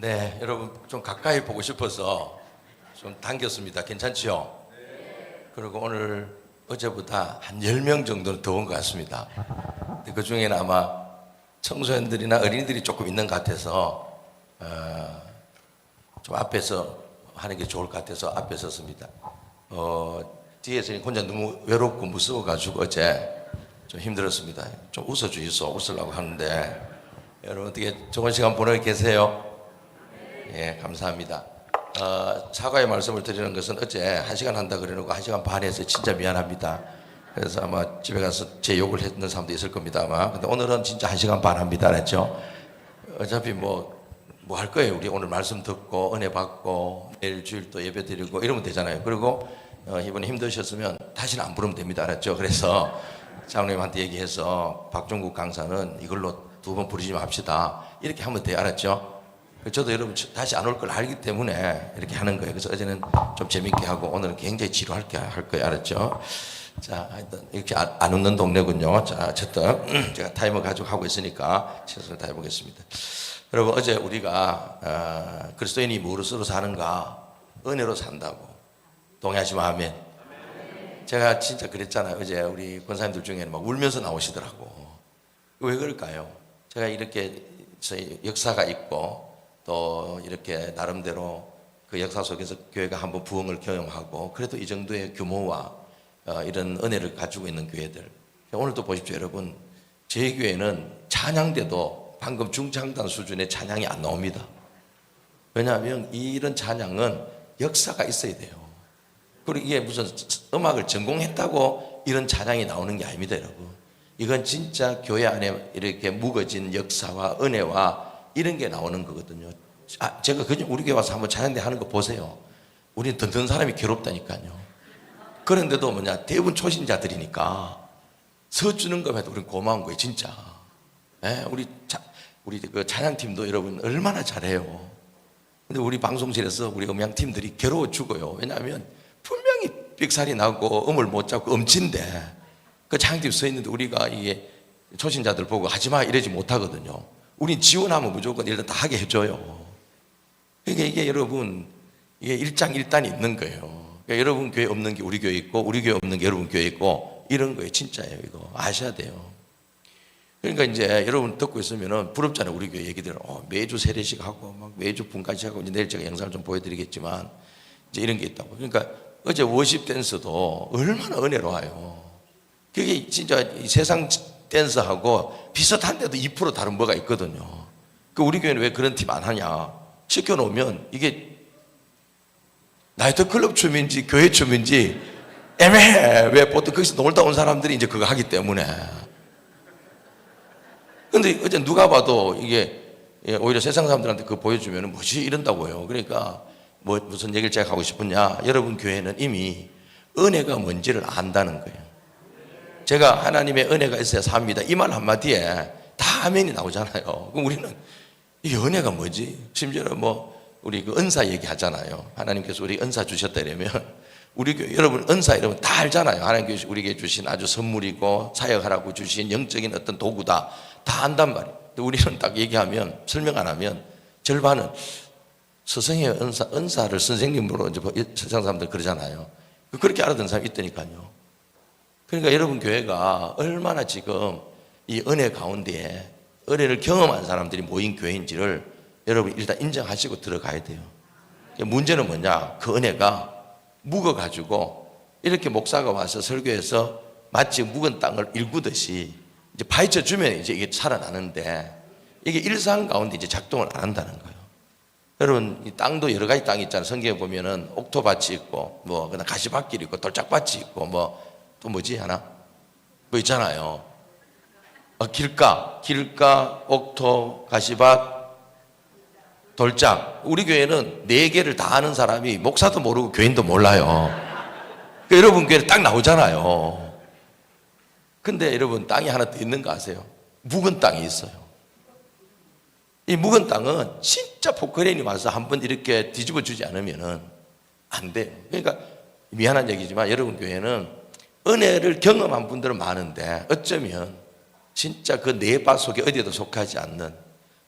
네, 여러분 좀 가까이 보고 싶어서 좀 당겼습니다. 괜찮지요? 그리고 오늘 어제보다 한 10명 정도는 더 온 것 같습니다. 근데 그 중에는 아마 청소년들이나 어린이들이 조금 있는 것 같아서 좀 앞에서 하는 게 좋을 것 같아서 앞에 섰습니다. 뒤에서 혼자 너무 외롭고 무서워가지고 어제 좀 힘들었습니다. 좀 웃어주이소. 웃으려고 하는데 여러분 어떻게 좋은 시간 보내고 계세요? 예, 감사합니다. 사과의 말씀을 드리는 것은 어제 1시간 한다 그래놓고 1시간 반 해서 진짜 미안합니다. 그래서 아마 집에 가서 제 욕을 했는 사람도 있을 겁니다 아마. 근데 오늘은 진짜 1시간 반 합니다. 알았죠? 어차피 뭐 할 거예요. 우리 오늘 말씀 듣고 은혜 받고 내일 주일 또 예배 드리고 이러면 되잖아요. 그리고 이번에 힘드셨으면 다시는 안 부르면 됩니다. 알았죠? 그래서 장로님한테 얘기해서 박종국 강사는 이걸로 2번 부르지 맙시다. 이렇게 하면 돼요. 알았죠? 저도 여러분 다시 안 올 걸 알기 때문에 이렇게 하는 거예요. 그래서 어제는 좀 재밌게 하고 오늘은 굉장히 지루하게 할 거예요. 알았죠? 자, 하여튼 이렇게 안 웃는 동네군요. 자, 어쨌든 제가 타이머 가지고 하고 있으니까 최선을 다해보겠습니다. 여러분 어제 우리가 그리스도인이 무엇으로 사는가? 은혜로 산다고. 동의하시면 아멘. 제가 진짜 그랬잖아요. 어제 우리 권사님들 중에는 막 울면서 나오시더라고. 왜 그럴까요? 제가 이렇게 저희 역사가 있고 또 이렇게 나름대로 그 역사 속에서 교회가 한번 부흥을 경험하고 그래도 이 정도의 규모와 이런 은혜를 가지고 있는 교회들, 오늘도 보십시오. 여러분 제 교회는 찬양대도 방금 중창단 수준의 찬양이 안 나옵니다. 왜냐하면 이런 찬양은 역사가 있어야 돼요. 그리고 이게 무슨 음악을 전공했다고 이런 찬양이 나오는 게 아닙니다. 여러분 이건 진짜 교회 안에 이렇게 묵어진 역사와 은혜와 이런 게 나오는 거거든요. 제가 그냥 우리 교회 와서 한번 찬양대 하는 거 보세요. 우리는 듣는 사람이 괴롭다니까요. 그런데도 대부분 초신자들이니까 서주는 것에도 우리는 고마운 거예요. 진짜. 네, 우리 그 찬양팀도 여러분 얼마나 잘해요. 근데 우리 방송실에서 우리 음향팀들이 괴로워 죽어요. 왜냐하면 분명히 삑살이 나고 음을 못 잡고 음치인데 그 찬양팀 서 있는데 우리가 이게 초신자들 보고 하지마 이러지 못하거든요. 우린 지원하면 무조건 일단 다 하게 해줘요. 그러니까 이게 여러분 이게 일장일단이 있는 거예요. 그러니까 여러분 교회 없는 게 우리 교회 있고 우리 교회 없는 게 여러분 교회 있고 이런 거예요. 진짜예요. 이거 아셔야 돼요. 그러니까 이제 여러분 듣고 있으면은 부럽잖아요. 우리 교회 얘기들 매주 세례식 하고 막 매주 분까지 하고 이제 내일 제가 영상을 좀 보여드리겠지만 이제 이런 게 있다고. 그러니까 어제 워십 댄스도 얼마나 은혜로워요. 그게 진짜 세상 댄스하고 비슷한데도 2% 다른 뭐가 있거든요. 그 우리 교회는 왜 그런 팀 안 하냐? 시켜놓으면 이게 나이트클럽 춤인지 교회 춤인지 애매해. 왜 보통 거기서 놀다 온 사람들이 이제 그거 하기 때문에. 근데 어제 누가 봐도 이게 오히려 세상 사람들한테 그거 보여주면 뭐지 이런다고요. 그러니까 무슨 얘기를 제가 하고 싶으냐? 여러분 교회는 이미 은혜가 뭔지를 안다는 거예요. 제가 하나님의 은혜가 있어야 삽니다. 이 말 한마디에 다 아멘이 나오잖아요. 그럼 우리는 이 은혜가 뭐지? 심지어는 우리 그 은사 얘기하잖아요. 하나님께서 우리 은사 주셨다 이러면 우리 교회 여러분 은사 여러분 다 알잖아요. 하나님께서 우리에게 주신 아주 선물이고 사역하라고 주신 영적인 어떤 도구다. 다 안단 말이에요. 근데 우리는 딱 얘기하면 설명 안 하면 절반은 스승의 은사를 선생님으로 이제 세상 사람들 그러잖아요. 그렇게 알아듣는 사람이 있다니까요. 그러니까 여러분 교회가 얼마나 지금 이 은혜 가운데에 은혜를 경험한 사람들이 모인 교회인지를 여러분 일단 인정하시고 들어가야 돼요. 문제는 뭐냐? 그 은혜가 묵어가지고 이렇게 목사가 와서 설교해서 마치 묵은 땅을 일구듯이 이제 파헤쳐 주면 이제 이게 살아나는데 이게 일상 가운데 이제 작동을 안 한다는 거예요. 여러분 이 땅도 여러 가지 땅이 있잖아요. 성경에 보면은 옥토밭이 있고 그다음 가시밭길이 있고 돌짝밭이 있고 또 뭐지 하나? 있잖아요. 길가, 옥토, 가시밭, 돌짝. 우리 교회는 4개를 다 아는 사람이 목사도 모르고 교인도 몰라요. 그러니까 여러분 교회에 딱 나오잖아요. 근데 여러분 땅이 하나 더 있는 거 아세요? 묵은 땅이 있어요. 이 묵은 땅은 진짜 포크레인이 와서 한번 이렇게 뒤집어 주지 않으면은 안 돼요. 그러니까 미안한 얘기지만 여러분 교회는 은혜를 경험한 분들은 많은데 어쩌면 진짜 그 네 바 속에 어디에도 속하지 않는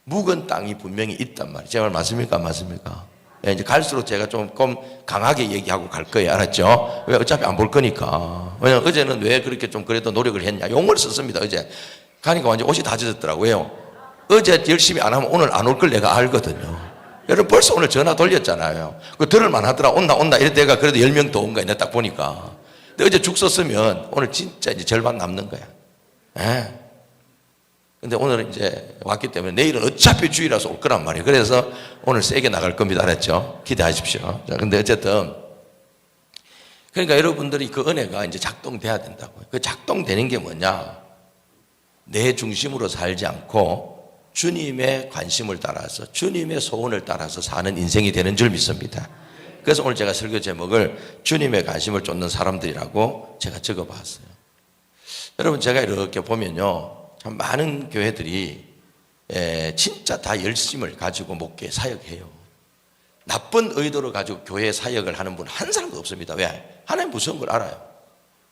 묵은 땅이 분명히 있단 말이에요. 제 말 맞습니까? 안 맞습니까? 예, 이제 갈수록 제가 조금 강하게 얘기하고 갈 거예요. 알았죠? 왜? 어차피 안 볼 거니까. 왜냐면 어제는 왜 그렇게 좀 그래도 노력을 했냐. 용어를 썼습니다. 어제. 가니까 완전 옷이 다 젖었더라고요. 어제 열심히 안 하면 오늘 안 올 걸 내가 알거든요. 여러분 벌써 오늘 전화 돌렸잖아요. 그 들을만 하더라. 온다. 이럴 때가 그래도 10명 더 온 거야. 내가 딱 보니까. 근데 어제 죽 썼으면 오늘 진짜 이제 절반 남는 거야. 예. 근데 오늘은 이제 왔기 때문에 내일은 어차피 주일이라서 올 거란 말이에요. 그래서 오늘 세게 나갈 겁니다. 알았죠? 기대하십시오. 자, 근데 어쨌든 그러니까 여러분들이 그 은혜가 이제 작동돼야 된다고요. 그 작동되는 게 뭐냐? 내 중심으로 살지 않고 주님의 관심을 따라서 주님의 소원을 따라서 사는 인생이 되는 줄 믿습니다. 그래서 오늘 제가 설교 제목을 주님의 관심을 쫓는 사람들이라고 제가 적어봤어요. 여러분 제가 이렇게 보면요. 참 많은 교회들이 진짜 다 열심을 가지고 목회 사역해요. 나쁜 의도를 가지고 교회 사역을 하는 분 한 사람도 없습니다. 왜? 하나님 무서운 걸 알아요.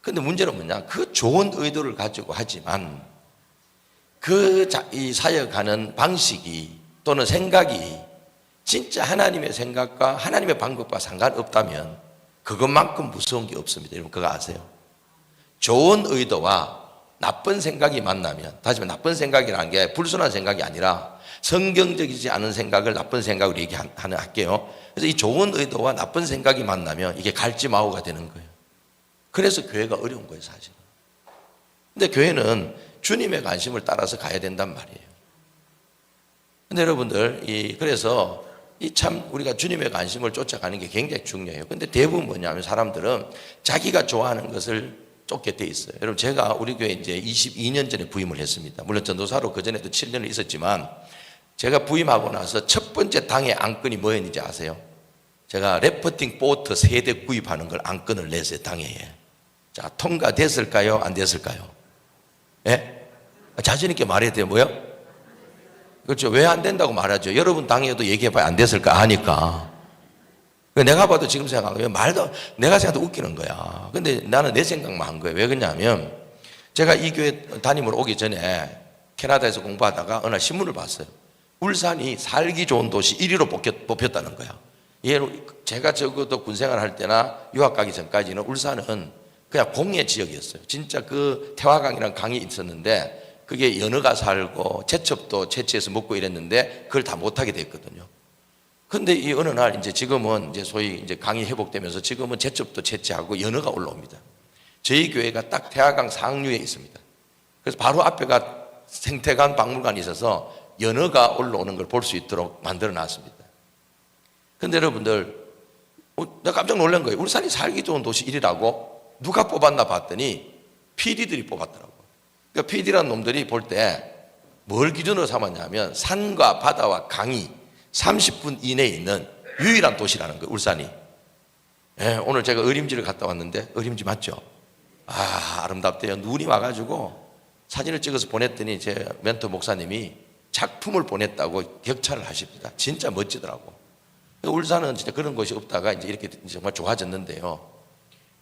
근데 문제는 뭐냐? 그 좋은 의도를 가지고 하지만 이 사역하는 방식이 또는 생각이 진짜 하나님의 생각과 하나님의 방법과 상관없다면 그것만큼 무서운 게 없습니다. 여러분 그거 아세요? 좋은 의도와 나쁜 생각이 만나면, 다시 말해 나쁜 생각이라는 게 불순한 생각이 아니라 성경적이지 않은 생각을 나쁜 생각으로 할게요. 그래서 이 좋은 의도와 나쁜 생각이 만나면 이게 갈지마오가 되는 거예요. 그래서 교회가 어려운 거예요, 사실은. 근데 교회는 주님의 관심을 따라서 가야 된단 말이에요. 근데 여러분들, 그래서 참 우리가 주님의 관심을 쫓아가는 게 굉장히 중요해요. 근데 대부분 뭐냐면 사람들은 자기가 좋아하는 것을 쫓게 돼 있어요. 여러분 제가 우리 교회 이제 22년 전에 부임을 했습니다. 물론 전도사로 그전에도 7년을 있었지만 제가 부임하고 나서 첫 번째 당의 안건이 뭐였는지 아세요? 제가 래프팅 보트 3대 구입하는 걸 안건을 냈어요. 당회에. 자, 통과됐을까요? 안 됐을까요? 예? 자신 있게 말해야 돼요. 뭐요? 그렇죠. 왜 안 된다고 말하죠. 여러분 당회에도 얘기해봐야 안 됐을까 하니까. 내가 봐도 지금 생각하면 내가 생각도 웃기는 거야. 근데 나는 내 생각만 한 거예요. 왜 그러냐면 제가 이 교회 담임으로 오기 전에 캐나다에서 공부하다가 어느 날 신문을 봤어요. 울산이 살기 좋은 도시 1위로 뽑혔다는 거야. 제가 적어도 군생활 할 때나 유학 가기 전까지는 울산은 그냥 공예 지역이었어요. 진짜 그 태화강이라는 강이 있었는데 그게 연어가 살고 제첩도 채취해서 먹고 이랬는데 그걸 다 못하게 됐거든요. 근데 이 어느 날 이제 지금은 이제 소위 이제 강이 회복되면서 지금은 제첩도 채취하고 연어가 올라옵니다. 저희 교회가 딱 태화강 상류에 있습니다. 그래서 바로 앞에가 생태관 박물관이 있어서 연어가 올라오는 걸 볼 수 있도록 만들어 놨습니다. 근데 여러분들, 내가 깜짝 놀란 거예요. 울산이 살기 좋은 도시 1위라고 누가 뽑았나 봤더니 PD들이 뽑았더라고요. 그러니까 PD라는 놈들이 볼 때 뭘 기준으로 삼았냐면 산과 바다와 강이 30분 이내에 있는 유일한 도시라는 거예요, 울산이. 예, 오늘 제가 어림지를 갔다 왔는데, 어림지 맞죠? 아름답대요. 눈이 와가지고 사진을 찍어서 보냈더니 제 멘토 목사님이 작품을 보냈다고 격찬을 하십니다. 진짜 멋지더라고. 울산은 진짜 그런 곳이 없다가 이제 이렇게 정말 좋아졌는데요.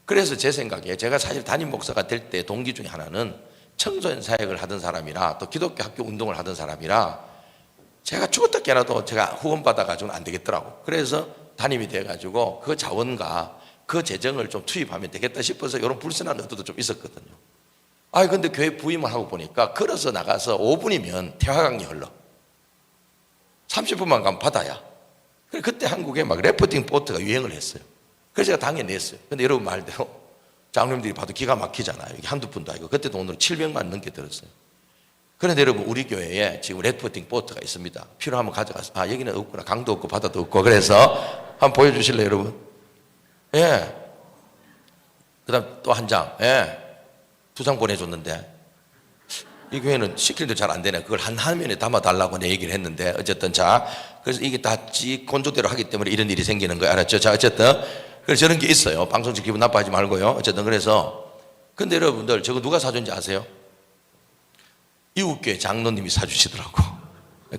그래서 제 생각에 제가 사실 담임 목사가 될 때 동기 중에 하나는 청소년 사역을 하던 사람이라 또 기독교 학교 운동을 하던 사람이라 제가 죽었다 깨라도 제가 후원 받아가지고는 안 되겠더라고. 그래서 담임이 돼가지고 그 자원과 그 재정을 좀 투입하면 되겠다 싶어서 이런 불순한 의도도 좀 있었거든요. 근데 교회 부임을 하고 보니까 걸어서 나가서 5분이면 태화강이 흘러. 30분만 가면 바다야. 그때 한국에 막 래프팅 보트가 유행을 했어요. 그래서 제가 당에 냈어요. 근데 여러분 말대로 장로님들이 봐도 기가 막히잖아요. 이게 한두 푼도 아니고. 그때도 오늘 700만 넘게 들었어요. 그런데 여러분 우리 교회에 지금 래프팅 보트가 있습니다. 필요하면 가져가서. 여기는 없구나. 강도 없고 바다도 없고. 그래서 한번 보여주실래요, 여러분? 예. 그 다음 또 한 장. 예. 2장 보내줬는데 이 교회는 시키는데 잘 안 되네. 그걸 한 화면에 담아달라고 내 얘기를 했는데 어쨌든 자, 그래서 이게 다 건조대로 하기 때문에 이런 일이 생기는 거예요. 알았죠? 자, 어쨌든 그래서 저런 게 있어요. 방송직 기분 나빠하지 말고요. 어쨌든 그래서 근데 여러분들 저거 누가 사준지 아세요? 이웃교회 장로님이 사주시더라고.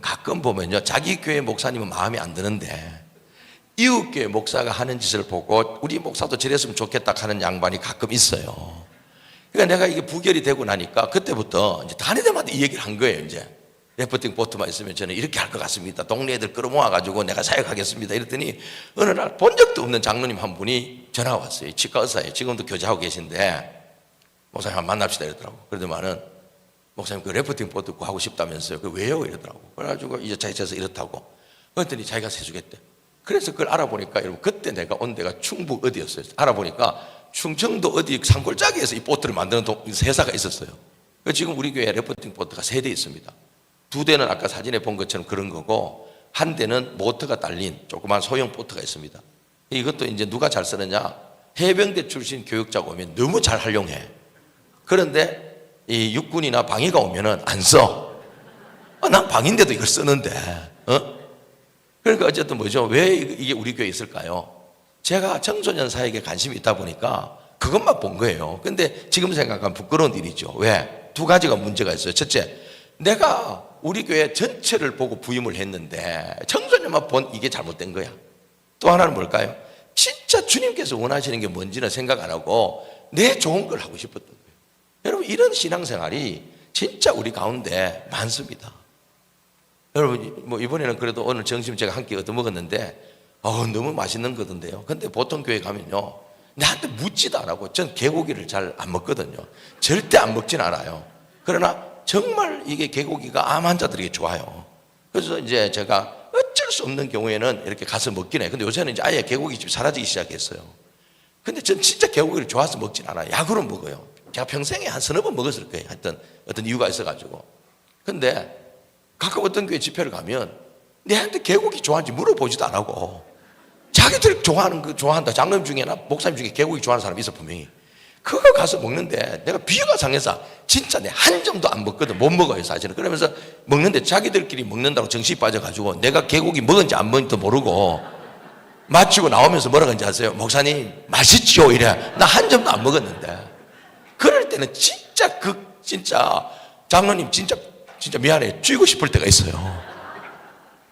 가끔 보면요, 자기 교회 목사님은 마음에 안 드는데 이웃교회 목사가 하는 짓을 보고 우리 목사도 저랬으면 좋겠다 하는 양반이 가끔 있어요. 그러니까 내가 이게 부결이 되고 나니까 그때부터 이제 다른 데마다 이 얘기를 한 거예요. 이제 래프팅 보트만 있으면 저는 이렇게 할 것 같습니다. 동네 애들 끌어모아가지고 내가 사역하겠습니다. 이랬더니 어느 날 본 적도 없는 장로님 한 분이 전화가 왔어요. 치과 의사예요. 지금도 교제하고 계신데 목사님 한번 만납시다 이러더라고. 그러더만은 목사님 그 래프팅 보트 하고 싶다면서요. 그 왜요? 이러더라고. 그래가지고 이제 자기께서 이렇다고. 그랬더니 자기가 해주겠대. 그래서 그걸 알아보니까 여러분 그때 내가 온 데가 충북 어디였어요. 알아보니까 충청도 어디 산골짜기에서 이 보트를 만드는 회사가 있었어요. 지금 우리 교회 래프팅 보트가 3대 있습니다. 2대는 아까 사진에 본 것처럼 그런 거고, 한 대는 모터가 달린 조그만 소형 보트가 있습니다. 이것도 이제 누가 잘 쓰느냐? 해병대 출신 교육자가 오면 너무 잘 활용해. 그런데 이 육군이나 방위가 오면은 안 써. 난 방인데도 이걸 쓰는데. 그러니까 어쨌든 뭐죠? 왜 이게 우리 교회에 있을까요? 제가 청소년 사역에 관심이 있다 보니까 그것만 본 거예요. 근데 지금 생각하면 부끄러운 일이죠. 왜? 2가지가 문제가 있어요. 첫째, 내가 우리 교회 전체를 보고 부임을 했는데 청소년만 본 이게 잘못된 거야. 또 하나는 뭘까요? 진짜 주님께서 원하시는 게 뭔지는 생각 안 하고 내 좋은 걸 하고 싶었던 거예요. 여러분 이런 신앙생활이 진짜 우리 가운데 많습니다. 여러분 뭐 이번에는 그래도 오늘 점심 제가 한 끼 얻어먹었는데 너무 맛있는 거던데요. 근데 보통 교회 가면요 나한테 묻지도 안 하고 전 개고기를 잘 안 먹거든요. 절대 안 먹진 않아요. 그러나 정말 이게 개고기가 암 환자들에게 좋아요. 그래서 이제 제가 어쩔 수 없는 경우에는 이렇게 가서 먹긴 해요. 근데 요새는 이제 아예 개고기집이 사라지기 시작했어요. 근데 전 진짜 개고기를 좋아서 먹진 않아요. 약으로 먹어요. 제가 평생에 한 서너 번 먹었을 거예요. 하여튼 어떤 이유가 있어가지고. 근데 가끔 어떤 교회 집회를 가면 내한테 개고기 좋아하는지 물어보지도 안 하고 자기들 좋아하는 거 좋아한다. 장로님 중에나 목사님 중에 개고기 좋아하는 사람이 있어 분명히. 그거 가서 먹는데 내가 비유가 상해서 진짜 내 한 점도 안 먹거든. 못 먹어요 사실은. 그러면서 먹는데 자기들끼리 먹는다고 정신이 빠져가지고 내가 개고기 먹은지 안 먹은지도 모르고 마치고 나오면서 뭐라 그런지 아세요? 목사님 맛있죠? 이래. 나 한 점도 안 먹었는데. 그럴 때는 진짜 장로님 진짜 미안해 쥐고 싶을 때가 있어요.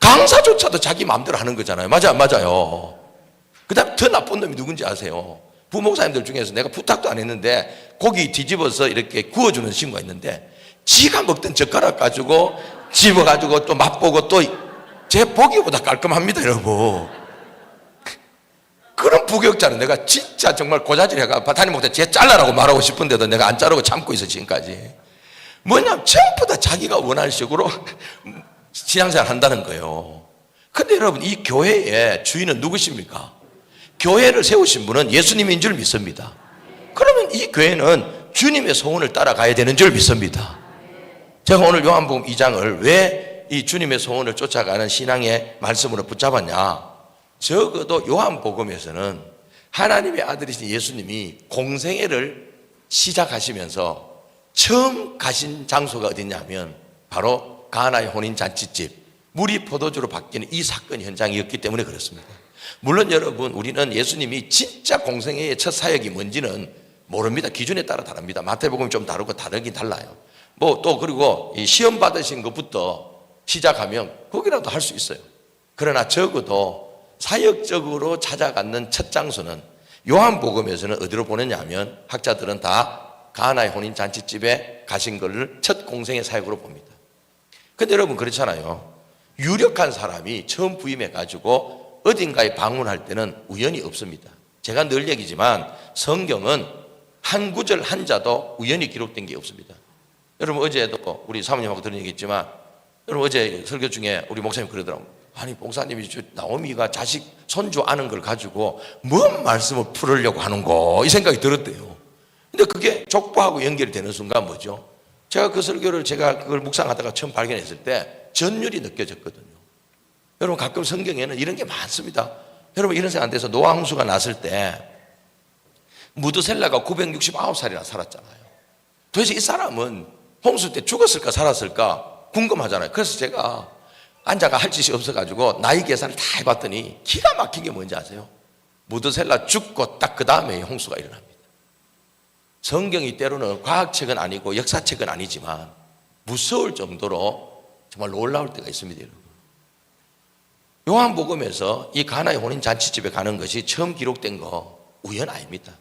강사조차도 자기 마음대로 하는 거잖아요. 맞아요. 그 다음에 더 나쁜 놈이 누군지 아세요? 부목사님들 중에서 내가 부탁도 안 했는데 고기 뒤집어서 이렇게 구워주는 친구가 있는데 지가 먹던 젓가락 가지고 집어가지고 또 맛보고 또 제 보기보다 깔끔합니다 여러분. 그런 부격자는 내가 진짜 정말 고자질 해가 담임 목사 쟤 잘라라고 말하고 싶은데도 내가 안 자르고 참고 있어 지금까지. 뭐냐면 전부 다 자기가 원하는 식으로 신앙생활 한다는 거예요. 근데 여러분 이 교회의 주인은 누구십니까? 교회를 세우신 분은 예수님인 줄 믿습니다. 그러면 이 교회는 주님의 소원을 따라가야 되는 줄 믿습니다. 제가 오늘 요한복음 2장을 왜 이 주님의 소원을 쫓아가는 신앙의 말씀으로 붙잡았냐? 적어도 요한복음에서는 하나님의 아들이신 예수님이 공생애를 시작하시면서 처음 가신 장소가 어디냐면 바로 가나의 혼인잔치집, 물이 포도주로 바뀌는 이 사건 현장이었기 때문에 그렇습니다. 물론 여러분 우리는 예수님이 진짜 공생애의 첫 사역이 뭔지는 모릅니다. 기준에 따라 다릅니다. 마태복음이 좀 다르고 다르긴 달라요. 뭐 또 그리고 이 시험 받으신 것부터 시작하면 거기라도 할 수 있어요. 그러나 적어도 사역적으로 찾아가는 첫 장소는 요한복음에서는 어디로 보내냐 하면 학자들은 다 가나의 혼인잔치집에 가신 것을 첫 공생의 사역으로 봅니다. 근데 여러분 그렇잖아요. 유력한 사람이 처음 부임해가지고 어딘가에 방문할 때는 우연이 없습니다. 제가 늘 얘기지만 성경은 한 구절 한자도 우연히 기록된 게 없습니다. 여러분 어제도 우리 사모님하고 들은 얘기했지만 여러분 어제 설교 중에 우리 목사님 그러더라고요. 아니 목사님이 나오미가 자식 손주 아는 걸 가지고 뭔 말씀을 풀으려고 하는고 이 생각이 들었대요. 근데 그게 족보하고 연결이 되는 순간 뭐죠? 제가 그 설교를 제가 그걸 묵상하다가 처음 발견했을 때 전율이 느껴졌거든요. 여러분 가끔 성경에는 이런 게 많습니다. 여러분 이런 생각 안 돼서 노아 홍수가 났을 때 무드셀라가 969살이나 살았잖아요. 도대체 이 사람은 홍수 때 죽었을까 살았을까 궁금하잖아요. 그래서 제가 앉아가 할 짓이 없어가지고 나이 계산을 다 해봤더니 기가 막힌 게 뭔지 아세요? 무드셀라 죽고 딱 그 다음에 홍수가 일어납니다. 성경이 때로는 과학책은 아니고 역사책은 아니지만 무서울 정도로 정말 놀라울 때가 있습니다. 여러분. 요한복음에서 이 가나의 혼인잔치집에 가는 것이 처음 기록된 거 우연 아닙니다.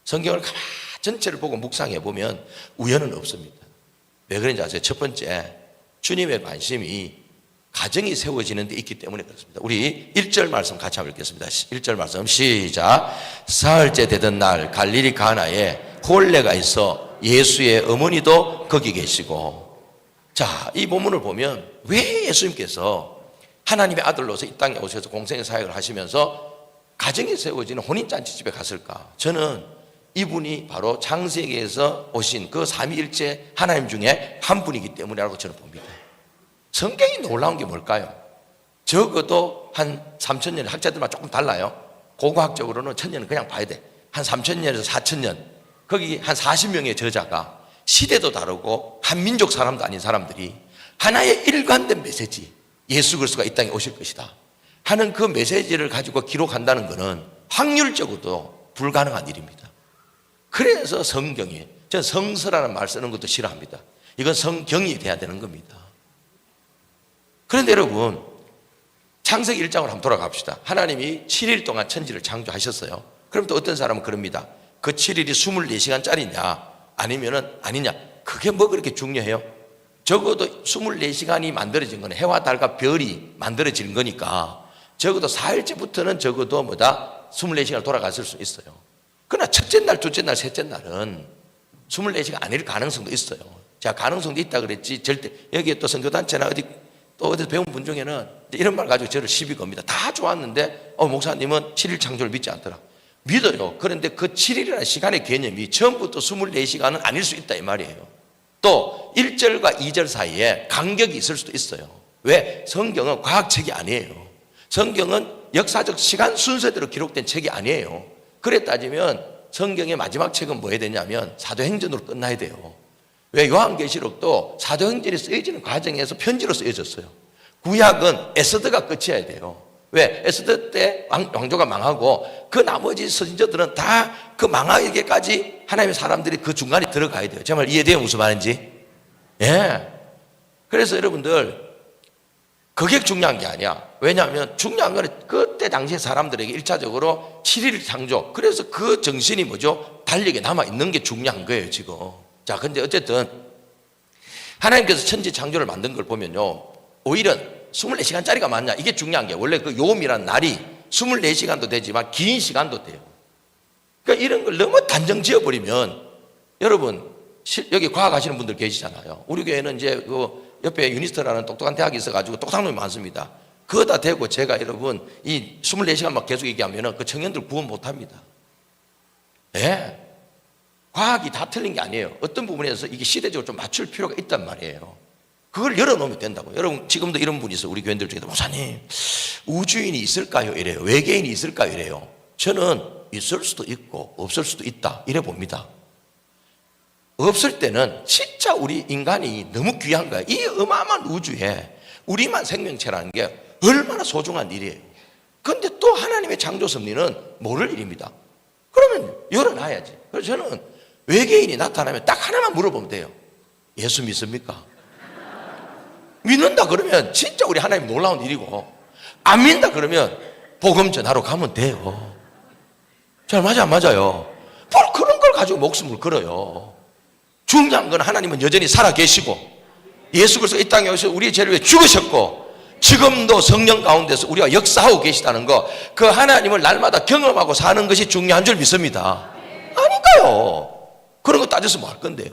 성경을 가만 전체를 보고 묵상해 보면 우연은 없습니다. 왜 그런지 아세요? 첫 번째, 주님의 관심이 가정이 세워지는 데 있기 때문에 그렇습니다. 우리 1절 말씀 같이 한번 읽겠습니다. 1절 말씀 시작. 사흘째 되던 날 갈릴리 가나에 혼례가 있어 예수의 어머니도 거기 계시고. 자, 이 본문을 보면 왜 예수님께서 하나님의 아들로서 이 땅에 오셔서 공생의 사역을 하시면서 가정이 세워지는 혼인잔치집에 갔을까? 저는 이분이 바로 창세기에서 오신 그 삼위일체 하나님 중에 한 분이기 때문이라고 저는 봅니다. 성경이 놀라운 게 뭘까요? 적어도 한 3,000년, 학자들만 조금 달라요. 고고학적으로는 1,000년은 그냥 봐야 돼. 한 3,000년에서 4,000년. 거기 한 40명의 저자가 시대도 다르고 한민족 사람도 아닌 사람들이 하나의 일관된 메시지, 예수 그리스도가 이 땅에 오실 것이다 하는 그 메시지를 가지고 기록한다는 것은 확률적으로도 불가능한 일입니다. 그래서 성경에, 저는 성서라는 말 쓰는 것도 싫어합니다. 이건 성경이 돼야 되는 겁니다. 그런데 여러분, 창세기 1장으로 한번 돌아갑시다. 하나님이 7일 동안 천지를 창조하셨어요. 그럼 또 어떤 사람은 그럽니다. 그 7일이 24시간짜리냐 아니면은 아니냐, 그게 뭐 그렇게 중요해요? 적어도 24시간이 만들어진 건 해와 달과 별이 만들어진 거니까 적어도 4일째부터는 적어도 24시간을 돌아갔을 수 있어요. 그러나 첫째 날, 둘째 날, 셋째 날은 24시간 아닐 가능성도 있어요. 제가 가능성도 있다 그랬지, 절대 여기에 또 선교단체나 어디서 배운 분 중에는 이런 말 가지고 저를 시비 겁니다. 다 좋았는데 목사님은 7일 창조를 믿지 않더라. 믿어요. 그런데 그 7일이라는 시간의 개념이 처음부터 24시간은 아닐 수 있다 이 말이에요. 또 1절과 2절 사이에 간격이 있을 수도 있어요. 왜? 성경은 과학책이 아니에요. 성경은 역사적 시간 순서대로 기록된 책이 아니에요. 그래 따지면 성경의 마지막 책은 뭐 해야 되냐면 사도행전으로 끝나야 돼요. 왜? 요한계시록도 사도행전이 쓰여지는 과정에서 편지로 쓰여졌어요. 구약은 에스더가 끝이어야 돼요. 왜? 에스더 때 왕조가 망하고 그 나머지 선지자들은 다 그 망하기까지 하나님의 사람들이 그 중간에 들어가야 돼요. 정말 이해돼요? 무슨 말인지? 예. 그래서 여러분들, 그게 중요한 게 아니야. 왜냐하면 중요한 거는 그때 당시의 사람들에게 1차적으로 7일 창조, 그래서 그 정신이 뭐죠? 달력에 남아있는 게 중요한 거예요 지금. 자, 근데 어쨌든 하나님께서 천지 창조를 만든 걸 보면요, 오히려 24시간짜리가 맞냐, 이게 중요한 게, 원래 그 요음이라는 날이 24시간도 되지만 긴 시간도 돼요. 그러니까 이런 걸 너무 단정 지어버리면, 여러분 여기 과학하시는 분들 계시잖아요. 우리 교회는 이제 그 옆에 유니스트라는 똑똑한 대학이 있어가지고 똑똑한 놈이 많습니다. 그거다 대고 제가 여러분 이 24시간 막 계속 얘기하면 그 청년들 구원 못합니다. 예. 과학이 다 틀린 게 아니에요. 어떤 부분에서 이게 시대적으로 좀 맞출 필요가 있단 말이에요. 그걸 열어놓으면 된다고요. 여러분 지금도 이런 분이 있어요. 우리 교인들 중에도 목사님 우주인이 있을까요? 이래요. 외계인이 있을까요? 이래요. 저는 있을 수도 있고 없을 수도 있다 이래 봅니다. 없을 때는 진짜 우리 인간이 너무 귀한 거야. 이 어마어마한 우주에 우리만 생명체라는 게 얼마나 소중한 일이에요. 그런데 또 하나님의 창조 섭리는 모를 일입니다. 그러면 열어놔야지. 그래서 저는 외계인이 나타나면 딱 하나만 물어보면 돼요. 예수 믿습니까? 믿는다 그러면 진짜 우리 하나님 놀라운 일이고, 안 믿는다 그러면 복음 전하러 가면 돼요. 잘 맞아 안 맞아요? 뭘 그런 걸 가지고 목숨을 걸어요. 중요한 건 하나님은 여전히 살아계시고 예수 그리스도 이 땅에 오셔서 우리의 죄를 위해 죽으셨고 지금도 성령 가운데서 우리가 역사하고 계시다는 거, 그 하나님을 날마다 경험하고 사는 것이 중요한 줄 믿습니다. 아닌가요? 그런 거 따져서 뭐 할 건데요?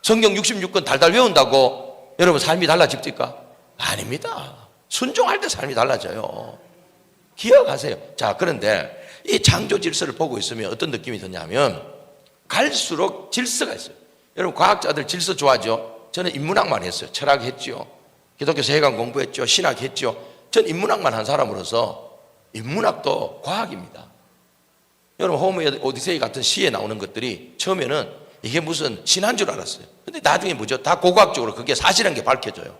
성경 66권 달달 외운다고 여러분 삶이 달라집니까? 아닙니다. 순종할 때 삶이 달라져요. 기억하세요. 자, 그런데 이 창조 질서를 보고 있으면 어떤 느낌이 드냐면 갈수록 질서가 있어요. 여러분 과학자들 질서 좋아하죠? 저는 인문학만 했어요. 철학했죠. 기독교 세계관 공부했죠. 신학했죠. 전 인문학만 한 사람으로서 인문학도 과학입니다. 여러분 호모의 오디세이 같은 시에 나오는 것들이 처음에는 이게 무슨 신한 줄 알았어요. 근데 나중에 뭐죠? 다 고고학적으로 그게 사실한 게 밝혀져요.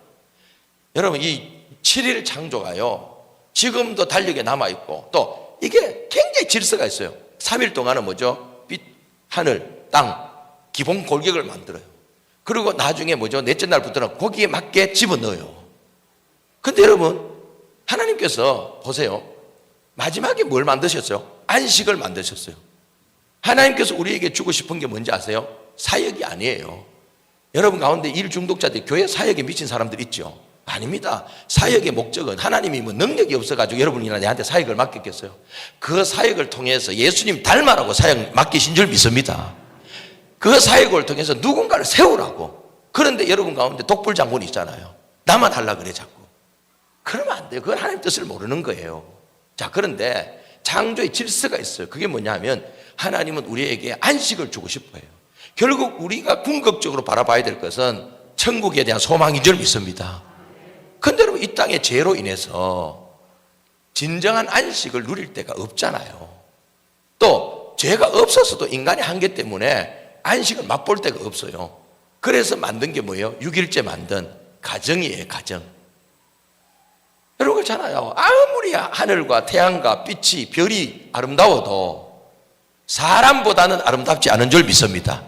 여러분 이 7일 창조가요 지금도 달력에 남아있고 또 이게 굉장히 질서가 있어요. 3일 동안은 뭐죠? 빛, 하늘, 땅 기본 골격을 만들어요. 그리고 나중에 뭐죠? 넷째 날부터는 거기에 맞게 집어넣어요. 근데 여러분 하나님께서 보세요. 마지막에 뭘 만드셨어요? 안식을 만드셨어요. 하나님께서 우리에게 주고 싶은 게 뭔지 아세요? 사역이 아니에요. 여러분 가운데 일 중독자들, 교회 사역에 미친 사람들 있죠? 아닙니다. 사역의 목적은 하나님이 뭐 능력이 없어가지고 여러분이나 내한테 사역을 맡겼겠어요? 그 사역을 통해서 예수님 닮아라고 사역 맡기신 줄 믿습니다. 그 사역을 통해서 누군가를 세우라고. 그런데 여러분 가운데 독불장군이 있잖아요. 나만 하려고 그래 자꾸. 그러면 안 돼요. 그건 하나님 뜻을 모르는 거예요. 자, 그런데 창조의 질서가 있어요. 그게 뭐냐면 하나님은 우리에게 안식을 주고 싶어요. 결국 우리가 궁극적으로 바라봐야 될 것은 천국에 대한 소망인 줄 믿습니다. 근데 여러분 이 땅의 죄로 인해서 진정한 안식을 누릴 데가 없잖아요. 또 죄가 없어서도 인간의 한계 때문에 안식을 맛볼 데가 없어요. 그래서 만든 게 뭐예요? 6일째 만든 가정이에요. 가정. 여러분 그렇잖아요. 아무리 하늘과 태양과 빛이 별이 아름다워도 사람보다는 아름답지 않은 줄 믿습니다.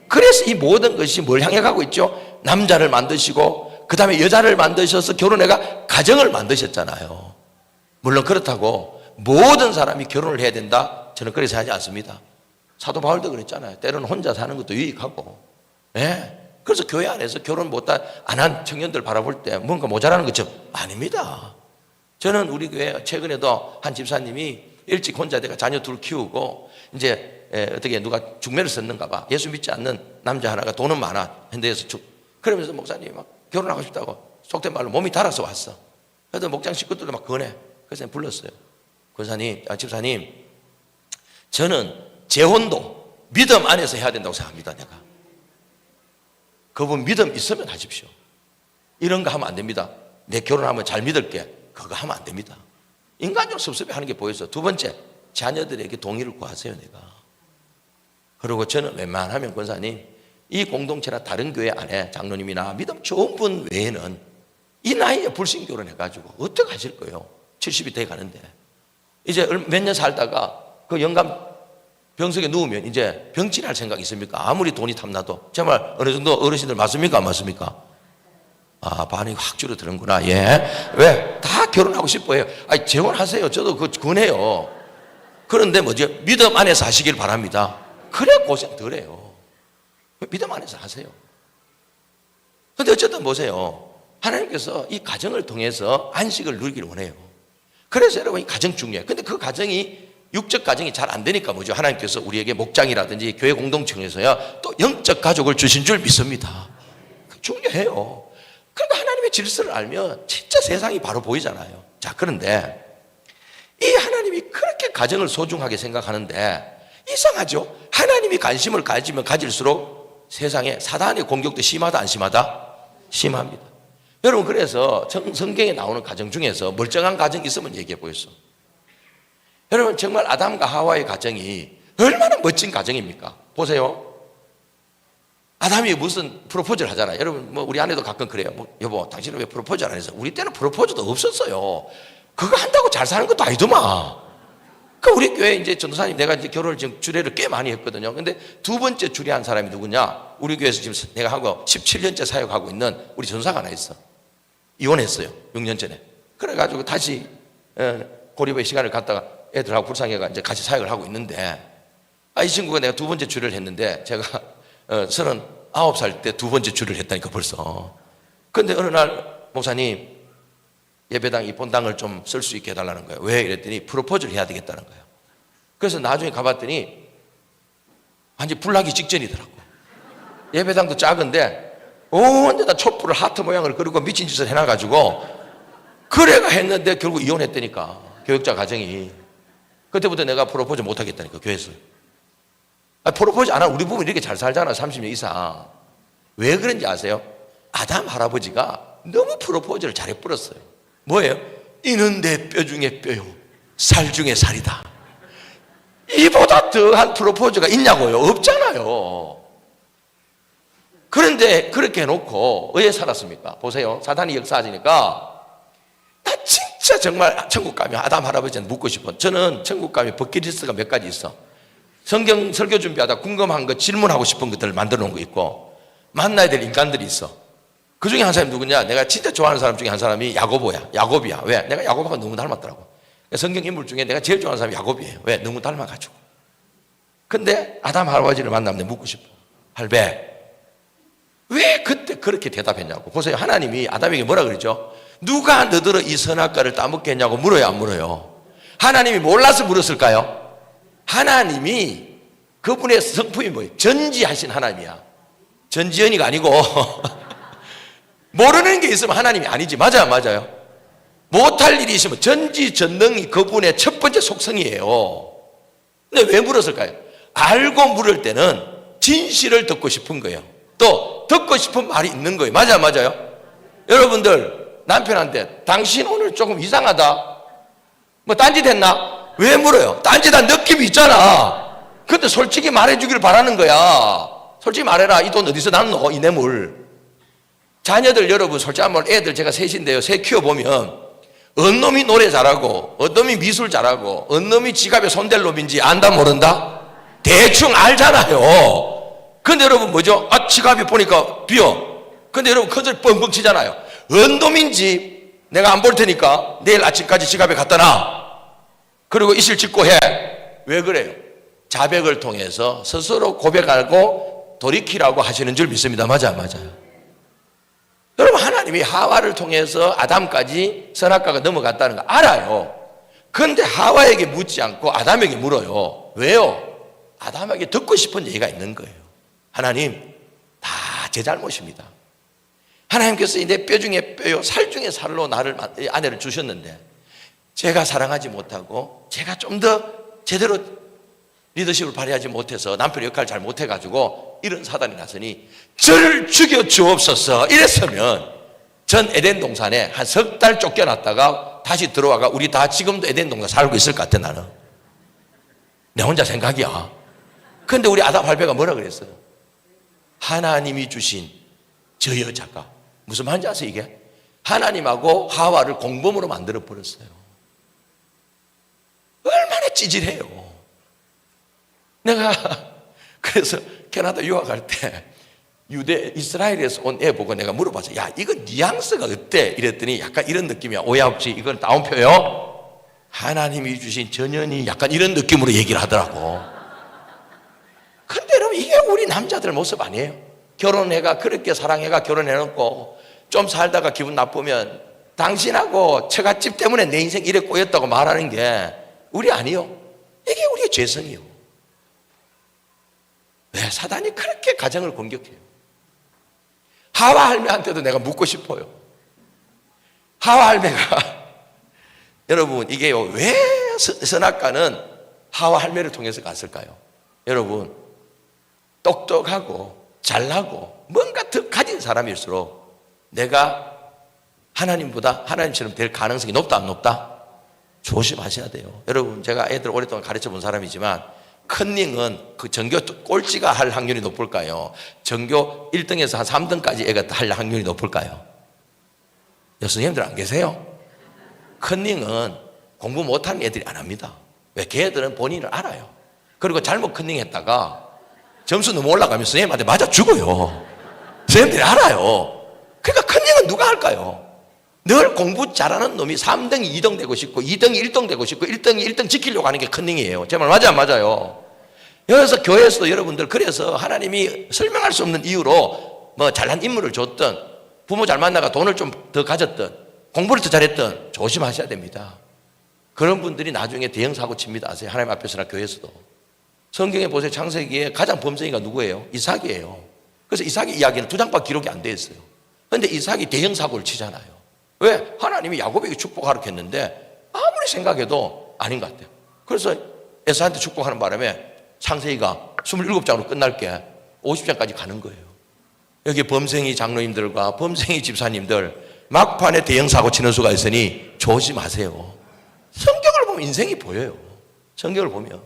그래서 이 모든 것이 뭘 향해 가고 있죠? 남자를 만드시고 그 다음에 여자를 만드셔서 결혼해가 가정을 만드셨잖아요. 물론 그렇다고 모든 사람이 결혼을 해야 된다? 저는 그렇게 생각하지 않습니다. 사도 바울도 그랬잖아요. 때로는 혼자 사는 것도 유익하고. 예. 그래서 교회 안에서 결혼 안 한 청년들 바라볼 때 뭔가 모자라는 것처럼 아닙니다. 저는 우리 교회 최근에도 한 집사님이 일찍 혼자 내가 자녀 둘 키우고 이제 어떻게 누가 중매를 썼는가 봐. 예수 믿지 않는 남자 하나가 돈은 많아. 현대에서 그러면서 목사님이 막 결혼하고 싶다고 속된 말로 몸이 달아서 왔어. 그래서 목장 식구들도 막 권해. 그래서 불렀어요. 집사님, 저는 재혼도 믿음 안에서 해야 된다고 생각합니다. 내가. 그분 믿음 있으면 하십시오. 이런 거 하면 안 됩니다. 내 결혼하면 잘 믿을게. 그거 하면 안 됩니다. 인간적으로 섭섭해 하는 게 보여서. 두 번째, 자녀들에게 동의를 구하세요. 내가. 그리고 저는 웬만하면 권사님, 이 공동체나 다른 교회 안에 장로님이나 믿음 좋은 분 외에는 이 나이에 불신결혼 해가지고 어떻게 하실 거예요? 70이 돼 가는데. 이제 몇 년 살다가 그 영감 병석에 누우면 이제 병치할 생각 있습니까? 아무리 돈이 탐나도. 정말 어느 정도 어르신들 맞습니까? 안 맞습니까? 아, 반응이 확 줄어드는구나. 예. 왜? 다 결혼하고 싶어요. 아니, 재혼하세요. 저도 그거 권해요. 그런데 뭐죠? 믿음 안에서 하시길 바랍니다. 그래 고생 덜 해요. 믿음 안에서 하세요. 근데 어쨌든 보세요. 하나님께서 이 가정을 통해서 안식을 누리길 원해요. 그래서 여러분 이 가정 중요해요. 근데 그 가정이 육적 가정이 잘 안 되니까 뭐죠? 하나님께서 우리에게 목장이라든지 교회 공동체에서야 또 영적 가족을 주신 줄 믿습니다. 중요해요. 그러니까 하나님의 질서를 알면 진짜 세상이 바로 보이잖아요. 자, 그런데 이 하나님이 그렇게 가정을 소중하게 생각하는데 이상하죠? 하나님이 관심을 가지면 가질수록 세상에 사단의 공격도 심하다 안 심하다? 심합니다. 여러분 그래서 성경에 나오는 가정 중에서 멀쩡한 가정이 있으면 얘기해 보였어. 여러분 정말 아담과 하와의 가정이 얼마나 멋진 가정입니까? 보세요. 아담이 무슨 프로포즈를 하잖아요. 여러분 뭐 우리 아내도 가끔 그래요. 뭐 여보 당신은 왜 프로포즈 안 해서? 우리 때는 프로포즈도 없었어요. 그거 한다고 잘 사는 것도 아니더만. 그 우리 교회 이제 전도사님 내가 이제 결혼을 지금 주례를 꽤 많이 했거든요. 근데 두 번째 주례한 사람이 누구냐? 우리 교회에서 지금 내가 하고 17년째 사역하고 있는 우리 전사가 하나 있어. 이혼했어요. 6년 전에. 그래가지고 다시 고립의 시간을 갖다가 애들하고 불쌍해가 이제 같이 사역을 하고 있는데, 이 친구가 내가 두 번째 주례를 했는데 제가 39살 때 두 번째 주례를 했다니까 벌써. 근데 어느 날 목사님 예배당 이 본당을 좀 쓸 수 있게 해달라는 거예요. 왜? 이랬더니 프로포즈를 해야 되겠다는 거예요. 그래서 나중에 가봤더니 완전 불나기 직전이더라고. 예배당도 작은데 온 데다 촛불을 하트 모양을 그리고 미친 짓을 해놔가지고 그래가 했는데 결국 이혼했다니까. 교육자 가정이. 그때부터 내가 프로포즈 못하겠다니까 교회에서. 프로포즈 안 하면 우리 부부는 이렇게 잘 살잖아. 30년 이상. 왜 그런지 아세요? 아담 할아버지가 너무 프로포즈를 잘해버렸어요. 뭐예요? 이는 내 뼈 중에 뼈요 살 중에 살이다. 이보다 더한 프로포즈가 있냐고요? 없잖아요. 그런데 그렇게 해놓고 왜 살았습니까? 보세요. 사단이 역사하시니까 나 진짜 정말 천국 가면 아담 할아버지한테 묻고 싶어. 저는 천국 가면 버킷리스트가 몇 가지 있어. 성경 설교 준비하다 궁금한 거 질문하고 싶은 것들을 만들어 놓은 거 있고 만나야 될 인간들이 있어. 그 중에 한 사람이 누구냐? 내가 진짜 좋아하는 사람 중에 한 사람이 야곱이야. 왜? 내가 야곱하고 너무 닮았더라고. 성경 인물 중에 내가 제일 좋아하는 사람이 야곱이에요. 왜? 너무 닮아가지고. 근데 아담 할아버지를 만나면 묻고 싶어. 할배, 왜 그때 그렇게 대답했냐고. 보세요. 하나님이 아담에게 뭐라 그러죠? 누가 너더러 이 선악과를 따먹게 했냐고 물어요, 안 물어요? 하나님이 몰라서 물었을까요? 하나님이 그분의 성품이 뭐예요? 전지하신 하나님이야. 전지현이가 아니고 모르는 게 있으면 하나님이 아니지. 맞아요, 맞아요. 못할 일이 있으면 전지전능이 그분의 첫 번째 속성이에요. 근데 왜 물었을까요? 알고 물을 때는 진실을 듣고 싶은 거예요. 또 듣고 싶은 말이 있는 거예요. 맞아요, 맞아요. 여러분들 남편한테 당신 오늘 조금 이상하다, 뭐 딴짓했나? 왜 물어요? 딴짓한 느낌이 있잖아. 근데 솔직히 말해주기를 바라는 거야. 솔직히 말해라. 이 돈 어디서 났노? 이 뇌물. 자녀들 여러분 솔직히 한번 애들 제가 셋인데요. 셋 키워보면 어느 놈이 노래 잘하고 어느 놈이 미술 잘하고 어느 놈이 지갑에 손댈 놈인지 안다 모른다? 대충 알잖아요. 근데 여러분 뭐죠? 아, 지갑이 보니까 비어. 근데 여러분 큰 소리 뻥뻥 치잖아요. 어느 놈인지 내가 안 볼 테니까 내일 아침까지 지갑에 갖다 놔. 그리고 이실 짓고 해. 왜 그래요? 자백을 통해서 스스로 고백하고 돌이키라고 하시는 줄 믿습니다. 맞아, 맞아요. 여러분 하나님이 하와를 통해서 아담까지 선악과가 넘어갔다는 거 알아요. 그런데 하와에게 묻지 않고 아담에게 물어요. 왜요? 아담에게 듣고 싶은 얘기가 있는 거예요. 하나님, 다 제 잘못입니다. 하나님께서 내 뼈 중에 뼈요 살 중에 살로 나를 아내를 주셨는데 제가 사랑하지 못하고 제가 좀 더 제대로 리더십을 발휘하지 못해서 남편의 역할을 잘 못해가지고 이런 사단이 났으니 저를 죽여 주옵소서. 이랬으면 전 에덴 동산에 한 석 달 쫓겨났다가 다시 들어와가 우리 다 지금도 에덴 동산 살고 있을 것 같아. 나는 내 혼자 생각이야. 근데 우리 아담 할배가 뭐라 그랬어요? 하나님이 주신 저 여자가 무슨 말인지 아세요? 이게 하나님하고 하와를 공범으로 만들어 버렸어요. 얼마나 찌질해요. 내가 그래서 캐나다 유학할 때 유대 이스라엘에서 온 애 보고 내가 물어봤어요. 야, 이거 뉘앙스가 어때? 이랬더니 약간 이런 느낌이야. 오해 없이 이건 다운표요. 하나님이 주신 전연이 약간 이런 느낌으로 얘기를 하더라고. 근데 여러분 이게 우리 남자들 모습 아니에요? 결혼해가 그렇게 사랑해가 결혼해놓고 좀 살다가 기분 나쁘면 당신하고 처갓집 때문에 내 인생 이래 꼬였다고 말하는 게 우리 아니요. 이게 우리의 죄성이요. 왜 사단이 그렇게 가정을 공격해요? 하와 할매한테도 내가 묻고 싶어요. 하와 할매가 여러분 이게요, 왜 선악과는 하와 할매를 통해서 갔을까요? 여러분 똑똑하고 잘나고 뭔가 더 가진 사람일수록 내가 하나님보다 하나님처럼 될 가능성이 높다 안 높다? 조심하셔야 돼요. 여러분 제가 애들 오랫동안 가르쳐 본 사람이지만 컨닝은 그 전교 꼴찌가 할 확률이 높을까요? 전교 1등에서 한 3등까지 애가 할 확률이 높을까요? 선생님들 안 계세요? 컨닝은 공부 못하는 애들이 안 합니다. 왜? 걔들은 본인을 알아요. 그리고 잘못 컨닝했다가 점수 너무 올라가면 선생님한테 맞아 죽어요. 선생님들이 알아요. 그러니까 컨닝은 누가 할까요? 늘 공부 잘하는 놈이 3등이 2등 되고 싶고 2등이 1등 되고 싶고 1등이 1등 지키려고 하는 게 컨닝이에요. 제 말 맞아요, 안 맞아요? 여기서 교회에서도 여러분들 그래서 하나님이 설명할 수 없는 이유로 뭐 잘난 인물을 줬든 부모 잘 만나가 돈을 좀 더 가졌든 공부를 더 잘했든 조심하셔야 됩니다. 그런 분들이 나중에 대형 사고 칩니다. 아세요? 하나님 앞에서나 교회에서도. 성경에 보세요. 창세기에 가장 범죄가 누구예요? 이삭이에요. 그래서 이삭의 이야기는 두 장밖에 기록이 안 돼 있어요. 그런데 이삭이 대형 사고를 치잖아요. 왜? 하나님이 야곱에게 축복하라고 했는데 아무리 생각해도 아닌 것 같아요. 그래서 에사한테 축복하는 바람에 창세기가 27장으로 끝날 게 50장까지 가는 거예요. 여기 범생이 장로님들과 범생이 집사님들 막판에 대형 사고 치는 수가 있으니 조심하세요. 성경을 보면 인생이 보여요. 성경을 보면.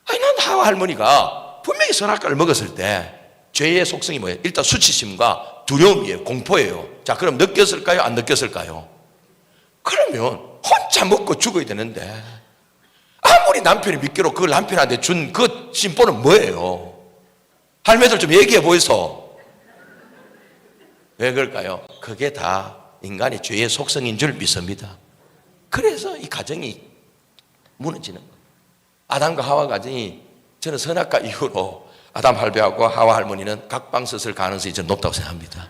아니 난 하와 할머니가 분명히 선악과를 먹었을 때 죄의 속성이 뭐예요? 일단 수치심과 두려움이에요. 공포예요. 자, 그럼 느꼈을까요? 안 느꼈을까요? 그러면 혼자 먹고 죽어야 되는데 아무리 남편이 믿기로 그걸 남편한테 준 그 심보는 뭐예요? 할매들 좀 얘기해 보이소. 왜 그럴까요? 그게 다 인간의 죄의 속성인 줄 믿습니다. 그래서 이 가정이 무너지는 거예요. 아담과 하와 가정이 저는 선악과 이후로 아담 할배하고 하와 할머니는 각방 썼을 가능성이 저는 높다고 생각합니다.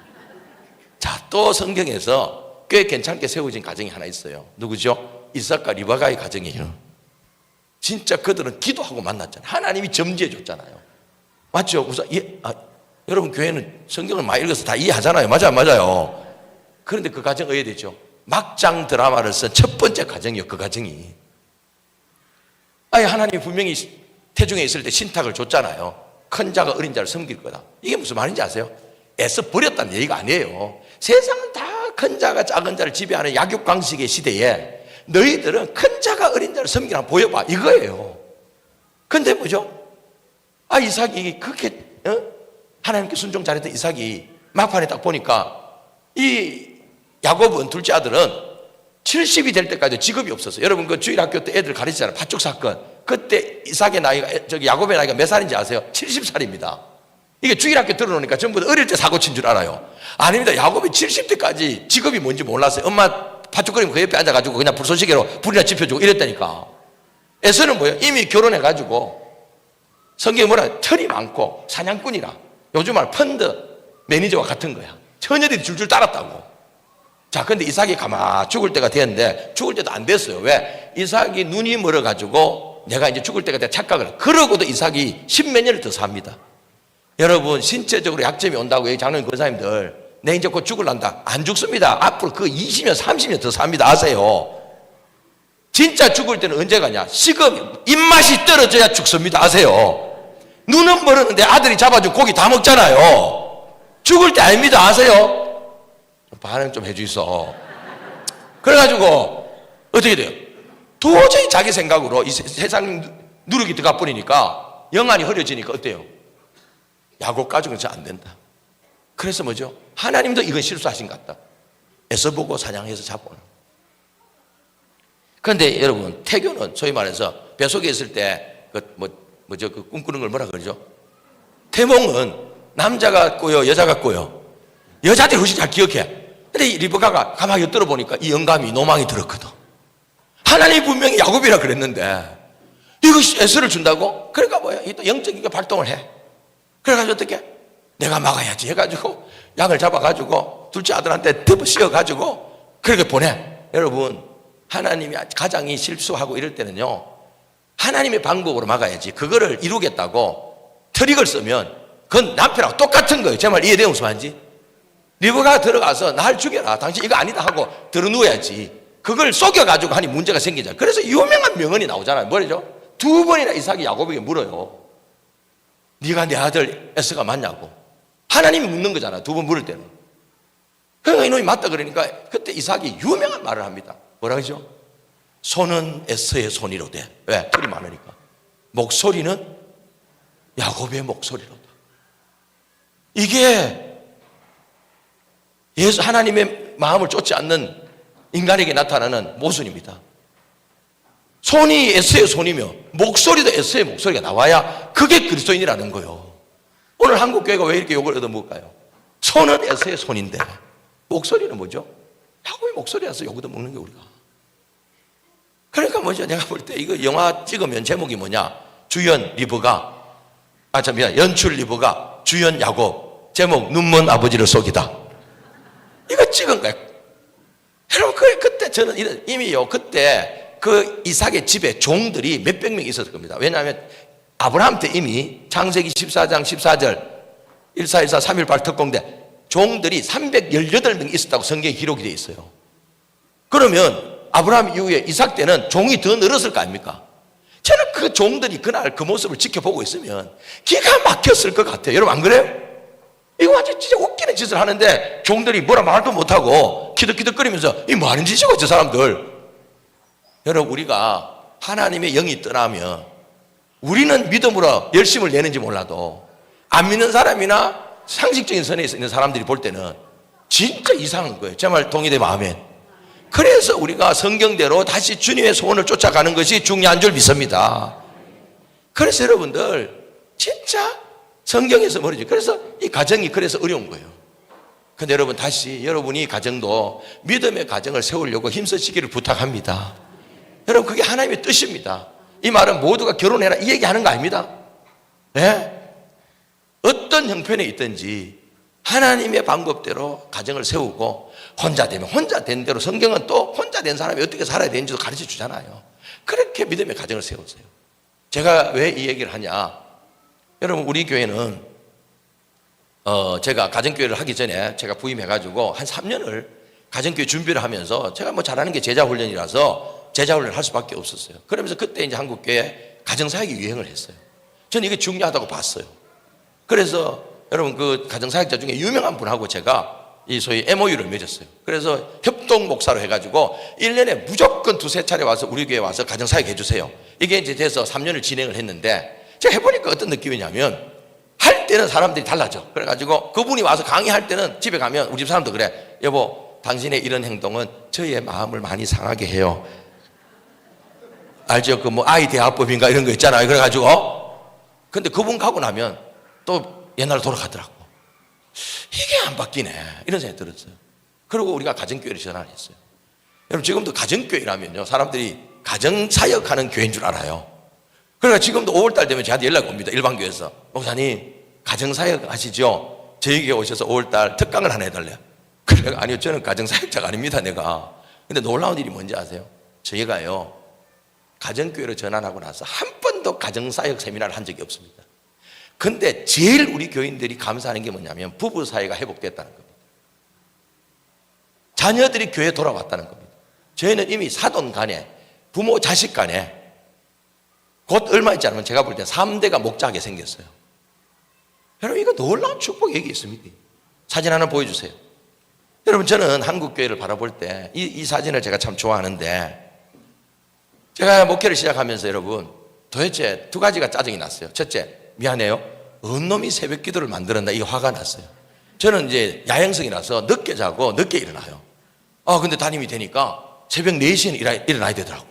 자, 또 성경에서 꽤 괜찮게 세워진 가정이 하나 있어요. 누구죠? 이삭과 리브가의 가정이에요. 진짜 그들은 기도하고 만났잖아요. 하나님이 점지해 줬잖아요. 맞죠? 우선 여러분 교회는 성경을 많이 읽어서 다 이해하잖아요. 맞아요. 그런데 그 가정 의외되죠. 막장 드라마를 쓴 첫 번째 가정이요. 그 가정이. 하나님이 분명히 태중에 있을 때 신탁을 줬잖아요. 큰 자가 어린 자를 섬길 거다. 이게 무슨 말인지 아세요? 애써 버렸다는 얘기가 아니에요. 세상은 다 큰 자가 작은 자를 지배하는 약육강식의 시대에 너희들은 큰 자가 어린 자를 섬기라 보여봐 이거예요. 근데 뭐죠? 이삭이 그렇게 하나님께 순종 잘했던 이삭이 막판에 딱 보니까 이 야곱은 둘째 아들은 70이 될 때까지 직업이 없었어요. 여러분 그 주일학교 때 애들 가르치잖아요. 팥죽 사건. 그때 이삭의 나이가 야곱의 나이가 몇 살인지 아세요? 70살입니다. 이게 주일학교 들어놓으니까 전부 다 어릴 때 사고 친 줄 알아요. 아닙니다. 야곱이 70대까지 직업이 뭔지 몰랐어요. 엄마 팥죽 끓이면 그 옆에 앉아가지고 그냥 불쏘시개로 불이나 지펴주고 이랬다니까. 에서는 뭐예요? 이미 결혼해가지고 성경에 뭐라 털이 많고 사냥꾼이라 요즘 말 펀드 매니저와 같은 거야. 처녀들이 줄줄 따랐다고. 자, 근데 이삭이 가만 죽을 때가 됐는데 죽을 때도 안 됐어요. 왜? 이삭이 눈이 멀어가지고 내가 이제 죽을 때가 돼 착각을. 그러고도 이삭이 10몇 년을 더 삽니다. 여러분 신체적으로 약점이 온다고 여기 장로님 권사님들 내 이제 곧 죽을란다. 안 죽습니다. 앞으로 그 20년 30년 더 삽니다. 아세요? 진짜 죽을 때는 언제 가냐? 식음 입맛이 떨어져야 죽습니다. 아세요? 눈은 멀었는데 아들이 잡아준 고기 다 먹잖아요. 죽을 때 아닙니다. 아세요? 반응 좀 해주이소. 그래가지고 어떻게 돼요? 도저히 자기 생각으로 이 세상 누룩이 들어가 버리니까 영안이 흐려지니까 어때요? 야곱 가족은 잘 안 된다. 그래서 뭐죠? 하나님도 이건 실수하신 것 같다. 애써 보고 사냥해서 잡아오는. 그런데 여러분 태교는 소위 말해서 뱃속에 있을 때 그 꿈꾸는 걸 뭐라 그러죠? 태몽은 남자가 꾸요 여자가 꾸요. 여자들이 훨씬 잘 기억해. 근데 이 리브가가 가만히 엿들어 보니까 이 영감이 노망이 들었거든. 하나님이 분명히 야곱이라 그랬는데 이거 에서를 준다고? 그러니까 뭐야? 또 영적인 게 발동을 해. 그래가지고 어떻게? 내가 막아야지 해가지고 양을 잡아가지고 둘째 아들한테 덮어 씌워가지고 그렇게 보내. 여러분 하나님이 가장이 실수하고 이럴 때는요 하나님의 방법으로 막아야지. 그거를 이루겠다고 트릭을 쓰면 그건 남편하고 똑같은 거예요. 제 말 이해돼요? 무슨 말인지? 리브가 들어가서 날 죽여라 당신 이거 아니다 하고 들어누워야지. 그걸 속여가지고 하니 문제가 생기잖아요. 그래서 유명한 명언이 나오잖아요. 뭐죠? 2번이나 이삭이 야곱에게 물어요. 네가 내 아들 에스가 맞냐고. 하나님이 묻는 거잖아. 2번 물을 때는. 그러니까 이놈이 맞다 그러니까 그때 이삭이 유명한 말을 합니다. 뭐라 그러죠? 손은 에서의 손이로되. 왜? 털이 많으니까. 목소리는 야곱의 목소리로다. 이게 예수 하나님의 마음을 쫓지 않는 인간에게 나타나는 모순입니다. 손이 에서의 손이며 목소리도 에서의 목소리가 나와야 그게 그리스도인이라는 거예요. 오늘 한국 교회가 왜 이렇게 욕을 얻어먹을까요? 손은 에서의 손인데 목소리는 뭐죠? 야곱의 목소리라서 욕 얻어먹는 게 우리가. 그러니까 뭐죠? 내가 볼 때 이거 영화 찍으면 제목이 뭐냐? 주연 리브가 연출 리브가 주연 야곱 제목 눈먼 아버지를 속이다. 이거 찍은 거예요. 여러분 그때 저는 이미요 그때 그 이삭의 집에 종들이 몇백 명 있었을 겁니다. 왜냐하면 아브라함 때 이미 창세기 14장 14절 1414 318 특공대 종들이 318명 있었다고 성경에 기록이 되어 있어요. 그러면 아브라함 이후에 이삭 때는 종이 더 늘었을 거 아닙니까? 저는 그 종들이 그날 그 모습을 지켜보고 있으면 기가 막혔을 것 같아요. 여러분 안 그래요? 이거 완전 진짜 웃기는 짓을 하는데 종들이 뭐라 말도 못하고 키득키득거리면서 이 뭐 하는 짓이고 저 사람들. 여러분 우리가 하나님의 영이 떠나면 우리는 믿음으로 열심을 내는지 몰라도 안 믿는 사람이나 상식적인 선에 있는 사람들이 볼 때는 진짜 이상한 거예요. 제 말 동의되면 아멘. 그래서 우리가 성경대로 다시 주님의 소원을 쫓아가는 것이 중요한 줄 믿습니다. 그래서 여러분들 진짜 성경에서 모르죠. 그래서 이 가정이 그래서 어려운 거예요. 근데 여러분 다시 여러분이 가정도 믿음의 가정을 세우려고 힘쓰시기를 부탁합니다. 여러분 그게 하나님의 뜻입니다. 이 말은 모두가 결혼해라 이 얘기하는 거 아닙니다. 네? 어떤 형편에 있든지 하나님의 방법대로 가정을 세우고 혼자 되면 혼자 된 대로 성경은 또 혼자 된 사람이 어떻게 살아야 되는지도 가르쳐 주잖아요. 그렇게 믿음의 가정을 세우세요. 제가 왜 이 얘기를 하냐? 여러분, 우리 교회는 제가 가정교회를 하기 전에 제가 부임해가지고 한 3년을 가정교회 준비를 하면서 제가 뭐 잘하는 게 제자훈련이라서 제자훈련을 할 수밖에 없었어요. 그러면서 그때 이제 한국교회 가정사역이 유행을 했어요. 저는 이게 중요하다고 봤어요. 그래서 여러분, 그 가정사역자 중에 유명한 분하고 제가 이 소위 MOU를 맺었어요. 그래서 협동 목사로 해가지고 1년에 무조건 2-3차례 와서 우리 교회 와서 가정사역 해주세요. 이게 이제 돼서 3년을 진행을 했는데 제가 해보니까 어떤 느낌이냐면 할 때는 사람들이 달라져. 그래가지고 그분이 와서 강의할 때는 집에 가면 우리 집 사람도 그래. 여보, 당신의 이런 행동은 저희의 마음을 많이 상하게 해요. 알죠? 그 뭐 아이 대화법인가 이런 거 있잖아요. 그래가지고 근데 그분 가고 나면 또 옛날로 돌아가더라고. 이게 안 바뀌네, 이런 생각이 들었어요. 그리고 우리가 가정교회를 전환을 했어요. 여러분, 지금도 가정교회라면요, 사람들이 가정사역하는 교회인 줄 알아요. 그러니까 지금도 5월달 되면 저한테 연락이 옵니다. 일반교회에서. 목사님, 가정사역 하시죠? 저희 교회 오셔서 5월달 특강을 하나 해달래요. 그래서 아니요, 저는 가정사역자가 아닙니다, 내가. 근데 놀라운 일이 뭔지 아세요? 저희가요, 가정교회로 전환하고 나서 한 번도 가정사역 세미나를 한 적이 없습니다. 근데 제일 우리 교인들이 감사하는 게 뭐냐면 부부 사이가 회복됐다는 겁니다. 자녀들이 교회에 돌아왔다는 겁니다. 저희는 이미 사돈 간에, 부모 자식 간에 곧 얼마 있지 않으면 제가 볼 때 3대가 목자하게 생겼어요. 여러분, 이거 놀라운 축복 얘기 있습니다. 사진 하나 보여주세요. 여러분, 저는 한국교회를 바라볼 때 이 사진을 제가 참 좋아하는데, 제가 목회를 시작하면서 여러분, 도대체 2가지가 짜증이 났어요. 첫째, 미안해요, 어느 놈이 새벽 기도를 만들었나, 이게 화가 났어요. 저는 이제 야행성이라서 늦게 자고 늦게 일어나요. 근데 담임이 되니까 새벽 4시에 일어나야 되더라고.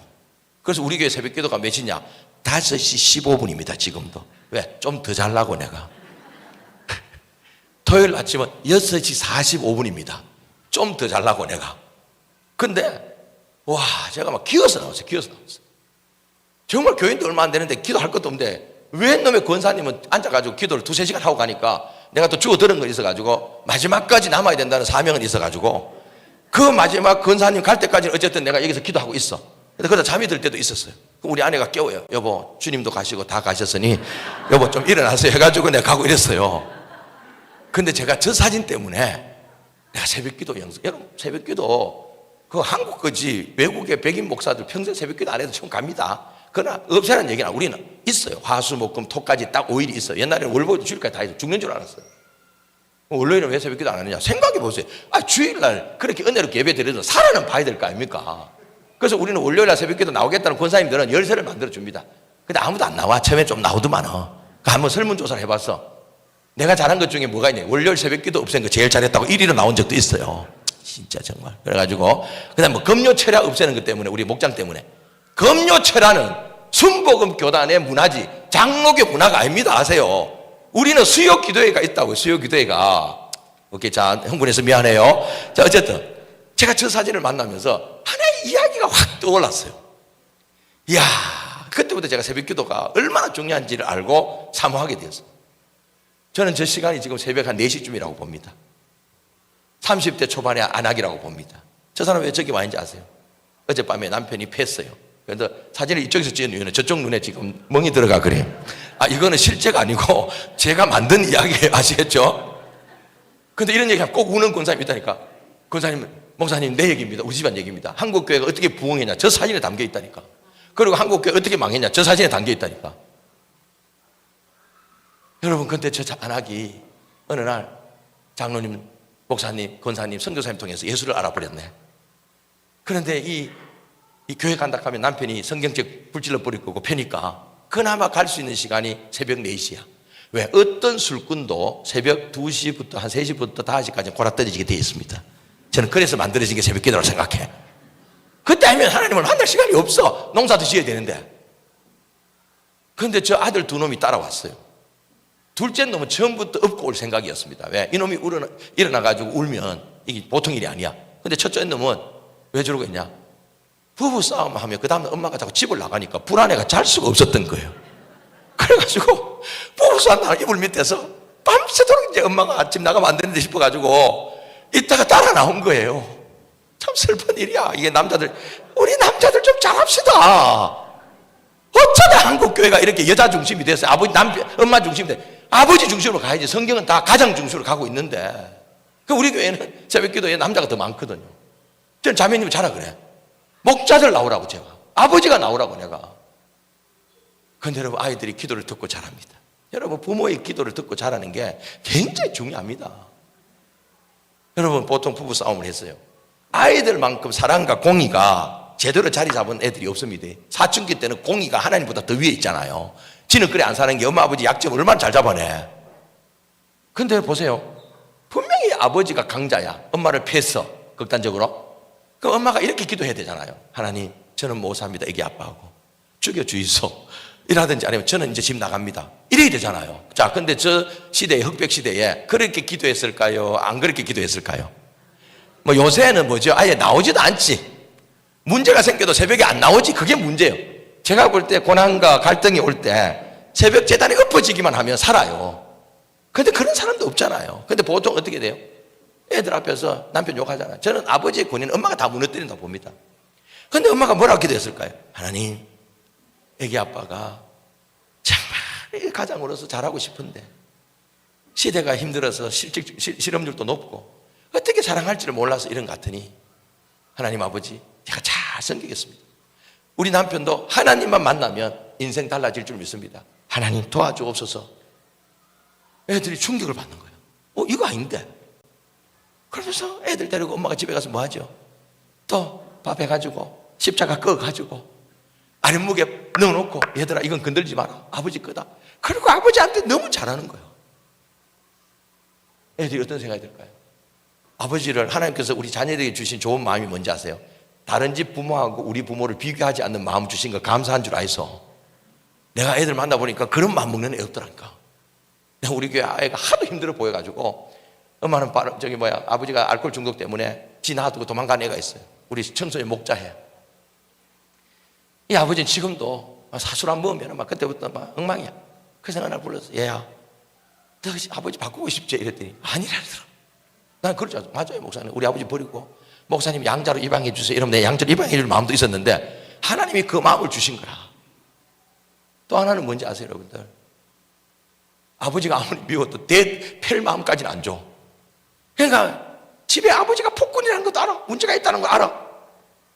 그래서 우리 교회 새벽 기도가 몇이냐? 5시 15분입니다 지금도. 왜? 좀 더 자려고 내가. 토요일 아침은 6시 45분입니다 좀 더 자려고 내가. 근데 와, 제가 막 기어서 나왔어요. 정말 교인도 얼마 안 되는데 기도할 것도 없는데 왜 놈의 권사님은 앉아가지고 기도를 2-3시간 하고 가니까 내가 또 주워 들은 거 있어가지고 마지막까지 남아야 된다는 사명은 있어가지고 그 마지막 권사님 갈 때까지는 어쨌든 내가 여기서 기도하고 있어. 근데 그러다 잠이 들 때도 있었어요. 그럼 우리 아내가 깨워요. 여보, 주님도 가시고 다 가셨으니 여보 좀 일어나세요 해가지고 내가 가고 이랬어요. 근데 제가 저 사진 때문에 내가 새벽기도 여러분, 새벽기도 그 한국 거지 외국의 백인 목사들 평생 새벽기도 안 해도 지금 갑니다. 그러나 없애라는 얘기는 우리는 있어요. 화수목금 토까지 딱 5일이 있어요. 옛날에는 월복에도 주일까지 다 해서 죽는 줄 알았어요. 월요일은 왜 새벽기도 안 하느냐? 생각해 보세요. 주일날 그렇게 은혜롭게 예배 드려도 살아는 봐야 될 거 아닙니까? 그래서 우리는 월요일날 새벽기도 나오겠다는 권사님들은 열쇠를 만들어 줍니다. 근데 아무도 안 나와. 처음에 좀 나오더만. 한번 설문조사를 해봤어. 내가 잘한 것 중에 뭐가 있냐? 월요일 새벽기도 없앤 거 제일 잘했다고 1위로 나온 적도 있어요. 진짜 정말. 그래가지고 그다음 뭐 금요철야 없애는 것 때문에, 우리 목장 때문에. 금요철야는 순복음 교단의 문화지 장로교 문화가 아닙니다. 아세요? 우리는 수요 기도회가 있다고요. 수요 기도회가. 오케이, 자, 흥분해서 미안해요. 자, 어쨌든 제가 저 사진을 만나면서 하나의 이야기가 확 떠올랐어요. 이야, 그때부터 제가 새벽 기도가 얼마나 중요한지를 알고 사모하게 되었어요. 저는 저 시간이 지금 새벽 한 4시쯤이라고 봅니다. 30대 초반의 안악이라고 봅니다. 저 사람 왜 저기 와 있는지 아세요? 어젯밤에 남편이 팼어요. 그래서 사진을 이쪽에서 찍은 이유는 저쪽 눈에 지금 멍이 들어가 그래요. 이거는 실제가 아니고 제가 만든 이야기예요. 아시겠죠? 근데 이런 얘기하면 꼭 우는 권사님이 있다니까. 권사님, 목사님, 내 얘기입니다. 우리 집안 얘기입니다. 한국교회가 어떻게 부흥했냐? 저 사진에 담겨 있다니까. 그리고 한국교회 어떻게 망했냐? 저 사진에 담겨 있다니까. 여러분, 근데 저 안악이 어느 날 장로님, 목사님, 권사님, 선교사님 통해서 예수를 알아버렸네. 그런데 이 교회 간다 하면 남편이 성경책 불질러 버릴 거고 펴니까 그나마 갈 수 있는 시간이 새벽 4시야. 왜? 어떤 술꾼도 새벽 2시부터 한 3시부터 5시까지 골아떨어지게 되어 있습니다. 저는 그래서 만들어진 게 새벽 기도라고 생각해. 그때 하면 하나님을 만날 시간이 없어. 농사도 지어야 되는데. 그런데 저 아들 2놈이 따라왔어요. 둘째 놈은 처음부터 업고 올 생각이었습니다. 왜? 이놈이 일어나가지고 울면 이게 보통 일이 아니야. 근데 첫째 놈은 왜 저러고 있냐? 부부싸움 하면 그 다음에 엄마가 자꾸 집을 나가니까 불안해가 잘 수가 없었던 거예요. 그래가지고 부부싸움 하는 이불 밑에서 밤새도록 이제 엄마가 아침 나가면 안 되는데 싶어가지고 이따가 따라 나온 거예요. 참 슬픈 일이야. 이게 남자들, 우리 남자들 좀 잘합시다. 어쩌다 한국 교회가 이렇게 여자 중심이 됐어요. 아버지, 남편, 엄마 중심이 돼. 아버지 중심으로 가야지. 성경은 다 가장 중심으로 가고 있는데, 그 우리 교회는 새벽기도에 남자가 더 많거든요. 저는 자매님이 자라 그래. 목자들 나오라고 제가. 아버지가 나오라고 내가. 그런데 여러분, 아이들이 기도를 듣고 자랍니다. 여러분, 부모의 기도를 듣고 자라는 게 굉장히 중요합니다. 여러분, 보통 부부 싸움을 했어요. 아이들만큼 사랑과 공의가 제대로 자리 잡은 애들이 없습니다. 사춘기 때는 공의가 하나님보다 더 위에 있잖아요. 지는 그래 안 사는 게 엄마 아버지 약점을 얼마나 잘 잡아내. 근데 보세요. 분명히 아버지가 강자야. 엄마를 패했어. 극단적으로. 그럼 엄마가 이렇게 기도해야 되잖아요. 하나님, 저는 못 삽니다. 애기 아빠하고. 죽여주이소. 이라든지 아니면 저는 이제 집 나갑니다. 이래야 되잖아요. 자, 근데 저 시대에, 흑백 시대에 그렇게 기도했을까요? 안 그렇게 기도했을까요? 뭐 요새는 뭐죠? 아예 나오지도 않지. 문제가 생겨도 새벽에 안 나오지. 그게 문제예요. 제가 볼 때 고난과 갈등이 올 때 새벽 재단이 엎어지기만 하면 살아요. 근데 그런 사람도 없잖아요. 근데 보통 어떻게 돼요? 애들 앞에서 남편 욕하잖아요. 저는 아버지의 권위는 엄마가 다 무너뜨린다고 봅니다. 근데 엄마가 뭐라고 기도했을까요? 하나님, 애기 아빠가 정말 가장으로서 잘하고 싶은데 시대가 힘들어서 실업률도 높고 어떻게 사랑할지를 몰라서 이런 것 같으니 하나님 아버지, 제가 잘 섬기겠습니다. 우리 남편도 하나님만 만나면 인생 달라질 줄 믿습니다. 하나님 도와주옵소서. 애들이 충격을 받는 거예요. 이거 아닌데. 그러면서 애들 데리고 엄마가 집에 가서 뭐 하죠? 또 밥 해가지고 십자가 꺼가지고 아랫목에 넣어놓고, 얘들아 이건 건들지 마라. 아버지 거다. 그리고 아버지한테 너무 잘하는 거예요. 애들이 어떤 생각이 들까요? 아버지를 하나님께서 우리 자녀들에게 주신 좋은 마음이 뭔지 아세요? 다른 집 부모하고 우리 부모를 비교하지 않는 마음 주신 거 감사한 줄 알아서. 내가 애들 만나보니까 그런 마음 먹는 애 없더라니까. 내가 우리 교회 아이가 하도 힘들어 보여가지고 엄마는 아버지가 알코올 중독 때문에 지 놔두고 도망간 애가 있어요. 우리 청소년 목자해. 이 아버지는 지금도 사술 안 먹으면 막 그때부터 막 엉망이야. 그래서 어느 날 불러서, 얘야, 너 아버지 바꾸고 싶지? 이랬더니 아니라더라. 난 그러지 않아. 맞아요, 목사님. 우리 아버지 버리고 목사님 양자로 입양해 주세요. 이러면 내 양자로 입양해 줄 마음도 있었는데 하나님이 그 마음을 주신 거라. 또 하나는 뭔지 아세요, 여러분들? 아버지가 아무리 미워도 팰 마음까지는 안 줘. 그러니까 집에 아버지가 폭군이라는 것도 알아. 문제가 있다는 거 알아.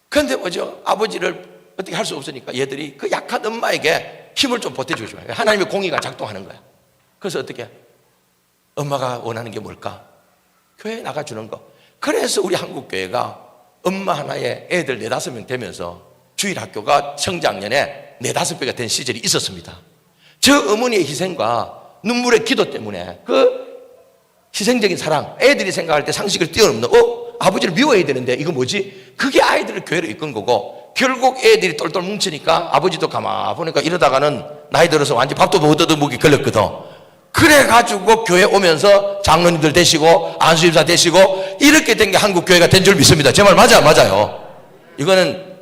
그런데 뭐죠? 아버지를 어떻게 할 수 없으니까 얘들이 그 약한 엄마에게 힘을 좀 보태주죠. 하나님의 공의가 작동하는 거야. 그래서 어떻게? 엄마가 원하는 게 뭘까? 교회에 나가주는 거. 그래서 우리 한국교회가 엄마 하나에 애들 4-5명 되면서 주일학교가 청장년에 4-5배가 된 시절이 있었습니다. 저 어머니의 희생과 눈물의 기도 때문에 그 희생적인 사랑, 애들이 생각할 때 상식을 뛰어넘는 아버지를 미워해야 되는데 이거 뭐지? 그게 아이들을 교회로 이끈 거고, 결국 애들이 똘똘 뭉치니까 아버지도 가만 보니까 이러다가는 나이 들어서 완전 밥도 못 얻어먹기 걸렸거든. 그래가지고 교회 오면서 장로님들 되시고 안수집사 되시고 이렇게 된 게 한국 교회가 된 줄 믿습니다. 제 말 맞아요. 이거는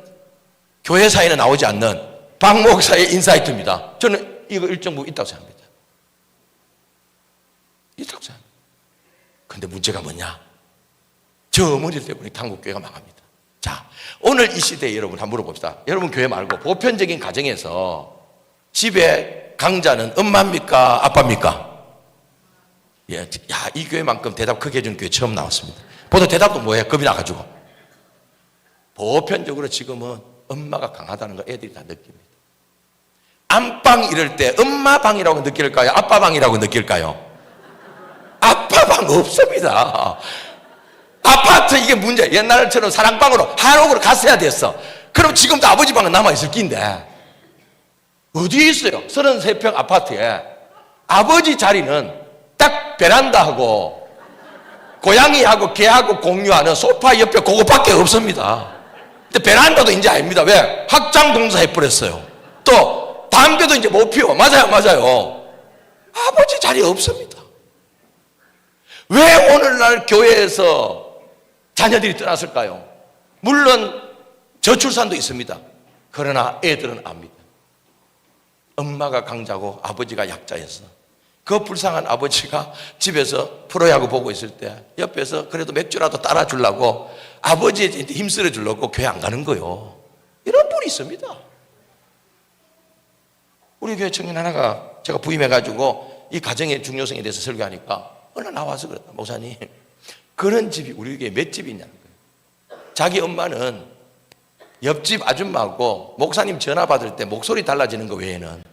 교회사에는 나오지 않는 박 목사의 인사이트입니다. 저는 이거 일정 부분 있다고 생각합니다. 있다고 생각합니다. 근데 문제가 뭐냐? 저 어머니 때문에 한국 교회가 망합니다. 자, 오늘 이 시대에 여러분 한번 물어봅시다. 여러분 교회 말고 보편적인 가정에서 집에 강자는 엄마입니까? 아빠입니까? 예, 야, 이 교회만큼 대답 크게 해주는 교회 처음 나왔습니다. 보통 대답도 뭐예요? 겁이 나가지고. 보편적으로 지금은 엄마가 강하다는 거 애들이 다 느낍니다. 안방 이럴 때 엄마 방이라고 느낄까요? 아빠 방이라고 느낄까요? 아빠 방 없습니다. 아파트 이게 문제. 옛날처럼 사랑방으로 한옥으로 갔어야 됐어. 그럼 지금도 아버지 방은 남아있을 낀데 어디에 있어요? 33평 아파트에 아버지 자리는 딱 베란다하고 고양이하고 개하고 공유하는 소파 옆에 그거밖에 없습니다. 근데 베란다도 이제 아닙니다. 왜? 확장 공사 해버렸어요. 또 담배도 이제 못 피워. 맞아요. 아버지 자리 없습니다. 왜 오늘날 교회에서 자녀들이 떠났을까요? 물론 저출산도 있습니다. 그러나 애들은 압니다. 엄마가 강자고 아버지가 약자였어. 그 불쌍한 아버지가 집에서 프로야구 보고 있을 때 옆에서 그래도 맥주라도 따라주려고 아버지한테 힘쓸어 주려고 교회 안 가는 거요. 이런 분이 있습니다. 우리 교회 청년 하나가 제가 부임해가지고 이 가정의 중요성에 대해서 설교하니까 어느 나와서 그랬다. 목사님, 그런 집이 우리 교회에 몇 집이 있냐는 거예요. 자기 엄마는 옆집 아줌마하고 목사님 전화 받을 때 목소리 달라지는 거 외에는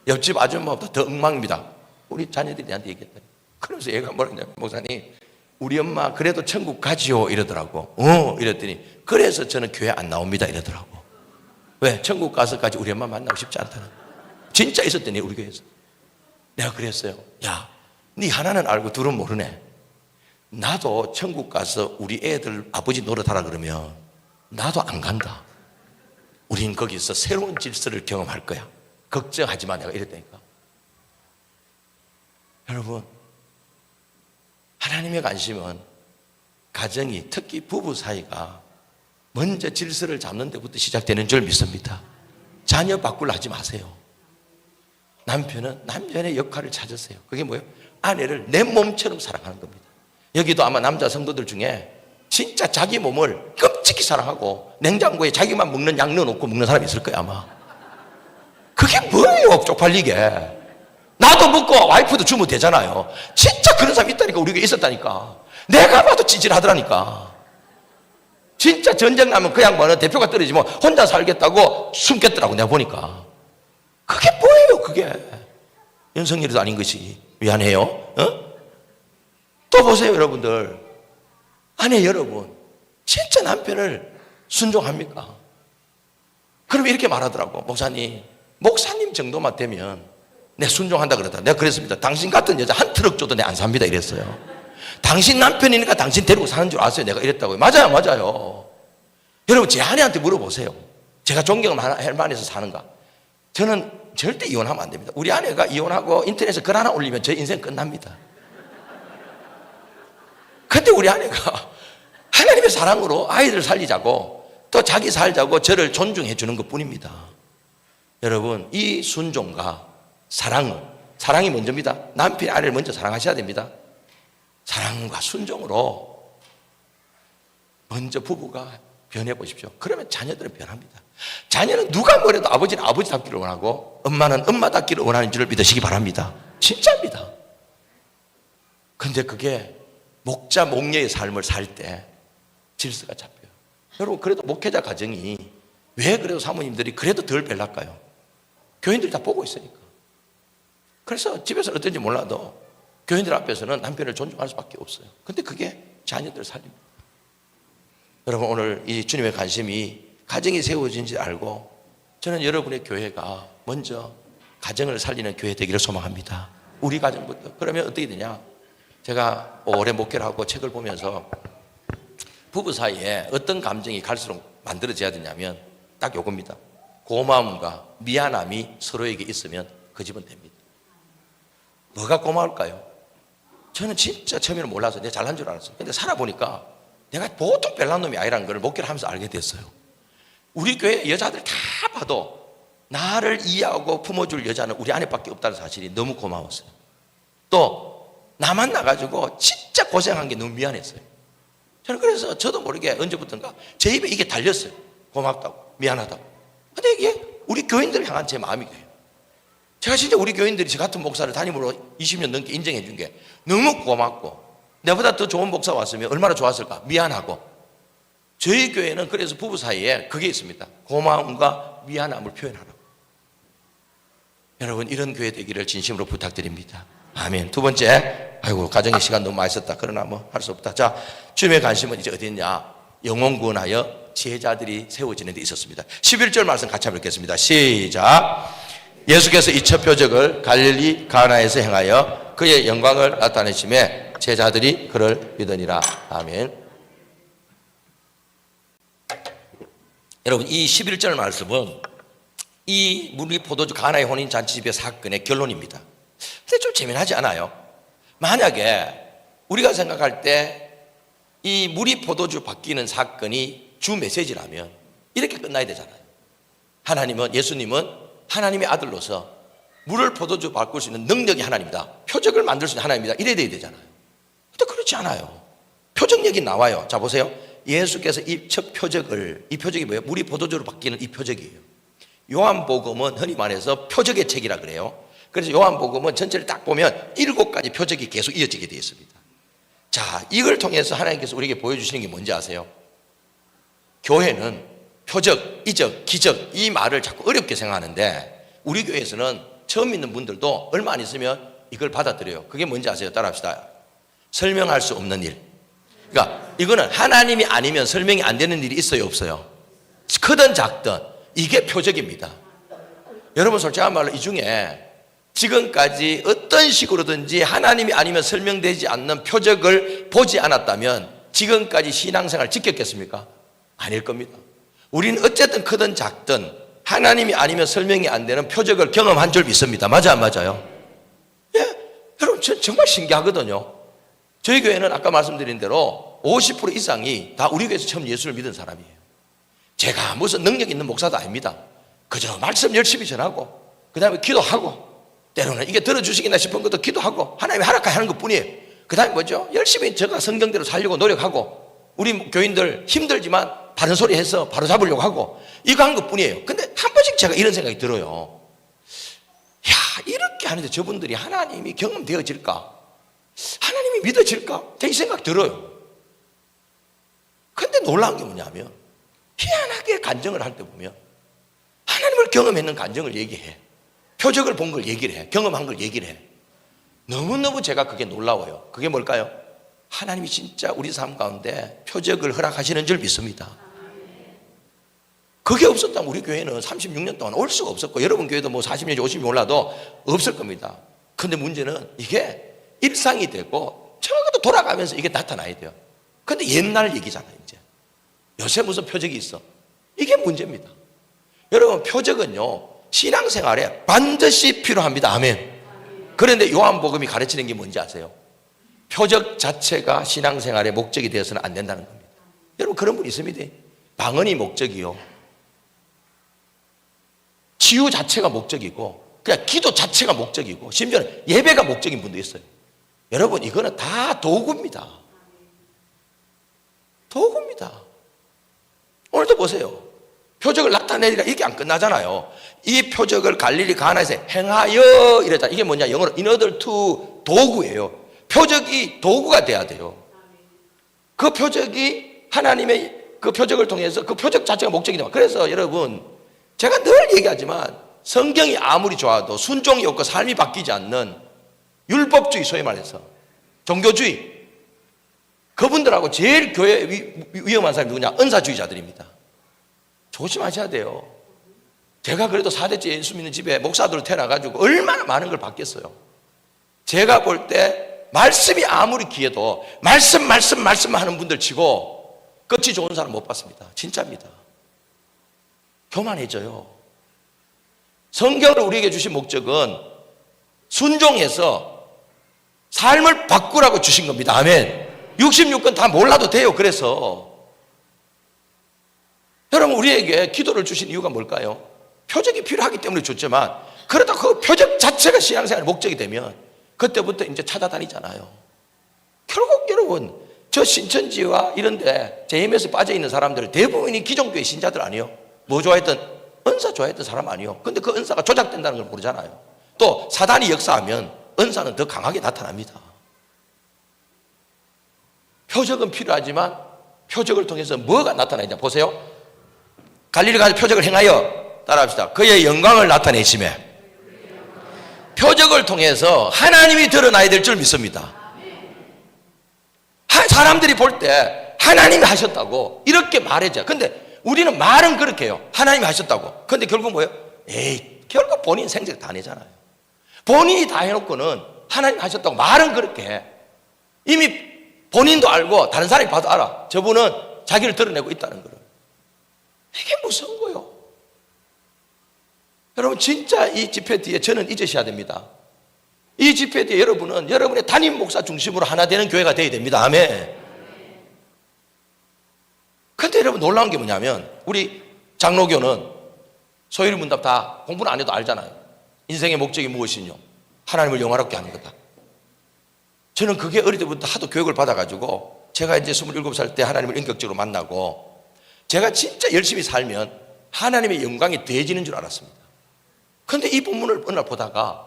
옆집 아줌마보다 더 엉망입니다. 우리 자녀들이 나한테 얘기했더니. 그러면서 얘가 뭐랬냐면, 목사님, 우리 엄마 그래도 천국 가지요 이러더라고. 이랬더니 그래서 저는 교회 안 나옵니다 이러더라고. 왜? 천국 가서까지 우리 엄마 만나고 싶지 않다는. 진짜 있었더니 우리 교회에서. 내가 그랬어요. 야, 네 하나는 알고 둘은 모르네. 나도 천국 가서 우리 애들 아버지 노릇하라 그러면 나도 안 간다. 우린 거기서 새로운 질서를 경험할 거야. 걱정하지 마. 내가 이랬다니까. 여러분, 하나님의 관심은 가정이, 특히 부부 사이가 먼저 질서를 잡는 데부터 시작되는 줄 믿습니다. 자녀 바꾸려 하지 마세요. 남편은 남편의 역할을 찾으세요. 그게 뭐예요? 아내를 내 몸처럼 사랑하는 겁니다. 여기도 아마 남자 성도들 중에 진짜 자기 몸을 끔찍히 사랑하고 냉장고에 자기만 먹는 양 넣어놓고 먹는 사람이 있을 거예요 아마. 그게 뭐예요 쪽팔리게. 나도 먹고 와이프도 주면 되잖아요. 진짜 그런 사람이 있다니까. 우리 교회에 있었다니까. 내가 봐도 찌질하더라니까. 진짜 전쟁 나면 그 양반은 대표가 떨어지면 혼자 살겠다고 숨겠더라고 내가 보니까. 그게 뭐예요 그게. 윤석열이도 아닌 것이. 미안해요. 또 보세요 여러분들. 아내 여러분, 진짜 남편을 순종합니까? 그럼 이렇게 말하더라고. 목사님 정도만 되면 내 순종한다 그러다. 내가 그랬습니다. 당신 같은 여자 한 트럭 줘도 내 안 삽니다 이랬어요. 당신 남편이니까 당신 데리고 사는 줄 아세요? 내가 이랬다고요. 맞아요. 여러분 제 아내한테 물어보세요. 제가 존경을 할 만해서 사는가? 저는 절대 이혼하면 안 됩니다. 우리 아내가 이혼하고 인터넷에 글 하나 올리면 제 인생 끝납니다. 근데 우리 아내가 하나님의 사랑으로 아이들 살리자고 또 자기 살자고 저를 존중해 주는 것 뿐입니다. 여러분, 이 순종과 사랑이 먼저입니다. 남편이 아내를 먼저 사랑하셔야 됩니다. 사랑과 순종으로 먼저 부부가 변해 보십시오. 그러면 자녀들은 변합니다. 자녀는 누가 뭐래도 아버지는 아버지답기를 원하고 엄마는 엄마답기를 원하는 줄을 믿으시기 바랍니다. 진짜입니다. 근데 그게 목자 목녀의 삶을 살 때 질서가 잡혀요. 여러분, 그래도 목회자 가정이 왜 그래도 사모님들이 그래도 덜 벨날까요? 교인들이 다 보고 있으니까. 그래서 집에서는 어떤지 몰라도 교인들 앞에서는 남편을 존중할 수밖에 없어요. 근데 그게 자녀들을 살립니다. 여러분, 오늘 이 주님의 관심이 가정이 세워진지 알고 저는 여러분의 교회가 먼저 가정을 살리는 교회 되기를 소망합니다. 우리 가정부터. 그러면 어떻게 되냐? 제가 오래 목회를 하고 책을 보면서 부부 사이에 어떤 감정이 갈수록 만들어져야 되냐면 딱 요겁니다. 고마움과 미안함이 서로에게 있으면 그 집은 됩니다. 뭐가 고마울까요? 저는 진짜 처음에는 몰라서 내가 잘난 줄 알았어요. 근데 살아보니까 내가 보통 별난 놈이 아니라는 걸 목회를 하면서 알게 됐어요. 우리 교회 여자들 다 봐도 나를 이해하고 품어줄 여자는 우리 아내밖에 없다는 사실이 너무 고마웠어요. 또 나만 나가지고 진짜 고생한 게 너무 미안했어요. 저는 그래서 저도 모르게 언제부턴가 제 입에 이게 달렸어요. 고맙다고, 미안하다고. 근데 이게 우리 교인들을 향한 제 마음이에요. 제가 진짜 우리 교인들이 저 같은 목사를 담임으로 20년 넘게 인정해 준 게 너무 고맙고, 내보다 더 좋은 목사 왔으면 얼마나 좋았을까? 미안하고. 저희 교회는 그래서 부부 사이에 그게 있습니다. 고마움과 미안함을 표현하라고. 여러분, 이런 교회 되기를 진심으로 부탁드립니다. 아멘. 두 번째, 아이고 가정의 시간 너무 많이 썼다. 그러나 뭐 할 수 없다. 자, 주님의 관심은 이제 어디 있냐? 영혼 구원하여 제자들이 세워지는 데 있었습니다. 11절 말씀 같이 한번 읽겠습니다. 시작. 예수께서 이 첫 표적을 갈릴리 가나에서 행하여 그의 영광을 나타내심에 제자들이 그를 믿으니라. 아멘. 여러분, 이 11절 말씀은 이 무리 포도주 가나의 혼인 잔치집의 사건의 결론입니다. 근데 좀 재미나지 않아요? 만약에 우리가 생각할 때 이 무리 포도주 바뀌는 사건이 주 메시지라면 이렇게 끝나야 되잖아요. 예수님은 하나님의 아들로서 물을 포도주 바꿀 수 있는 능력이 하나님이다. 표적을 만들 수 있는 하나님이다. 이래야 돼야 되잖아요. 근데 그렇지 않아요. 표적력이 나와요. 자, 보세요. 예수께서 이 첫 표적을, 이 표적이 뭐예요? 물이 포도주로 바뀌는 이 표적이에요. 요한복음은 흔히 말해서 표적의 책이라 그래요. 그래서 요한복음은 전체를 딱 보면 7가지 표적이 계속 이어지게 되어 있습니다. 자, 이걸 통해서 하나님께서 우리에게 보여주시는 게 뭔지 아세요? 교회는 표적, 이적, 기적 이 말을 자꾸 어렵게 생각하는데 우리 교회에서는 처음 믿는 분들도 얼마 안 있으면 이걸 받아들여요. 그게 뭔지 아세요? 따라합시다. 설명할 수 없는 일. 그러니까 이거는 하나님이 아니면 설명이 안 되는 일이 있어요, 없어요? 크든 작든 이게 표적입니다. 여러분 솔직한 말로 이 중에 지금까지 어떤 식으로든지 하나님이 아니면 설명되지 않는 표적을 보지 않았다면 지금까지 신앙생활 지켰겠습니까? 아닐 겁니다. 우리는 어쨌든 크든 작든 하나님이 아니면 설명이 안 되는 표적을 경험한 줄 믿습니다. 맞아 안 맞아요? 예, 여러분 정말 신기하거든요. 저희 교회는 아까 말씀드린 대로 50% 이상이 다 우리 교회에서 처음 예수를 믿은 사람이에요. 제가 무슨 능력 있는 목사도 아닙니다. 그저 말씀 열심히 전하고 그 다음에 기도하고 때로는 이게 들어주시겠나 싶은 것도 기도하고 하나님이 하락하는 것뿐이에요. 그 다음에 뭐죠? 열심히 제가 성경대로 살려고 노력하고 우리 교인들 힘들지만 바른 소리 해서 바로 잡으려고 하고 이거 한 것뿐이에요. 근데 한 번씩 제가 이런 생각이 들어요. 야, 이렇게 하는데 저분들이 하나님이 경험되어질까? 하나님이 믿어질까? 이 생각 들어요. 근데 놀라운 게 뭐냐면 희한하게 간증을 할 때 보면 하나님을 경험했는 간증을 얘기해. 표적을 본 걸 얘기를 해. 경험한 걸 얘기를 해. 너무너무 제가 그게 놀라워요. 그게 뭘까요? 하나님이 진짜 우리 삶 가운데 표적을 허락하시는 줄 믿습니다. 그게 없었다면 우리 교회는 36년 동안 올 수가 없었고 여러분 교회도 뭐 40년, 50년 올라도 없을 겁니다. 근데 문제는 이게 일상이 되고 적어도 돌아가면서 이게 나타나야 돼요. 근데 옛날 얘기잖아요. 이제 요새 무슨 표적이 있어? 이게 문제입니다. 여러분 표적은요 신앙생활에 반드시 필요합니다. 아멘. 그런데 요한복음이 가르치는 게 뭔지 아세요? 표적 자체가 신앙생활의 목적이 되어서는 안 된다는 겁니다. 여러분 그런 분 있습니다. 방언이 목적이요 치유 자체가 목적이고 그냥 기도 자체가 목적이고 심지어는 예배가 목적인 분도 있어요. 여러분 이거는 다 도구입니다. 도구입니다. 오늘도 보세요. 표적을 나타내리라 이게 안 끝나잖아요. 이 표적을 갈릴리 가나에서 행하여 이랬잖아요. 이게 뭐냐 영어로 in order to 도구예요. 표적이 도구가 돼야 돼요. 그 표적이 하나님의 그 표적을 통해서 그 표적 자체가 목적이 됩니다. 그래서 여러분 제가 늘 얘기하지만 성경이 아무리 좋아도 순종이 없고 삶이 바뀌지 않는 율법주의 소위 말해서 종교주의 그분들하고 제일 교회 위험한 사람이 누구냐? 은사주의자들입니다. 조심하셔야 돼요. 제가 그래도 4대째 예수 믿는 집에 목사들을 태어나가지고 얼마나 많은 걸 받겠어요. 제가 볼 때 말씀이 아무리 귀해도 말씀 하는 분들 치고 끝이 좋은 사람 못 봤습니다. 진짜입니다. 교만해져요. 성경을 우리에게 주신 목적은 순종해서 삶을 바꾸라고 주신 겁니다. 아멘. 66권 다 몰라도 돼요. 그래서 여러분 우리에게 기도를 주신 이유가 뭘까요? 표적이 필요하기 때문에 줬지만 그러다 그 표적 자체가 신앙생활의 목적이 되면 그때부터 이제 찾아다니잖아요. 결국 여러분 저 신천지와 이런데 JMS에 빠져있는 사람들 대부분이 기존교회 신자들 아니에요? 뭐 좋아했던? 은사 좋아했던 사람 아니에요? 근데 그 은사가 조작된다는 걸 모르잖아요. 또 사단이 역사하면 은사는 더 강하게 나타납니다. 표적은 필요하지만 표적을 통해서 뭐가 나타나냐 보세요. 갈릴리 가서 표적을 행하여 따라합시다. 그의 영광을 나타내시매 표적을 통해서 하나님이 드러나야 될 줄 믿습니다. 사람들이 볼 때 하나님이 하셨다고 이렇게 말해줘요. 근데 우리는 말은 그렇게 해요. 하나님이 하셨다고. 근데 결국 뭐예요? 에이, 결국 본인 생색 다 내잖아요. 본인이 다 해놓고는 하나님 하셨다고 말은 그렇게 해. 이미 본인도 알고 다른 사람이 봐도 알아. 저분은 자기를 드러내고 있다는 거를. 이게 무서운 거예요. 여러분 진짜 이 집회 뒤에 저는 잊으셔야 됩니다. 이 집회 뒤에 여러분은 여러분의 담임 목사 중심으로 하나 되는 교회가 되어야 됩니다. 아멘. 근데 여러분 놀라운 게 뭐냐면 우리 장로교는 소유리 문답 다 공부는 안 해도 알잖아요. 인생의 목적이 무엇이뇨? 하나님을 영화롭게 하는 거다. 저는 그게 어릴 때부터 하도 교육을 받아가지고 제가 이제 27살 때 하나님을 인격적으로 만나고 제가 진짜 열심히 살면 하나님의 영광이 더해지는 줄 알았습니다. 그런데 이 본문을 어느 날 보다가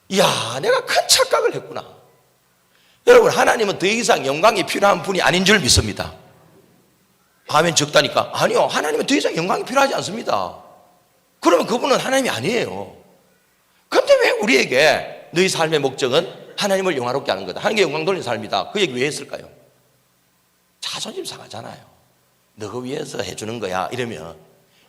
이야, 내가 큰 착각을 했구나. 여러분, 하나님은 더 이상 영광이 필요한 분이 아닌 줄 믿습니다. 아멘. 적다니까. 아니요, 하나님은 더 이상 영광이 필요하지 않습니다. 그러면 그분은 하나님이 아니에요. 그런데 왜 우리에게 너희 삶의 목적은 하나님을 영화롭게 하는 거다, 하나님께 영광 돌리는 삶이다, 그 얘기 왜 했을까요? 자존심 상하잖아요. 너가 위해서 해주는 거야 이러면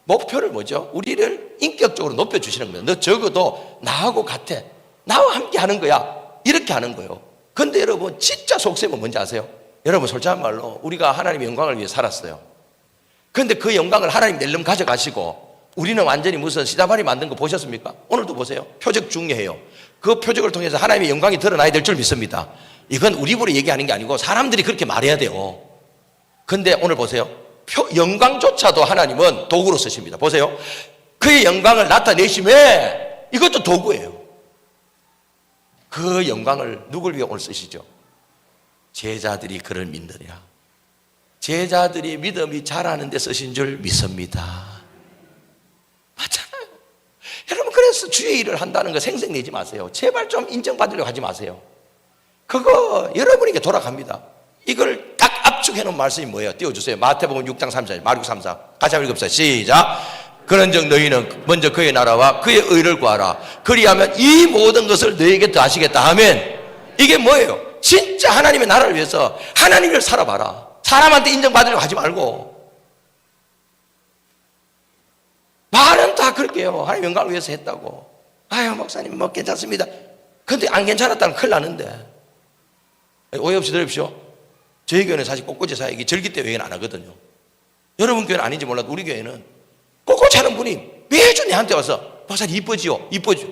목표를 뭐죠? 우리를 인격적으로 높여주시는 거예요. 너 적어도 나하고 같아, 나와 함께 하는 거야, 이렇게 하는 거예요. 근데 여러분, 진짜 속셈은 뭔지 아세요? 여러분, 솔직한 말로 우리가 하나님의 영광을 위해 살았어요. 그런데 그 영광을 하나님 낼름 가져가시고 우리는 완전히 무슨 시다바리 만든 거 보셨습니까? 오늘도 보세요. 표적 중요해요. 그 표적을 통해서 하나님의 영광이 드러나야 될 줄 믿습니다. 이건 우리 입으로 얘기하는 게 아니고 사람들이 그렇게 말해야 돼요. 근데 오늘 보세요. 영광조차도 하나님은 도구로 쓰십니다. 보세요. 그의 영광을 나타내심에 이것도 도구예요. 그 영광을 누굴 위해 오늘 쓰시죠? 제자들이 그를 믿느니라. 제자들이 믿음이 자라는 데 쓰신 줄 믿습니다. 맞잖아요. 여러분, 그래서 주의 일을 한다는 거 생색내지 마세요. 제발 좀 인정받으려고 하지 마세요. 그거 여러분에게 돌아갑니다. 이걸 딱 압축해 놓은 말씀이 뭐예요? 띄워주세요. 마태복음 6장 3절, 마르고 3장. 같이 한번 읽읍시다. 시작. 그런즉 너희는 먼저 그의 나라와 그의 의를 구하라. 그리하면 이 모든 것을 너희에게 더하시겠다. 아멘. 이게 뭐예요? 진짜 하나님의 나라를 위해서 하나님을 살아봐라. 사람한테 인정받으려고 하지 말고. 말은 다 그럴게요. 하나님 영광을 위해서 했다고. 아유, 목사님 뭐 괜찮습니다. 근데 안 괜찮았다면 큰일 나는데. 오해 없이 들으십시오. 저희 교회는 사실 꽃꽂이 사역이 절기 때 외에는 안 하거든요. 여러분 교회는 아닌지 몰라도 우리 교회는 꽃꽂이 하는 분이 매주 내한테 와서 목사님 이쁘지요? 이쁘죠?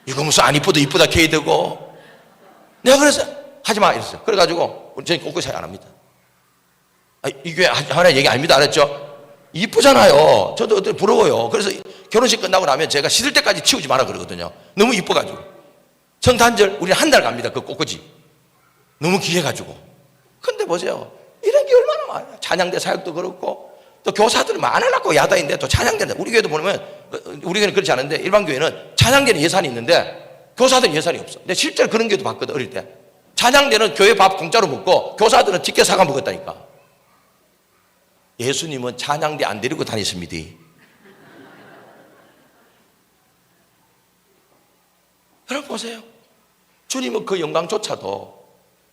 이거 무슨 안 이쁘도 이쁘다 캐야 되고. 내가 그래서 하지마 이랬어요. 그래가지고 저희 꽃꽂이 사역 안 합니다. 이 교회 하나의 얘기 아닙니다. 알았죠? 이쁘잖아요. 저도 어떻게 부러워요. 그래서 결혼식 끝나고 나면 제가 씻을 때까지 치우지 마라 그러거든요. 너무 이뻐가지고. 성탄절 우리 한 달 갑니다. 그 꽃꽂이 너무 귀해가지고. 근데 보세요, 이런 게 얼마나 많아요. 찬양대 사역도 그렇고 또 교사들은 많으려고 야단인데 또 찬양대는 우리 교회도 보면, 우리 교회는 그렇지 않은데 일반 교회는 찬양대는 예산이 있는데 교사들은 예산이 없어. 근데 실제로 그런 교회도 봤거든. 어릴 때 찬양대는 교회 밥 공짜로 먹고 교사들은 직계 사과 먹었다니까. 예수님은 찬양대 안 데리고 다니십니다. 여러분 보세요. 주님은 그 영광조차도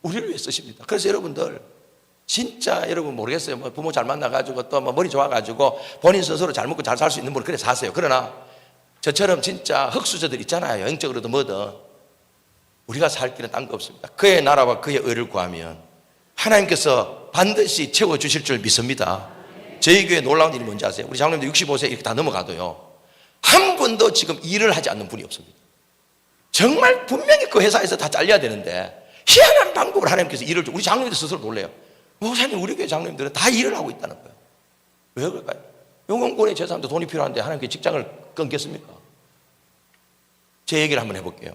우리를 위해 쓰십니다. 그래서 여러분들 진짜 여러분 모르겠어요. 뭐 부모 잘 만나가지고 또 뭐 머리 좋아가지고 본인 스스로 잘 먹고 잘 살 수 있는 분은 그래 사세요. 그러나 저처럼 진짜 흑수저들 있잖아요. 영적으로도 뭐든 우리가 살 길은 딴 거 없습니다. 그의 나라와 그의 의를 구하면 하나님께서 반드시 채워주실 줄 믿습니다. 저희 교회 놀라운 일이 뭔지 아세요? 우리 장로님들 65세 이렇게 다 넘어가도요, 한 분도 지금 일을 하지 않는 분이 없습니다. 정말 분명히 그 회사에서 다 잘려야 되는데 희한한 방법을 하나님께서 일을 좀, 우리 장로님들 스스로 놀래요. 목사님, 우리 교회 장로님들은 다 일을 하고 있다는 거예요. 왜 그럴까요? 영혼권의 재산도 돈이 필요한데 하나님께 직장을 끊겠습니까? 제 얘기를 한번 해볼게요.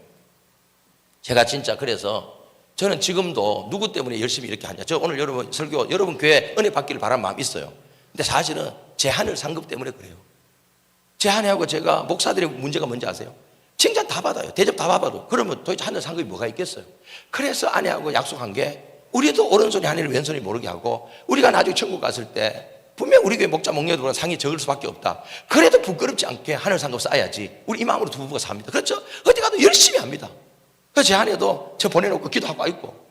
제가 진짜 그래서 저는 지금도 누구 때문에 열심히 이렇게 하냐. 저 오늘 여러분 설교, 여러분 교회 은혜 받기를 바라는 마음이 있어요. 근데 사실은 제 하늘 상급 때문에 그래요. 제 아내하고 제가 목사들의 문제가 뭔지 아세요? 칭찬 다 받아요. 대접 다 받아도. 그러면 도대체 하늘 상급이 뭐가 있겠어요? 그래서 아내하고 약속한 게, 우리도 오른손이 하늘을 왼손이 모르게 하고 우리가 나중에 천국 갔을 때 분명 우리 교회 목자 목녀들보다 상이 적을 수밖에 없다. 그래도 부끄럽지 않게 하늘 상급 쌓아야지. 우리 이 마음으로 두 부부가 삽니다. 그렇죠? 어디 가도 열심히 합니다. 그래서 제 아내도 저 보내놓고 기도하고 있고.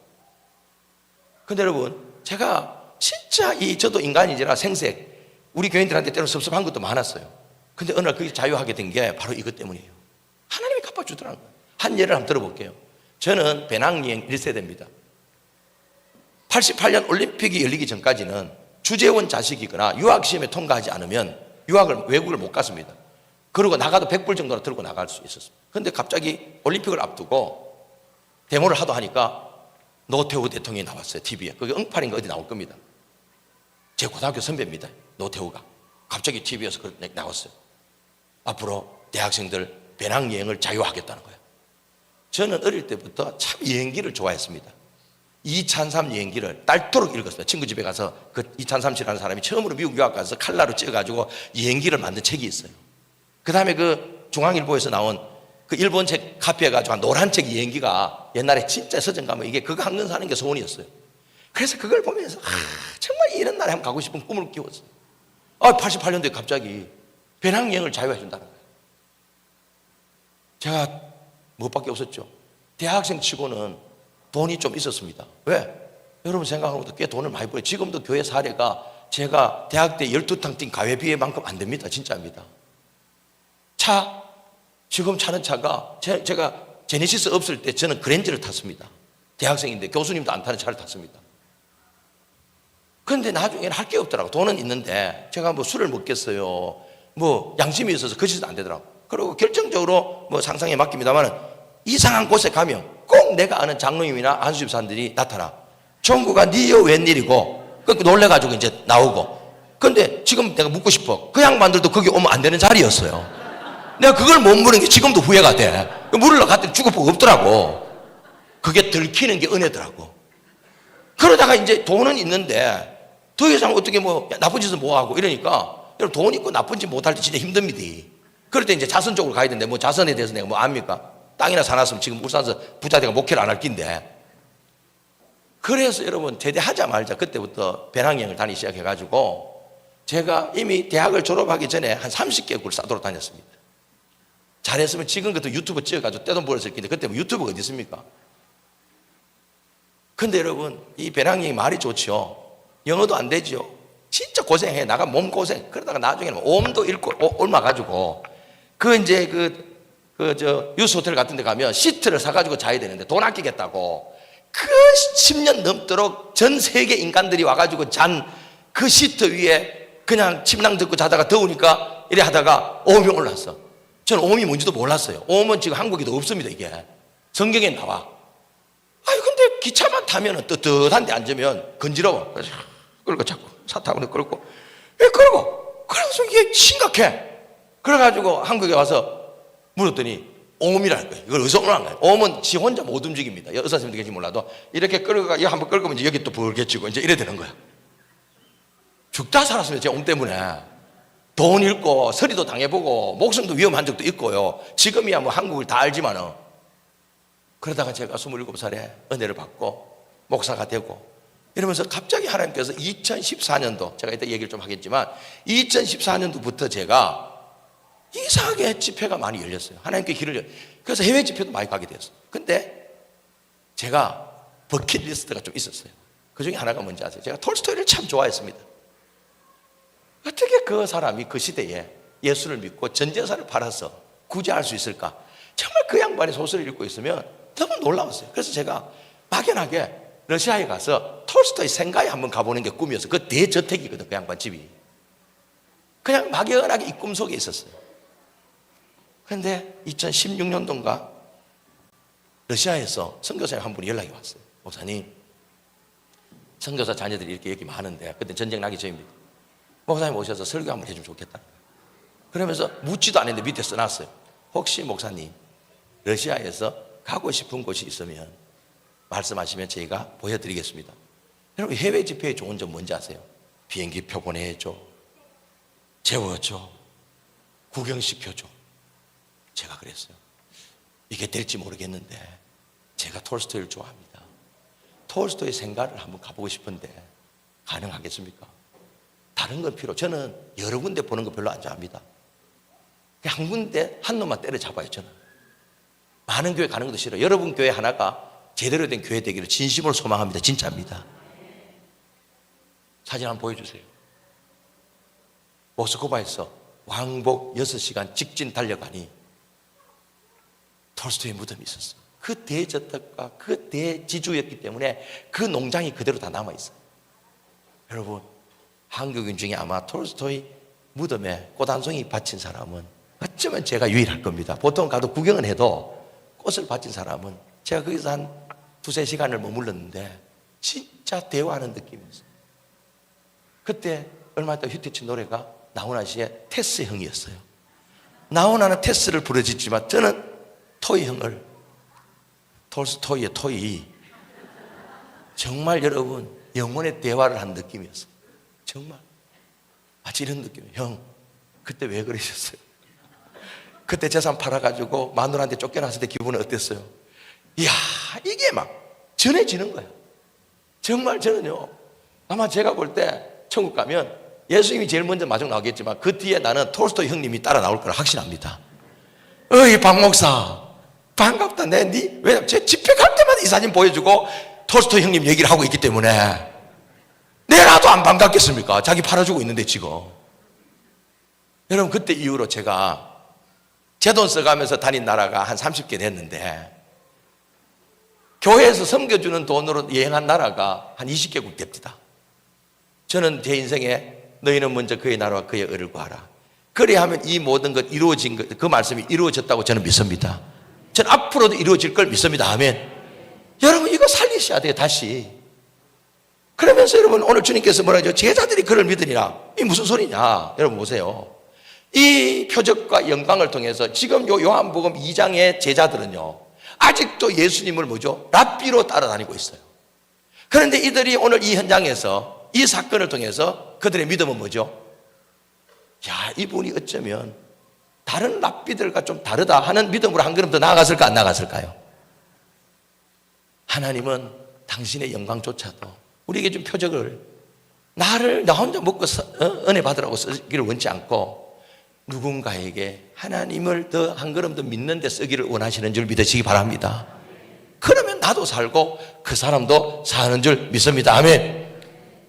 근데 여러분, 제가 진짜 저도 인간이지라 생색, 우리 교인들한테 때로 섭섭한 것도 많았어요. 근데 어느 날 그게 자유하게 된 게 바로 이것 때문이에요. 하나님이 갚아주더라는 거예요. 한 예를 한번 들어볼게요. 저는 배낭여행 1세대입니다. 88년 올림픽이 열리기 전까지는 주재원 자식이거나 유학시험에 통과하지 않으면 외국을 못 갔습니다. 그리고 나가도 100불 정도로 들고 나갈 수 있었습니다. 그런데 갑자기 올림픽을 앞두고 데모를 하도 하니까 노태우 대통령이 나왔어요. TV에. 그게 응팔인가 어디 나올 겁니다. 제 고등학교 선배입니다. 노태우가. 갑자기 TV에서 나왔어요. 앞으로 대학생들 배낭여행을 자유화하겠다는 거예요. 저는 어릴 때부터 참 여행기를 좋아했습니다. 이찬삼 여행기를 딸토록 읽었습니다. 친구 집에 가서 그 이찬삼 씨라는 사람이 처음으로 미국 유학 가서 칼라로 찍어가지고 여행기를 만든 책이 있어요. 그 다음에 그 중앙일보에서 나온 그 일본 책 카피해가지고 노란 책 여행기가 옛날에 진짜 서점 가면 이게 그거 한 권 사는 게 소원이었어요. 그래서 그걸 보면서 정말 이런 나라에 한번 가고 싶은 꿈을 키웠어요. 88년도에 갑자기 배낭여행을 자유화해준다는 거예요. 제가 무엇밖에 없었죠. 대학생 치고는 돈이 좀 있었습니다. 왜? 여러분 생각하고도 꽤 돈을 많이 벌어요. 지금도 교회 사례가 제가 대학 때 12탕 뛴 가회비만큼 안 됩니다. 진짜입니다. 지금 차는 차가 제가 제네시스 없을 때 저는 그랜저를 탔습니다. 대학생인데 교수님도 안 타는 차를 탔습니다. 그런데 나중에는 할 게 없더라고. 돈은 있는데 제가 뭐 술을 먹겠어요. 뭐 양심이 있어서 그 짓은 안 되더라고. 그리고 결정적으로 뭐 상상에 맡깁니다만 이상한 곳에 가면 꼭 내가 아는 장로님이나 안수집사님들이 나타나. 종구가 니여 웬일이고 그 놀래가지고 이제 나오고. 그런데 지금 내가 묻고 싶어. 그 양반들도 거기 오면 안 되는 자리였어요. 내가 그걸 못 물은 게 지금도 후회가 돼. 물으러 갔더니 죽을 복 없더라고. 그게 들키는 게 은혜더라고. 그러다가 이제 돈은 있는데 더 이상 어떻게 뭐 나쁜 짓은 뭐 하고 이러니까 돈 있고 나쁜 짓 못할 때 진짜 힘듭니다. 그럴 때 이제 자선 쪽으로 가야 되는데 뭐 자선에 대해서 내가 뭐 압니까? 땅이나 사놨으면 지금 울산에서 부자대가 목회를 안 할 낀데. 그래서 여러분 제대하자마자 그때부터 배낭여행을 다니기 시작해가지고 제가 이미 대학을 졸업하기 전에 한 30개국을 싸돌아 다녔습니다. 잘했으면 지금 같은 유튜브 찍어가지고 떼돈 벌었을 텐데 그때 뭐 유튜브가 어디 있습니까? 근데 여러분 이 배낭여행 말이 좋죠. 영어도 안 되죠. 진짜 고생해. 나가 몸 고생. 그러다가 나중에는 몸도 잃고 옮아가지고 이제 유스 호텔 같은 데 가면 시트를 사가지고 자야 되는데 돈 아끼겠다고 10년 넘도록 전 세계 인간들이 와가지고 잔 그 시트 위에 그냥 침낭 듣고 자다가 더우니까 이래 하다가 오음이 올랐어. 저는 오음이 뭔지도 몰랐어요. 오음은 지금 한국에도 없습니다. 이게 성경에 나와. 근데 기차만 타면 뜨뜻한 데 앉으면 건지러워. 그래서 끌고 자꾸 사타구니 끌고 그래서 이게 심각해. 그래가지고 한국에 와서 물었더니 오음이라는 거예요. 이걸 어디서 오는 거예요? 오음은 지 혼자 못 움직입니다. 의사 선생님도 계신지 몰라도 이렇게 끌고 이거 한번 끌고 이제 여기 또 벌개치고 이제 이래 되는 거야. 죽다 살았습니다. 제 옴 때문에 돈 잃고 서리도 당해보고 목숨도 위험한 적도 있고요. 지금이야 뭐 한국을 다 알지만은 그러다가 제가 27살에 은혜를 받고 목사가 되고 이러면서 갑자기 하나님께서 2014년도 제가 이따 얘기를 좀 하겠지만 2014년도부터 제가 이상하게 집회가 많이 열렸어요. 하나님께 길을 그래서 해외 집회도 많이 가게 됐어요. 근데 제가 버킷리스트가 좀 있었어요. 그 중에 하나가 뭔지 아세요? 제가 톨스토이를 참 좋아했습니다. 어떻게 그 사람이 그 시대에 예수를 믿고 전 재산을 팔아서 구제할 수 있을까? 정말 그 양반의 소설을 읽고 있으면 너무 놀라웠어요. 그래서 제가 막연하게 러시아에 가서 톨스토이 생가에 한번 가보는 게 꿈이었어요. 그 대저택이거든, 그 양반 집이. 그냥 막연하게 이 꿈속에 있었어요. 그런데 2016년도인가 러시아에서 선교사님 한 분이 연락이 왔어요. 목사님, 선교사 자녀들이 이렇게 얘기 많은데 그때 전쟁 나기 전입니다. 목사님 오셔서 설교 한번 해주면 좋겠다. 그러면서 묻지도 않았는데 밑에 써놨어요. 혹시 목사님 러시아에서 가고 싶은 곳이 있으면 말씀하시면 저희가 보여드리겠습니다. 여러분 해외 집회의 좋은 점 뭔지 아세요? 비행기표 보내줘, 재워줘, 구경시켜줘. 제가 그랬어요. 이게 될지 모르겠는데 제가 톨스토이를 좋아합니다. 톨스토이 생가를 한번 가보고 싶은데 가능하겠습니까? 다른 건 필요. 저는 여러 군데 보는 거 별로 안 좋아합니다. 그냥 한 군데 한 놈만 때려잡아요. 저는 많은 교회 가는 것도 싫어요. 여러분 교회 하나가 제대로 된 교회 되기를 진심으로 소망합니다. 진짜입니다. 사진 한번 보여주세요. 모스크바에서 왕복 6시간 직진 달려가니 톨스토이의 무덤이 있었어요. 그 대저택과 그 대지주였기 때문에 그 농장이 그대로 다 남아있어요. 여러분 한국인 중에 아마 톨스토이 무덤에 꽃 한 송이 바친 사람은 어쩌면 제가 유일할 겁니다. 보통 가도 구경은 해도 꽃을 바친 사람은 제가 거기서 한 두세 시간을 머물렀는데 진짜 대화하는 느낌이었어요. 그때 얼마 있다 휴테치 노래가 나훈아 씨의 테스 형이었어요. 나오나는 테스를 부르짖지만 저는 토이 형을, 톨스토이의 토이, 정말 여러분 영혼의 대화를 한 느낌이었어요. 정말 마치 이런 느낌이에요. 형, 그때 왜 그러셨어요? 그때 재산 팔아가지고 마누라한테 쫓겨났을 때 기분은 어땠어요? 이야, 이게 막 전해지는 거야. 정말 저는요, 아마 제가 볼 때 천국 가면 예수님이 제일 먼저 마중 나오겠지만 그 뒤에 나는 톨스토이 형님이 따라 나올 걸 확신합니다. 어이 박 목사 반갑다. 왜 제 집회 갈 때마다 이 사진 보여주고 톨스토이 형님 얘기를 하고 있기 때문에 내가도 안 반갑겠습니까? 자기 팔아주고 있는데 지금. 여러분, 그때 이후로 제가 제 돈 써가면서 다닌 나라가 한 30개 됐는데 교회에서 섬겨주는 돈으로 여행한 나라가 한 20개국 됩니다. 저는 제 인생에 너희는 먼저 그의 나라와 그의 의를 구하라. 그래야 하면 이 모든 것 이루어진 것, 그 말씀이 이루어졌다고 저는 믿습니다. 저는 앞으로도 이루어질 걸 믿습니다. 아멘. 여러분, 이거 살리셔야 돼요. 다시. 그러면서 여러분, 오늘 주님께서 뭐라 하죠? 제자들이 그를 믿으리라. 이게 무슨 소리냐? 여러분 보세요. 이 표적과 영광을 통해서 지금 요한복음 2장의 제자들은요, 아직도 예수님을 뭐죠? 랍비로 따라다니고 있어요. 그런데 이들이 오늘 이 현장에서 이 사건을 통해서 그들의 믿음은 뭐죠? 야, 이분이 어쩌면 다른 랍비들과 좀 다르다 하는 믿음으로 한 걸음 더 나아갔을까, 안 나아갔을까요? 하나님은 당신의 영광조차도 우리에게 준 표적을 나 혼자 먹고 은혜 받으라고 쓰기를 원치 않고 누군가에게 하나님을 더 한 걸음 더 믿는 데 쓰기를 원하시는 줄 믿으시기 바랍니다. 그러면 나도 살고 그 사람도 사는 줄 믿습니다. 아멘.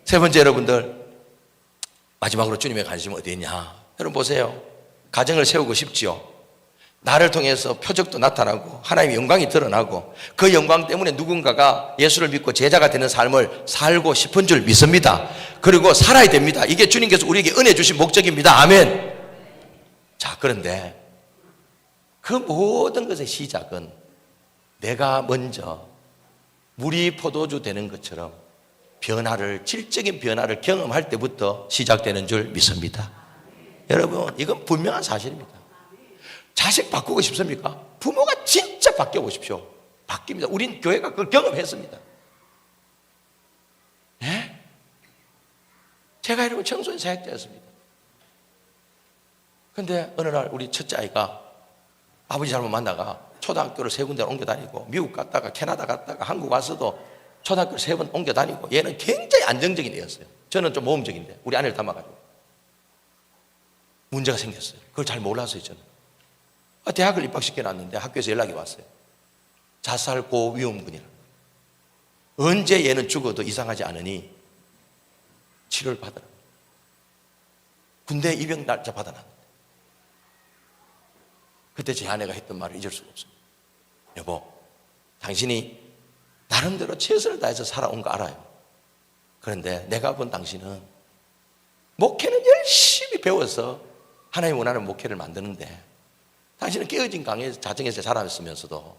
세 번째, 여러분들 마지막으로 주님의 관심은 어디 있냐? 여러분 보세요. 가정을 세우고 싶지요. 나를 통해서 표적도 나타나고 하나님의 영광이 드러나고 그 영광 때문에 누군가가 예수를 믿고 제자가 되는 삶을 살고 싶은 줄 믿습니다. 그리고 살아야 됩니다. 이게 주님께서 우리에게 은혜 주신 목적입니다. 아멘. 자, 그런데 그 모든 것의 시작은 내가 먼저 물이 포도주 되는 것처럼 질적인 변화를 경험할 때부터 시작되는 줄 믿습니다. 여러분, 이건 분명한 사실입니다. 자식 바꾸고 싶습니까? 부모가 진짜 바뀌어보십시오. 바뀝니다. 우린 교회가 그걸 경험했습니다. 네? 제가 여러분 청소년 사역자였습니다. 근데 어느 날 우리 첫째 아이가 아버지 잘못 만나가 초등학교를 3군데 옮겨 다니고 미국 갔다가 캐나다 갔다가 한국 와서도 초등학교를 3번 옮겨 다니고 얘는 굉장히 안정적인 애였어요. 저는 좀 모험적인데 우리 아내를 닮아가지고 문제가 생겼어요. 그걸 잘 몰랐어요. 저는 대학을 입학시켜놨는데 학교에서 연락이 왔어요. 자살 고위험군이라. 언제 얘는 죽어도 이상하지 않으니 치료를 받으라. 군대 입영 날짜 받아놨는데 그때 제 아내가 했던 말을 잊을 수가 없어요. 여보, 당신이 나름대로 최선을 다해서 살아온 거 알아요. 그런데 내가 본 당신은 목회는 열심히 배워서 하나님 원하는 목회를 만드는데 당신은 깨어진 가정에서 자랐으면서도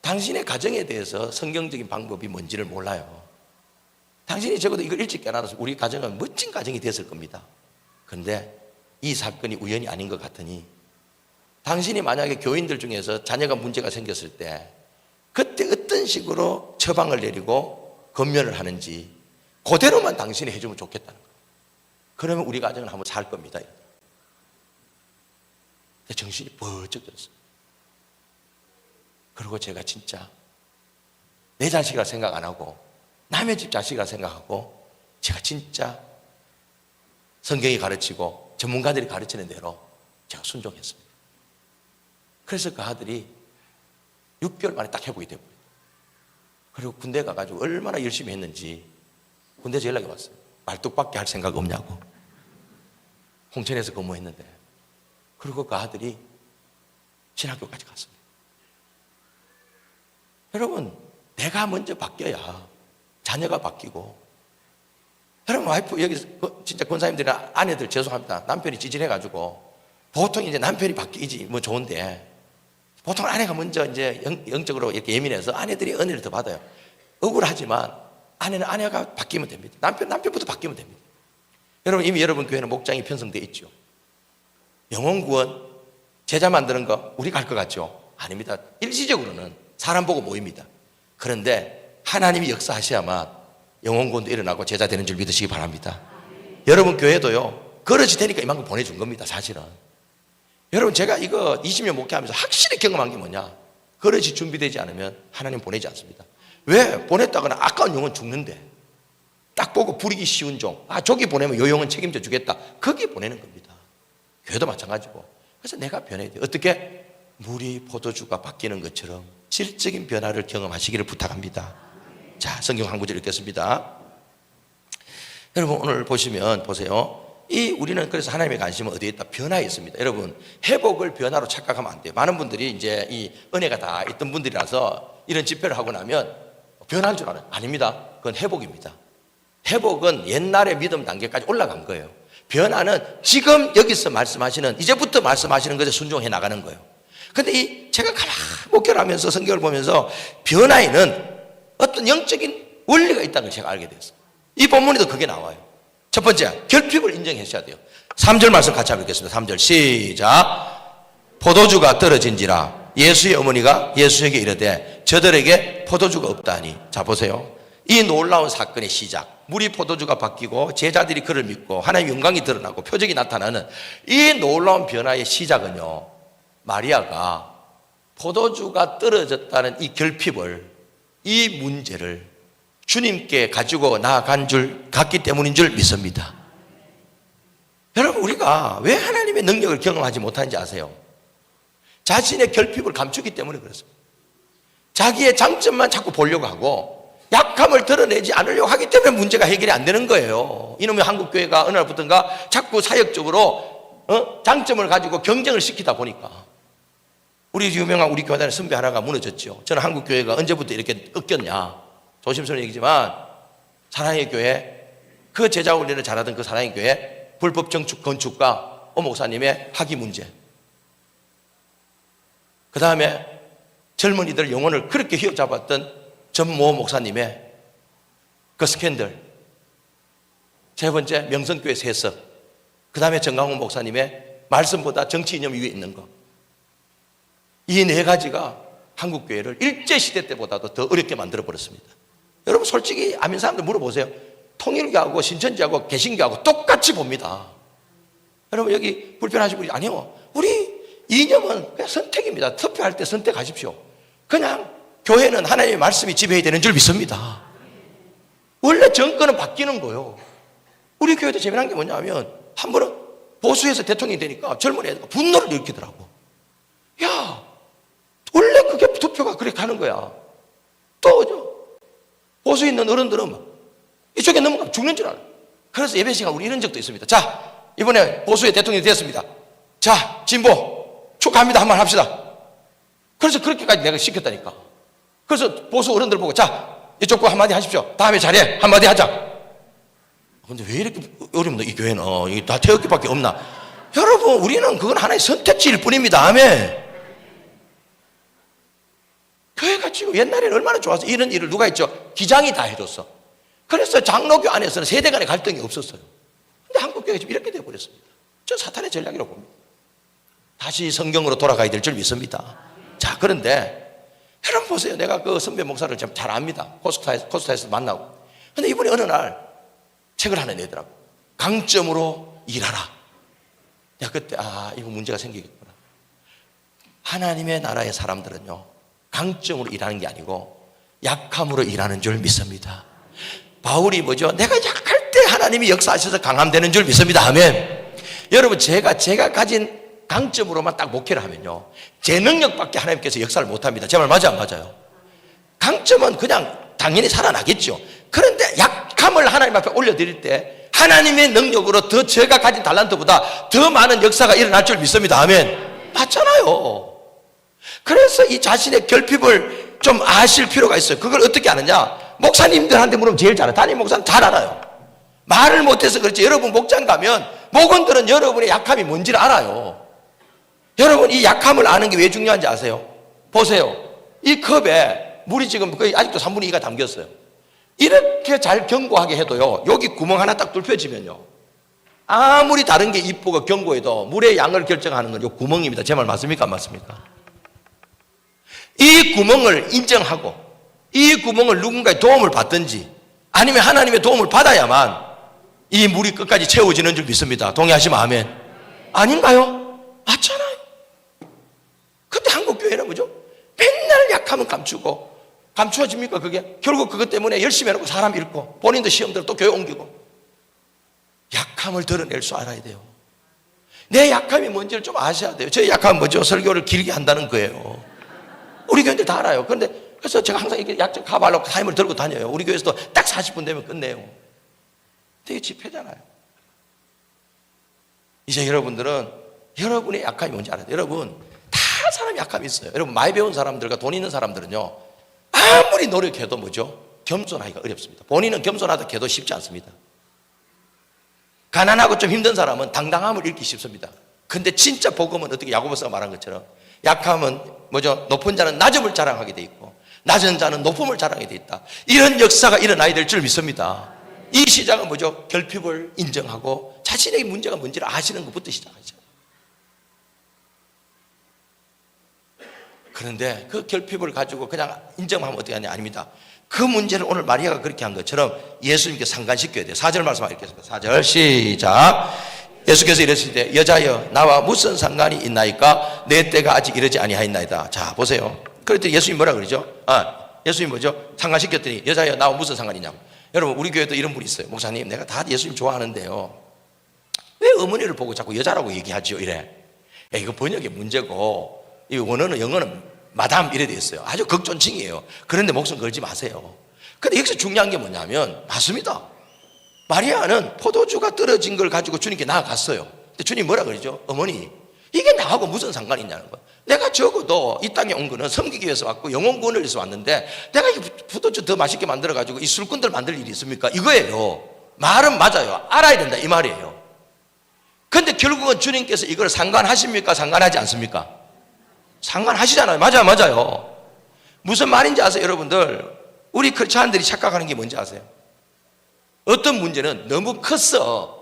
당신의 가정에 대해서 성경적인 방법이 뭔지를 몰라요. 당신이 적어도 이걸 일찍 깨달아서 우리 가정은 멋진 가정이 됐을 겁니다. 그런데 이 사건이 우연이 아닌 것 같으니 당신이 만약에 교인들 중에서 자녀가 문제가 생겼을 때 그때 어떤 식으로 처방을 내리고 권면을 하는지 그대로만 당신이 해주면 좋겠다는 거예요. 그러면 우리 가정은 한번 살 겁니다. 정신이 번쩍 들었어요. 그리고 제가 진짜 내 자식이라 생각 안 하고 남의 집 자식이라 생각하고 제가 진짜 성경이 가르치고 전문가들이 가르치는 대로 제가 순종했습니다. 그래서 그 아들이 6개월 만에 딱 회복이 되고 그리고 군대 가가지고 얼마나 열심히 했는지 군대에서 연락이 왔어요. 말뚝밖에 할 생각 없냐고. 홍천에서 근무했는데 그리고 그 아들이 신학교까지 갔습니다. 여러분, 내가 먼저 바뀌어야 자녀가 바뀌고. 여러분, 와이프 여기 진짜 권사님들이나 아내들 죄송합니다. 남편이 찌질해가지고 보통 이제 남편이 바뀌지 뭐 좋은데 보통 아내가 먼저 이제 영적으로 이렇게 예민해서 아내들이 은혜를 더 받아요. 억울하지만 아내는 아내가 바뀌면 됩니다. 남편부터 바뀌면 됩니다. 여러분, 이미 여러분 교회는 목장이 편성되어 있죠. 영혼 구원, 제자 만드는 거 우리가 할 것 같죠? 아닙니다. 일시적으로는 사람 보고 모입니다. 그런데 하나님이 역사하셔야만 영혼구원도 일어나고 제자 되는 줄 믿으시기 바랍니다. 여러분 교회도요, 그릇이 되니까 이만큼 보내준 겁니다. 사실은. 여러분 제가 이거 20년 목회하면서 확실히 경험한 게 뭐냐, 그릇이 준비되지 않으면 하나님 보내지 않습니다. 왜? 보냈다거나 아까운 영혼 죽는데 딱 보고 부리기 쉬운 종, 저기 보내면 요 영혼 책임져 주겠다, 거기 보내는 겁니다. 교회도 마찬가지고. 그래서 내가 변해야 돼요. 어떻게? 물이 포도주가 바뀌는 것처럼 질적인 변화를 경험하시기를 부탁합니다. 자, 성경 한 구절 읽겠습니다. 여러분 오늘 보시면 보세요. 우리는 그래서 하나님의 관심은 어디에 있다? 변화에 있습니다. 여러분 회복을 변화로 착각하면 안 돼요. 많은 분들이 이제 이 은혜가 다 있던 분들이라서 이런 집회를 하고 나면 변화인 줄 알아요. 아닙니다. 그건 회복입니다. 회복은 옛날의 믿음 단계까지 올라간 거예요. 변화는 지금 여기서 말씀하시는, 이제부터 말씀하시는 것에 순종해 나가는 거예요. 근데 제가 가만히 목회를 하면서 성경을 보면서 변화에는 어떤 영적인 원리가 있다는 걸 제가 알게 됐어요. 이 본문에도 그게 나와요. 첫 번째, 결핍을 인정하셔야 돼요. 3절 말씀 같이 한번 읽겠습니다. 3절 시작. 포도주가 떨어진지라 예수의 어머니가 예수에게 이르되 저들에게 포도주가 없다니. 자 보세요. 이 놀라운 사건의 시작, 물이 포도주가 바뀌고 제자들이 그를 믿고 하나님의 영광이 드러나고 표적이 나타나는 이 놀라운 변화의 시작은요, 마리아가 포도주가 떨어졌다는 이 결핍을, 이 문제를 주님께 가지고 나아간 줄 갔기 때문인 줄 믿습니다. 여러분 우리가 왜 하나님의 능력을 경험하지 못하는지 아세요? 자신의 결핍을 감추기 때문에 그렇습니다. 자기의 장점만 자꾸 보려고 하고 약함을 드러내지 않으려고 하기 때문에 문제가 해결이 안 되는 거예요. 이놈의 한국교회가 어느 날부터인가 자꾸 사역적으로 장점을 가지고 경쟁을 시키다 보니까 우리 유명한 우리 교단의 선배 하나가 무너졌죠. 저는 한국교회가 언제부터 이렇게 꺾였냐, 조심스러운 얘기지만 사랑의 교회, 그 제자 훈련을 잘하던 그 사랑의 교회 불법 정축 건축가 오 목사님의 학위 문제, 그 다음에 젊은이들 영혼을 그렇게 휘어잡았던 전모 목사님의 그 스캔들, 세 번째 명성교회 세석, 그 다음에 정강훈 목사님의 말씀보다 정치 이념 위에 있는 거, 이 네 가지가 한국교회를 일제시대 때보다도 더 어렵게 만들어버렸습니다. 여러분 솔직히 아멘 사람들 물어보세요. 통일교하고 신천지하고 개신교하고 똑같이 봅니다. 여러분 여기 불편하신 분이 아니요, 우리 이념은 그냥 선택입니다. 투표할 때 선택하십시오. 그냥 교회는 하나님의 말씀이 지배해야 되는 줄 믿습니다. 원래 정권은 바뀌는 거예요. 우리 교회도 재미난 게 뭐냐면 한 번은 보수에서 대통령이 되니까 젊은 애가 분노를 일으키더라고. 야, 원래 그게 투표가 그렇게 가는 거야. 또 보수에 있는 어른들은 이쪽에 넘어가면 죽는 줄 알아. 그래서 예배 시간 우리 이런 적도 있습니다. 자, 이번에 보수의 대통령이 되었습니다. 자, 진보 축하합니다 한번 합시다. 그래서 그렇게까지 내가 시켰다니까. 그래서 보수 어른들 보고 자, 이쪽 거 한마디 하십시오. 다음에 잘해 한마디 하자. 근데 왜 이렇게 어렵나 이 교회는? 이게 다 태극기밖에 없나? 여러분 우리는 그건 하나의 선택지일 뿐입니다. 아멘. 교회가 지금 옛날에는 얼마나 좋아서 이런 일을 누가 했죠? 기장이 다 해줬어. 그래서 장로교 안에서는 세대 간의 갈등이 없었어요. 근데 한국교회가 지금 이렇게 되어버렸습니다. 저 사탄의 전략이라고 봅니다. 다시 성경으로 돌아가야 될 줄 믿습니다. 자, 그런데 여러분 보세요. 내가 그 선배 목사를 잘 압니다. 코스타에서 만나고. 근데 이번에 어느 날 책을 하나 내더라고. 강점으로 일하라. 내가 그때 이거 문제가 생기겠구나. 하나님의 나라의 사람들은요, 강점으로 일하는 게 아니고 약함으로 일하는 줄 믿습니다. 바울이 뭐죠? 내가 약할 때 하나님이 역사하셔서 강함되는 줄 믿습니다. 아멘. 여러분 제가 가진 강점으로만 딱 목회를 하면요, 제 능력밖에 하나님께서 역사를 못합니다. 제 말 맞아 안 맞아요? 강점은 그냥 당연히 살아나겠죠. 그런데 약함을 하나님 앞에 올려드릴 때 하나님의 능력으로 더 제가 가진 달란트보다 더 많은 역사가 일어날 줄 믿습니다. 아멘. 맞잖아요. 그래서 이 자신의 결핍을 좀 아실 필요가 있어요. 그걸 어떻게 아느냐? 목사님들한테 물으면 제일 잘 알아요. 담임 목사는 잘 알아요. 말을 못해서 그렇지 여러분 목장 가면 목원들은 여러분의 약함이 뭔지를 알아요. 여러분 이 약함을 아는 게 왜 중요한지 아세요? 보세요. 이 컵에 물이 지금 거의 아직도 3분의 2가 담겼어요. 이렇게 잘 견고하게 해도요, 여기 구멍 하나 딱 뚫혀지면요, 아무리 다른 게 이쁘고 견고해도 물의 양을 결정하는 건 이 구멍입니다. 제 말 맞습니까? 안 맞습니까? 이 구멍을 인정하고 이 구멍을 누군가의 도움을 받든지 아니면 하나님의 도움을 받아야만 이 물이 끝까지 채워지는 줄 믿습니다. 동의하시면 아멘. 아닌가요? 맞잖아요. 근데 한국 교회는 뭐죠? 맨날 약하면 감추고, 감추어집니까 그게? 결국 그것 때문에 열심히 해놓고 사람 잃고 본인도 시험 들어 또 교회 옮기고. 약함을 드러낼 줄 알아야 돼요. 내 약함이 뭔지를 좀 아셔야 돼요. 제 약함은 뭐죠? 설교를 길게 한다는 거예요. 우리 교회들 다 알아요. 그래서 제가 항상 이렇게 약점 가발로 타임을 들고 다녀요. 우리 교회에서도 딱 40분 되면 끝내요. 되게 집회잖아요. 이제 여러분들은 여러분의 약함이 뭔지 알아야 돼요. 여러분, 다 사람이 약함이 있어요. 여러분, 많이 배운 사람들과 돈 있는 사람들은요, 아무리 노력해도 뭐죠? 겸손하기가 어렵습니다. 본인은 겸손하다 해도 쉽지 않습니다. 가난하고 좀 힘든 사람은 당당함을 잃기 쉽습니다. 근데 진짜 복음은 어떻게 야고보서가 말한 것처럼 약함은 뭐죠? 높은 자는 낮음을 자랑하게 돼 있고 낮은 자는 높음을 자랑하게 돼 있다. 이런 역사가 일어나야 될 줄 믿습니다. 이 시작은 뭐죠? 결핍을 인정하고 자신의 문제가 뭔지를 아시는 것부터 시작하죠. 그런데 그 결핍을 가지고 그냥 인정하면 어떻게 하냐? 아닙니다. 그 문제를 오늘 마리아가 그렇게 한 것처럼 예수님께 상관시켜야 돼요. 4절 말씀 읽겠습니다. 4절 시작. 예수께서 이러시되 여자여 나와 무슨 상관이 있나이까? 내 때가 아직 이르지 아니하였나이다. 자 보세요. 그랬더니 예수님 뭐라 그러죠? 예수님 뭐죠? 상관시켰더니 여자여 나와 무슨 상관이 있냐고. 여러분 우리 교회도 이런 분이 있어요. 목사님 내가 다 예수님 좋아하는데요 왜 어머니를 보고 자꾸 여자라고 얘기하죠? 이래. 이거 번역의 문제고 이 원어는 영어는 마담 이래 돼 있어요. 아주 극존칭이에요. 그런데 목숨 걸지 마세요. 근데 여기서 중요한 게 뭐냐면 맞습니다. 마리아는 포도주가 떨어진 걸 가지고 주님께 나아갔어요. 근데 주님 뭐라 그러죠? 어머니 이게 나하고 무슨 상관이 있냐는 거예요. 내가 적어도 이 땅에 온 거는 섬기기 위해서 왔고 영혼 구원을 위해서 왔는데 내가 이 포도주 더 맛있게 만들어 가지고 이 술꾼들 만들 일이 있습니까? 이거예요. 말은 맞아요. 알아야 된다 이 말이에요. 근데 결국은 주님께서 이걸 상관하십니까? 상관하지 않습니까? 상관하시잖아요. 맞아요. 무슨 말인지 아세요? 여러분들 우리 크리스찬들이 착각하는 게 뭔지 아세요? 어떤 문제는 너무 컸어.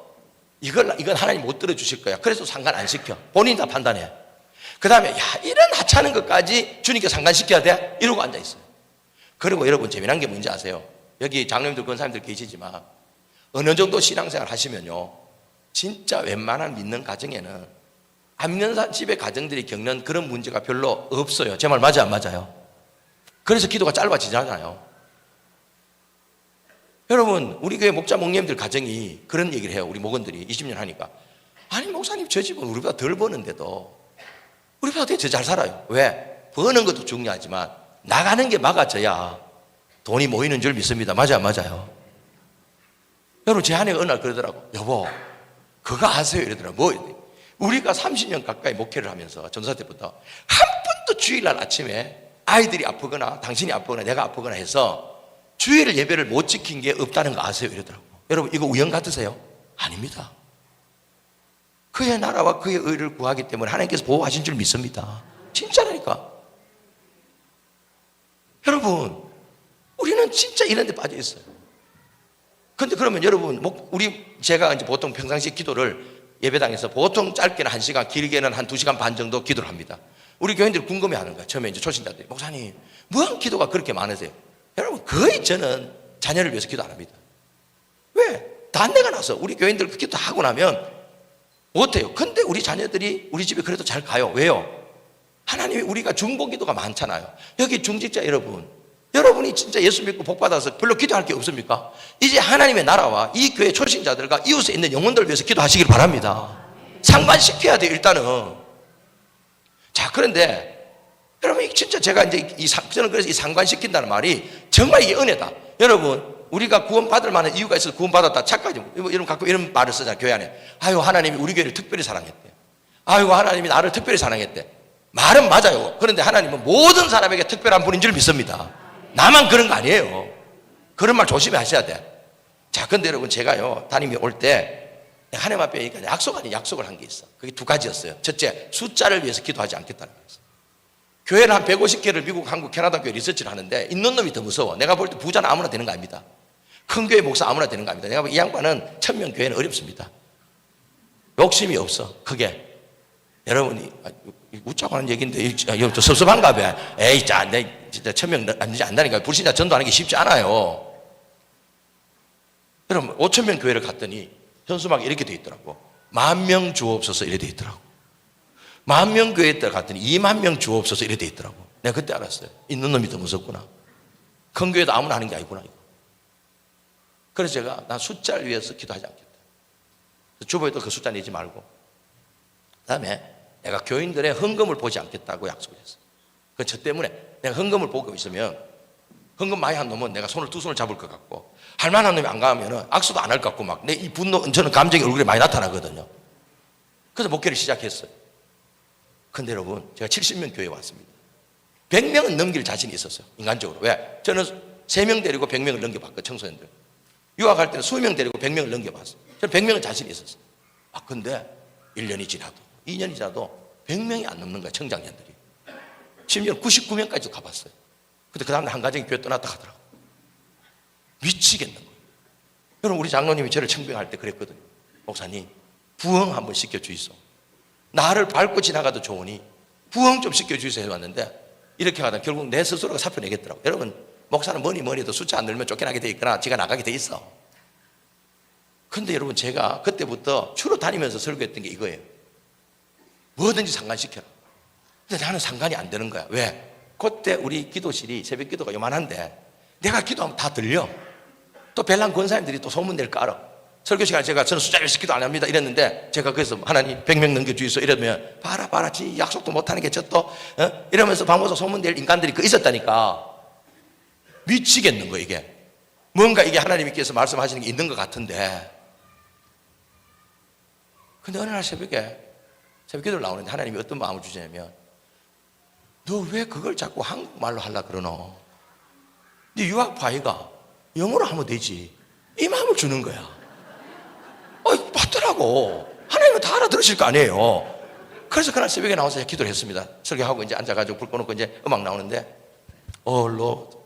이건 하나님 못 들어주실 거야. 그래서 상관 안 시켜. 본인이 다 판단해. 그 다음에 이런 하찮은 것까지 주님께 상관시켜야 돼? 이러고 앉아있어요. 그리고 여러분 재미난 게 뭔지 아세요? 여기 장로님들 권사님들 계시지만 어느 정도 신앙생활 하시면요 진짜 웬만한 믿는 가정에는 안 믿는 집의 가정들이 겪는 그런 문제가 별로 없어요. 제 말 맞아요 안 맞아요? 그래서 기도가 짧아지잖아요. 여러분 우리 교회 목자 목님들 가정이 그런 얘기를 해요. 우리 목원들이 20년 하니까 아니 목사님 저 집은 우리보다 덜 버는데도 우리보다 되게 잘 살아요. 왜? 버는 것도 중요하지만 나가는 게 막아져야 돈이 모이는 줄 믿습니다. 맞아요 안 맞아요? 여러분 제 아내가 어느 날 그러더라고. 여보 그거 아세요? 이러더라고. 뭐 우리가 30년 가까이 목회를 하면서 전도사 때부터 한 번도 주일날 아침에 아이들이 아프거나 당신이 아프거나 내가 아프거나 해서 주일 예배를 못 지킨 게 없다는 거 아세요? 이러더라고. 여러분 이거 우연 같으세요? 아닙니다. 그의 나라와 그의 의를 구하기 때문에 하나님께서 보호하신 줄 믿습니다. 진짜라니까. 여러분 우리는 진짜 이런 데 빠져 있어요. 근데 그러면 여러분 제가 이제 보통 평상시 기도를 예배당에서 보통 짧게는 1시간 길게는 한 2시간 반 정도 기도를 합니다. 우리 교인들이 궁금해하는 거야. 처음에 이제 초신자들이 목사님 무슨 기도가 그렇게 많으세요? 여러분 거의 저는 자녀를 위해서 기도 안 합니다. 왜? 단내가 나서 우리 교인들 그 기도 하고 나면 못해요. 근데 우리 자녀들이 우리 집에 그래도 잘 가요. 왜요? 하나님이 우리가 중보기도가 많잖아요. 여기 중직자 여러분이 진짜 예수 믿고 복 받아서 별로 기도할 게 없습니까? 이제 하나님의 나라와 이 교회 초신자들과 이웃에 있는 영혼들을 위해서 기도하시길 바랍니다. 상관시켜야 돼요 일단은. 자 그런데 여러분 진짜 제가 이제 저는 그래서 이 상관시킨다는 말이 정말 이게 은혜다. 여러분 우리가 구원받을 만한 이유가 있어서 구원받았다 착각하지. 여러분 가끔 이런 말을 쓰잖아요 교회 안에. 아유 하나님이 우리 교회를 특별히 사랑했대. 아유 하나님이 나를 특별히 사랑했대. 말은 맞아요. 그런데 하나님은 모든 사람에게 특별한 분인 줄 믿습니다. 나만 그런 거 아니에요. 그런 말 조심히 하셔야 돼. 자, 근데 여러분 제가요 담임이 올 때 하나님 앞에 약속 아닌 약속을 한 게 있어. 그게 2가지였어요. 첫째, 숫자를 위해서 기도하지 않겠다는 거였어요. 교회는 한 150개를 미국, 한국, 캐나다 교회 리서치를 하는데 있는 놈이 더 무서워. 내가 볼 때 부자는 아무나 되는 거 아닙니다. 큰 교회 목사 아무나 되는 거 아닙니다. 내가 볼 때 이 양반은 1000명 교회는 어렵습니다. 욕심이 없어. 크게. 여러분이 웃자고 하는 얘기인데 이거 좀 섭섭한가 봐. 에이, 자, 내 진짜 1000명 안 되지 않다니까. 불신자 전도하는 게 쉽지 않아요. 여러분 5000명 교회를 갔더니 현수막이 이렇게 돼 있더라고. 10,000명 주옵소서 이렇게 돼 있더라고. 10,000명 교회에 갔더니 20,000명 주옵소서 이렇게 돼 있더라고. 내가 그때 알았어요. 있는 놈이 더 무섭구나. 큰 교회도 아무나 하는 게 아니구나. 그래서 제가 난 숫자를 위해서 기도하지 않겠다. 주보에도 그 숫자 내지 말고, 그 다음에 내가 교인들의 헌금을 보지 않겠다고 약속을 했어요. 저 때문에 내가 헌금을 보고 있으면 헌금 많이 한 놈은 내가 두 손을 잡을 것 같고, 할 만한 놈이 안 가면 악수도 안 할 것 같고, 막 내 이 분노, 저는 감정이 얼굴에 많이 나타나거든요. 그래서 목회를 시작했어요. 근데 여러분, 제가 70명 교회에 왔습니다. 100명은 넘길 자신이 있었어요. 인간적으로. 왜? 저는 3명 데리고 100명을 넘겨봤거든요. 청소년들. 유학할 때는 20명 데리고 100명을 넘겨봤어요. 저는 100명은 자신이 있었어요. 근데 1년이 지나도 2년이 지나도 100명이 안 넘는 거야, 청장년들이. 심지어 99명까지도 가봤어요. 근데 그 다음날 한 가정이 교회 떠났다 하더라고. 미치겠는 거예요. 여러분, 우리 장로님이 저를 청빙할 때 그랬거든요. 목사님, 부흥 한번 시켜주이소. 나를 밟고 지나가도 좋으니 부흥 좀 시켜주이소 해왔는데, 이렇게 하다 결국 내 스스로가 사표 내겠더라고. 여러분, 목사는 뭐니 해도 숫자 안 늘면 쫓겨나게 돼 있거나 지가 나가게 돼 있어. 근데 여러분, 제가 그때부터 주로 다니면서 설교했던 게 이거예요. 뭐든지 상관시켜라. 근데 나는 상관이 안 되는 거야. 왜? 그때 우리 기도실이 새벽 기도가 요만한데 내가 기도하면 다 들려. 또 벨랑 권사님들이 또 소문낼 거 알아. 설교 시간에 저는 숫자 열심히 기도 안 합니다 이랬는데, 제가 그래서 하나님 100명 넘겨주이소 이러면 봐라 지 약속도 못하는 게 저 또 이러면서 방모서 소문낼 인간들이 있었다니까. 미치겠는 거예요. 이게 뭔가 이게 하나님께서 말씀하시는 게 있는 것 같은데, 근데 어느 날 새벽 기도를 나오는데 하나님이 어떤 마음을 주시냐면, 너 왜 그걸 자꾸 한국말로 하려고 그러노? 네 유학 파이가 영어로 하면 되지. 이 마음을 주는 거야. 맞더라고. 하나님은 다 알아들으실 거 아니에요. 그래서 그날 새벽에 나와서 기도를 했습니다. 설교하고 이제 앉아가지고 불 꺼놓고 이제 음악 나오는데, Oh Lord,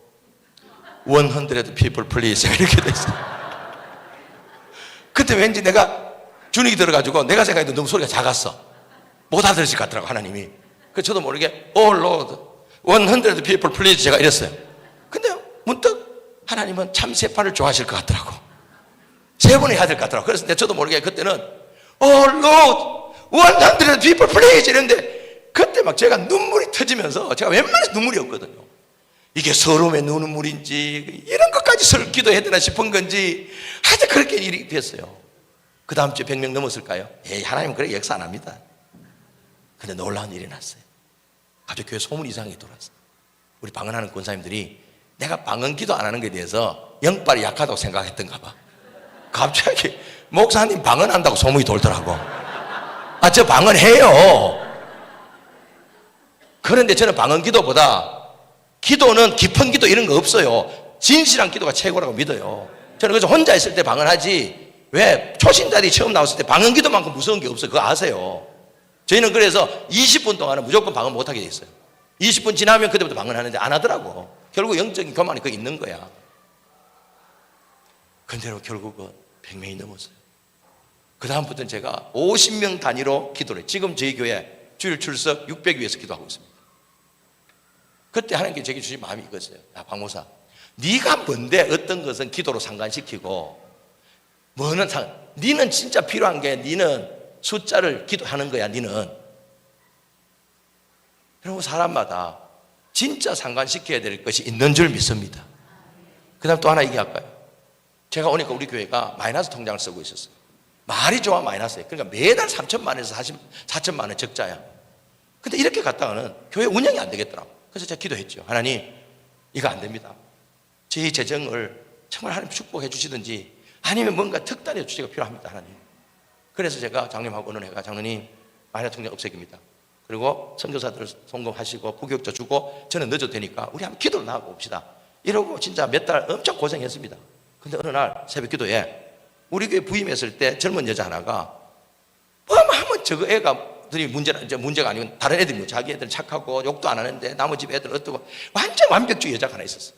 100 people please 이렇게 됐어요. 그때 왠지 내가 준익이 들어가지고 내가 생각해도 너무 소리가 작았어. 못 알아들으실 것 같더라고 하나님이. 그래서 저도 모르게 Oh Lord, 100 people please 제가 이랬어요. 근데 문득 하나님은 참 세판을 좋아하실 것 같더라고. 3번 해야 될 것 같더라고. 그래서 저도 모르게 그때는 Oh Lord, 100 people please 이랬는데, 그때 막 제가 눈물이 터지면서, 제가 웬만해서 눈물이 없거든요. 이게 서러움의 눈물인지 이런 것까지 기도해야 되나 싶은 건지 하여튼 그렇게 일이 됐어요. 그 다음 주에 100명 넘었을까요? 하나님은 그렇게 역사 안 합니다. 근데 놀라운 일이 났어요. 갑자기 교회 소문이 이상하게 돌았어요. 우리 방언하는 권사님들이 내가 방언 기도 안 하는 것에 대해서 영빨이 약하다고 생각했던가 봐. 갑자기 목사님 방언한다고 소문이 돌더라고. 저 방언해요. 그런데 저는 방언 기도보다, 기도는 깊은 기도 이런 거 없어요. 진실한 기도가 최고라고 믿어요. 저는 그래서 혼자 있을 때 방언하지, 왜 초신자들이 처음 나왔을 때 방언 기도만큼 무서운 게 없어요. 그거 아세요? 저희는 그래서 20분 동안은 무조건 방언 못하게 돼 있어요. 20분 지나면 그때부터 방언하는데 안 하더라고. 결국 영적인 교만이 거기 있는 거야. 근데 결국은 100명이 넘었어요. 그 다음부터는 제가 50명 단위로 기도를 해요. 지금 저희 교회 주일 출석 600 위해서 기도하고 있습니다. 그때 하나님께 제게 주신 마음이 이거였어요. 야, 박모사, 네가 뭔데 어떤 것은 기도로 상관시키고 뭐는 니는 진짜 필요한 게, 니는 숫자를 기도하는 거야. 니는. 여러분, 사람마다 진짜 상관시켜야 될 것이 있는 줄 믿습니다. 그 다음 또 하나 얘기할까요? 제가 오니까 우리 교회가 마이너스 통장을 쓰고 있었어요. 말이 좋아 마이너스예요. 그러니까 매달 3천만 원에서 4천만 원 적자야. 근데 이렇게 갔다가는 교회 운영이 안 되겠더라고. 그래서 제가 기도했죠. 하나님, 이거 안 됩니다. 제 재정을 정말 하나님 축복해 주시든지 아니면 뭔가 특단의 조치가 필요합니다. 하나님. 그래서 제가 장로님하고 의논해가, 장로님 마이너스 통장 없애깁니다. 그리고 선교사들 송금하시고 부교육자 주고 저는 늦어도 되니까 우리 한번 기도를 나가고 봅시다. 이러고 진짜 몇 달 엄청 고생했습니다. 근데 어느 날 새벽 기도에 우리 교회 부임했을 때 젊은 여자 하나가 하면 저거 애가들이 문제가 아니고 다른 애들이 뭐 자기 애들은 착하고 욕도 안 하는데 나머지 애들은 어떻고 완전 완벽주의 여자가 하나 있었어.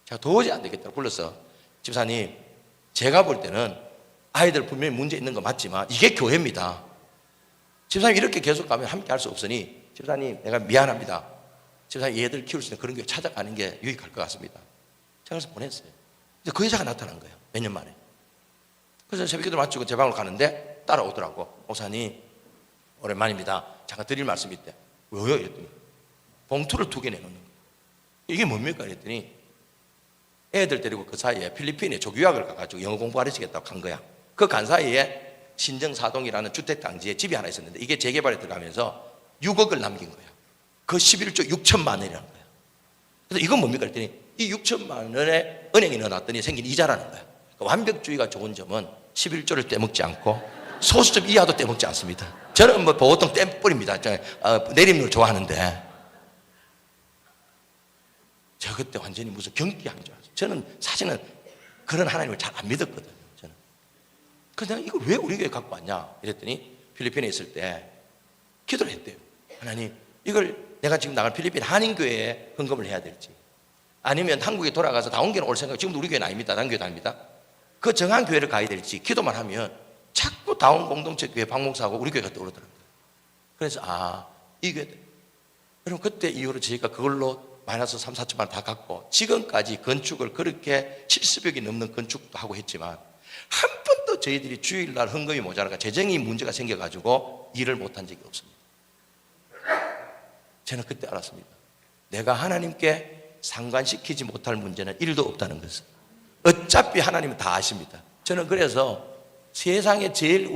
제가 도저히 안 되겠다고 불러서, 집사님, 제가 볼 때는 아이들 분명히 문제 있는 거 맞지만 이게 교회입니다. 집사님 이렇게 계속 가면 함께 할 수 없으니 집사님 내가 미안합니다. 집사님 얘들 키울 수 있는 그런 교회 찾아가는 게 유익할 것 같습니다. 제가 그래서 보냈어요. 근데 그 여자가 나타난 거예요. 몇 년 만에. 그래서 새벽기도 마치고 제 방으로 가는데 따라오더라고. 목사님 오랜만입니다. 잠깐 드릴 말씀이 있대. 왜요? 이랬더니 봉투를 2개 내놓는 거예요. 이게 뭡니까? 이랬더니 애들 데리고 그 사이에 필리핀에 조교학을 가가지고 영어 공부하시겠다고 간 거야. 그 간 사이에 신정사동이라는 주택단지에 집이 하나 있었는데 이게 재개발에 들어가면서 6억을 남긴 거야. 그 11조 6천만 원이라는 거야. 그래서 이건 뭡니까? 그랬더니 이 6천만 원에 은행에 넣어놨더니 생긴 이자라는 거야. 그러니까 완벽주의가 좋은 점은 11조를 떼먹지 않고 소수점 이하도 떼먹지 않습니다. 저는 뭐 보통 땜뿌립니다. 내림을 좋아하는데 저 그때 완전히 무슨 경기한 줄 알았어요. 저는 사실은 그런 하나님을 잘 안 믿었거든요. 저는. 그래서 내가 이걸 왜 우리 교회에 갖고 왔냐 이랬더니 필리핀에 있을 때 기도를 했대요. 하나님 이걸 내가 지금 나갈 필리핀 한인교회에 헌금을 해야 될지 아니면 한국에 돌아가서 다운교회는 올 생각, 지금도 우리 교회는 아닙니다. 다른 교회도 아닙니다. 그 정한 교회를 가야 될지 기도만 하면 자꾸 다운 공동체 교회 박목사하고 우리 교회가 떠오르더라고요. 그래서 이 교회 여러분 그때 이후로 저희가 그걸로 마이너스 3, 4천만 원 다 갖고 지금까지 건축을 그렇게 70여개 넘는 건축도 하고 했지만 한 번도 저희들이 주일날 헌금이 모자라가 재정이 문제가 생겨가지고 일을 못한 적이 없습니다. 저는 그때 알았습니다. 내가 하나님께 상관시키지 못할 문제는 1도 없다는 것을. 어차피 하나님은 다 아십니다. 저는 그래서 세상에 제일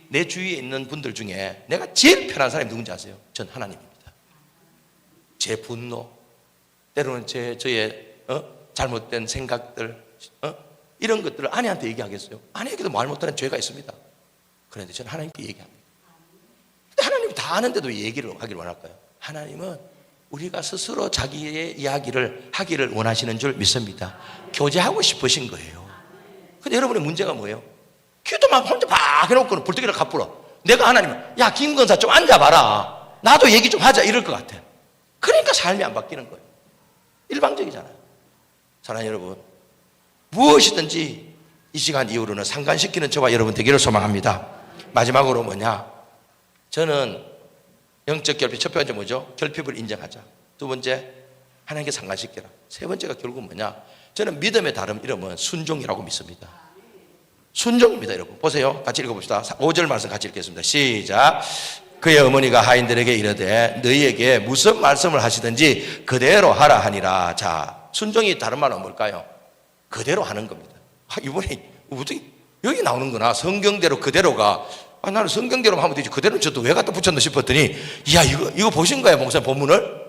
내 주위에 있는 분들 중에 내가 제일 편한 사람이 누군지 아세요? 전 하나님입니다. 제 분노, 때로는 저의 잘못된 생각들, 이런 것들을 아내한테 얘기하겠어요? 아내에게도 말 못하는 죄가 있습니다. 그런데 저는 하나님께 얘기합니다. 근데 하나님이 다 아는데도 얘기를 하기를 원할까요? 하나님은 우리가 스스로 자기의 이야기를 하기를 원하시는 줄 믿습니다. 교제하고 싶으신 거예요. 근데 여러분의 문제가 뭐예요? 기도만 혼자 막 해놓고는 불떡이를 갚불어. 내가 하나님은 야 김건사 좀 앉아봐라. 나도 얘기 좀 하자 이럴 것 같아. 그러니까 삶이 안 바뀌는 거예요. 일방적이잖아요. 사랑하는 여러분, 무엇이든지 이 시간 이후로는 상관시키는 저와 여러분 되기를 소망합니다. 마지막으로 뭐냐? 저는 영적 결핍, 첫 번째 뭐죠? 결핍을 인정하자. 두 번째, 하나님께 상관시켜라. 세 번째가 결국 뭐냐? 저는 믿음의 다른 이름은 순종이라고 믿습니다. 순종입니다, 여러분. 보세요. 같이 읽어봅시다. 5절 말씀 같이 읽겠습니다. 시작. 그의 어머니가 하인들에게 이르되 너희에게 무슨 말씀을 하시든지 그대로 하라 하니라. 자, 순종이 다른 말은 뭘까요? 그대로 하는 겁니다. 이번에 여기 나오는구나. 성경대로 그대로가. 나는 성경대로 하면 되지. 그대로 저도 왜 갖다 붙였나 싶었더니, 야, 이거 보신 거야, 목사님 본문을?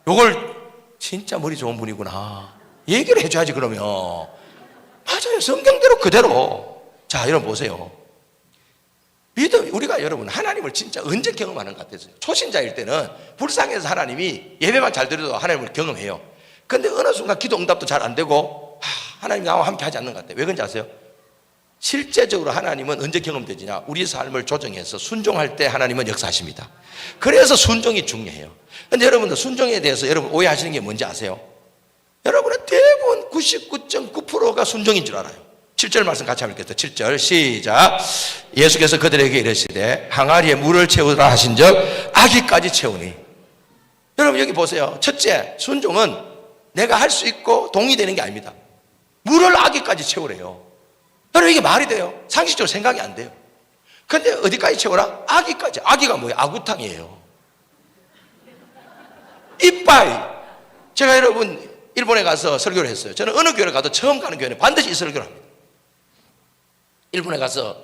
요걸 진짜 머리 좋은 분이구나. 얘기를 해줘야지, 그러면. 맞아요. 성경대로 그대로. 자, 여러분 보세요. 믿음, 우리가 여러분, 하나님을 진짜 언제 경험하는 것 같아요? 초신자일 때는 불쌍해서 하나님이 예배만 잘 드려도 하나님을 경험해요. 근데 어느 순간 기도 응답도 잘 안 되고, 하나님 나와 함께 하지 않는 것 같아요. 왜 그런지 아세요? 실제적으로 하나님은 언제 경험되지냐? 우리 삶을 조정해서 순종할 때 하나님은 역사하십니다. 그래서 순종이 중요해요. 근데 여러분들 순종에 대해서 여러분 오해하시는 게 뭔지 아세요? 여러분은 대부분 99.9%가 순종인 줄 알아요. 7절 말씀 같이 한번 읽겠습니다. 7절 시작. 예수께서 그들에게 이르시되 항아리에 물을 채우라 하신즉 아기까지 채우니. 여러분 여기 보세요. 첫째, 순종은 내가 할 수 있고 동의되는 게 아닙니다. 물을 아기까지 채우래요. 여러분 이게 말이 돼요? 상식적으로 생각이 안 돼요. 근데 어디까지 채우라? 아기까지. 아기가 뭐예요? 아구탕이에요. 이빠이. 제가 여러분 일본에 가서 설교를 했어요. 저는 어느 교회를 가도 처음 가는 교회는 반드시 이 설교를 합니다. 일본에 가서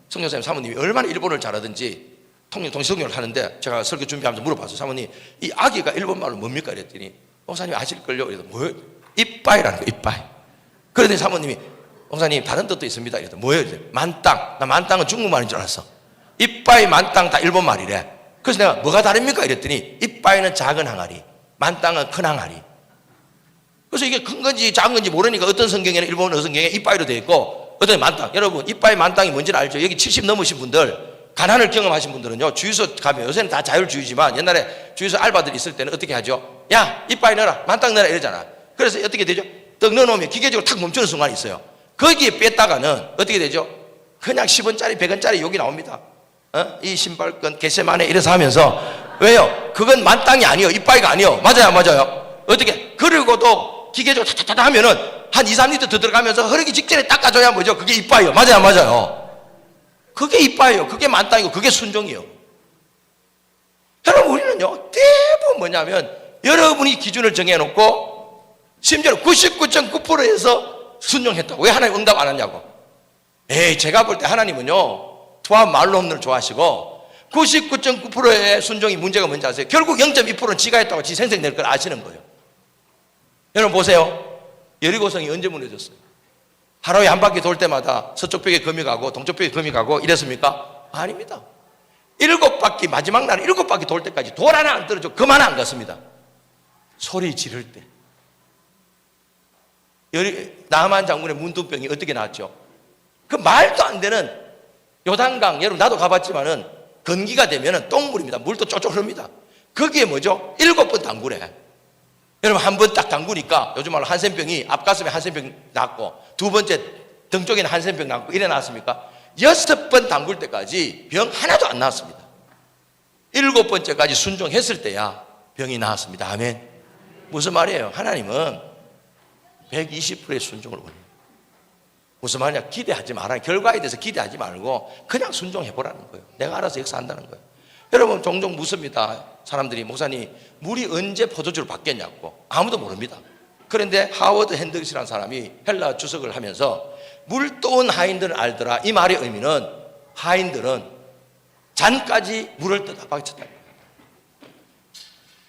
성령사님 사모님이 얼마나 일본어를 잘하든지 통일성교를 하는데 제가 설교 준비하면서 물어봤어요. 사모님, 이 아기가 일본말로 뭡니까? 이랬더니 목사님 아실걸요? 이랬더니 뭐예요? 이빠이라는 거예요. 이빠이. 그러더니 사모님이 목사님 다른 뜻도 있습니다. 이랬더니 뭐예요? 만땅. 나 만땅은 중국말인 줄 알았어. 이빠이 만땅 다 일본말이래. 그래서 내가 뭐가 다릅니까? 이랬더니 이빠이는 작은 항아리, 만땅은 큰 항아리. 그래서 이게 큰 건지 작은 건지 모르니까 어떤 성경에는 일본어 성경에 이빠이로 되어 있고 어떤 만땅. 여러분 이빠이 만땅이 뭔지는 알죠? 여기 70 넘으신 분들, 가난을 경험하신 분들은요, 주유소 가면 요새는 다 자율주유지만 옛날에 주유소 알바들 있을 때는 어떻게 하죠? 야 이빠이 넣어라, 만땅 넣어라 이러잖아. 그래서 어떻게 되죠? 떡 넣어놓으면 기계적으로 탁 멈추는 순간이 있어요. 거기에 뺐다가는 어떻게 되죠? 그냥 10원짜리 100원짜리 욕이 나옵니다. 이 신발끈 겟세마네 이래서 하면서 왜요? 그건 만땅이 아니에요. 이빠이가 아니에요. 맞아요, 맞아요. 어떻게? 그리고도 기계적으로 타타타 하면은 한 2, 3리터 더 들어가면서 흐르기 직전에 닦아줘야 뭐죠? 그게 이빠이요. 맞아요, 맞아요. 그게 이빠이요. 그게 만땅이고 그게 순종이요. 여러분, 우리는요 대부분 뭐냐면 여러분이 기준을 정해놓고 심지어 99.9%에서 순종했다고. 왜 하나님 응답 안 하냐고. 에이, 제가 볼 때 하나님은요 투합 말론을 좋아하시고 99.9%의 순종이 문제가 뭔지 아세요? 결국 0.2%는 지가 했다고 지 생색 낼 걸 아시는 거예요. 여러분 보세요. 여리고성이 언제 무너졌어요? 하루에 한 바퀴 돌 때마다 서쪽 벽에 금이 가고 동쪽 벽에 금이 가고 이랬습니까? 아닙니다. 7바퀴, 마지막 날 7바퀴 돌 때까지 돌 하나 안 떨어져 금 하나 안 갔습니다. 소리 지를 때. 나만 장군의 문둥병이 어떻게 나왔죠? 그 말도 안 되는 요단강, 여러분 나도 가봤지만은 건기가 되면은 똥물입니다. 물도 쫄쫄 흐릅니다. 거기에 뭐죠? 7번 담그래. 여러분 한 번 딱 담그니까 요즘 말로 한센병이 앞가슴에 한센병 났고 두 번째 등 쪽에는 한센병 났고 이래 나왔습니까? 6번 담글 때까지 병 하나도 안 나왔습니다. 7번째까지 순종했을 때야 병이 나왔습니다. 아멘. 무슨 말이에요? 하나님은 120%의 순종을 원해요. 무슨 말이냐? 기대하지 마라. 결과에 대해서 기대하지 말고 그냥 순종해보라는 거예요. 내가 알아서 역사한다는 거예요. 여러분 종종 묻습니다. 사람들이 목사님 물이 언제 포도주로 바뀌었냐고. 아무도 모릅니다. 그런데 하워드 핸드릭스라는 사람이 헬라 주석을 하면서 물 떠온 하인들은 알더라. 이 말의 의미는 하인들은 잔까지 물을 떠다 바쳤다.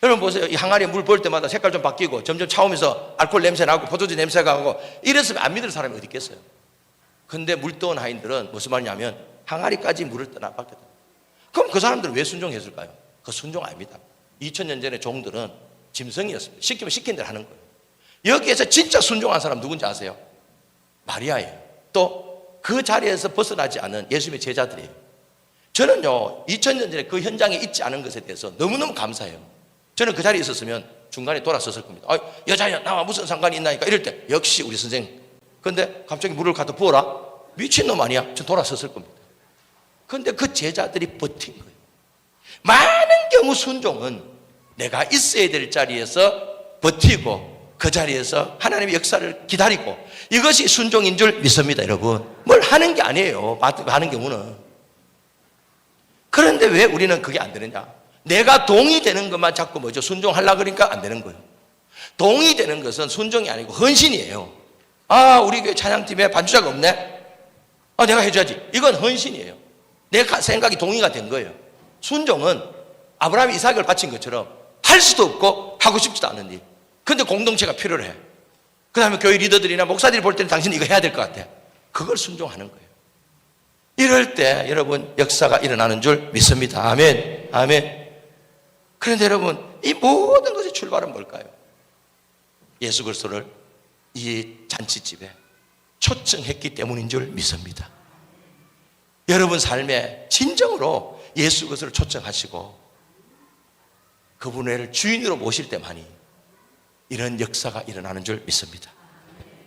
여러분 보세요. 이 항아리에 물 부을 때마다 색깔 좀 바뀌고 점점 차오면서 알코올 냄새 나고 포도주 냄새가 나고 이랬으면 안 믿을 사람이 어디 있겠어요. 근데 물 떠온 하인들은 무슨 말이냐면 항아리까지 물을 떠나 바뀌었다. 그럼 그 사람들은 왜 순종했을까요? 그 순종 아닙니다. 2000년 전에 종들은 짐승이었습니다. 시키면 시킨 대로 하는 거예요. 여기에서 진짜 순종한 사람 누군지 아세요? 마리아예요. 또 그 자리에서 벗어나지 않은 예수님의 제자들이에요. 저는요 2000년 전에 그 현장에 있지 않은 것에 대해서 너무너무 감사해요. 저는 그 자리에 있었으면 중간에 돌아섰을 겁니다. 여자야 나와 무슨 상관이 있나니까 이럴 때 역시 우리 선생님. 근데 갑자기 물을 갖다 부어라? 미친놈 아니야? 저 돌아섰을 겁니다. 근데 그 제자들이 버틴 거예요. 많은 경우 순종은 내가 있어야 될 자리에서 버티고 그 자리에서 하나님의 역사를 기다리고 이것이 순종인 줄 믿습니다. 여러분 뭘 하는 게 아니에요. 많은 경우는. 그런데 왜 우리는 그게 안 되느냐? 내가 동의 되는 것만 자꾸 뭐죠? 순종하려고 그러니까 안 되는 거예요. 동의 되는 것은 순종이 아니고 헌신이에요. 우리 교회 찬양팀에 반주자가 없네? 내가 해줘야지. 이건 헌신이에요. 내 생각이 동의가 된 거예요. 순종은 아브라함이 이삭을 바친 것처럼 할 수도 없고 하고 싶지도 않은 일. 근데 공동체가 필요해. 그 다음에 교회 리더들이나 목사들이 볼 때는 당신 이거 해야 될 것 같아. 그걸 순종하는 거예요. 이럴 때 여러분 역사가 일어나는 줄 믿습니다. 아멘. 아멘. 그런데 여러분 이 모든 것의 출발은 뭘까요? 예수 그리스도를 이 잔치집에 초청했기 때문인 줄 믿습니다. 여러분 삶에 진정으로 예수 그리스도를 초청하시고 그분을 주인으로 모실 때만이 이런 역사가 일어나는 줄 믿습니다.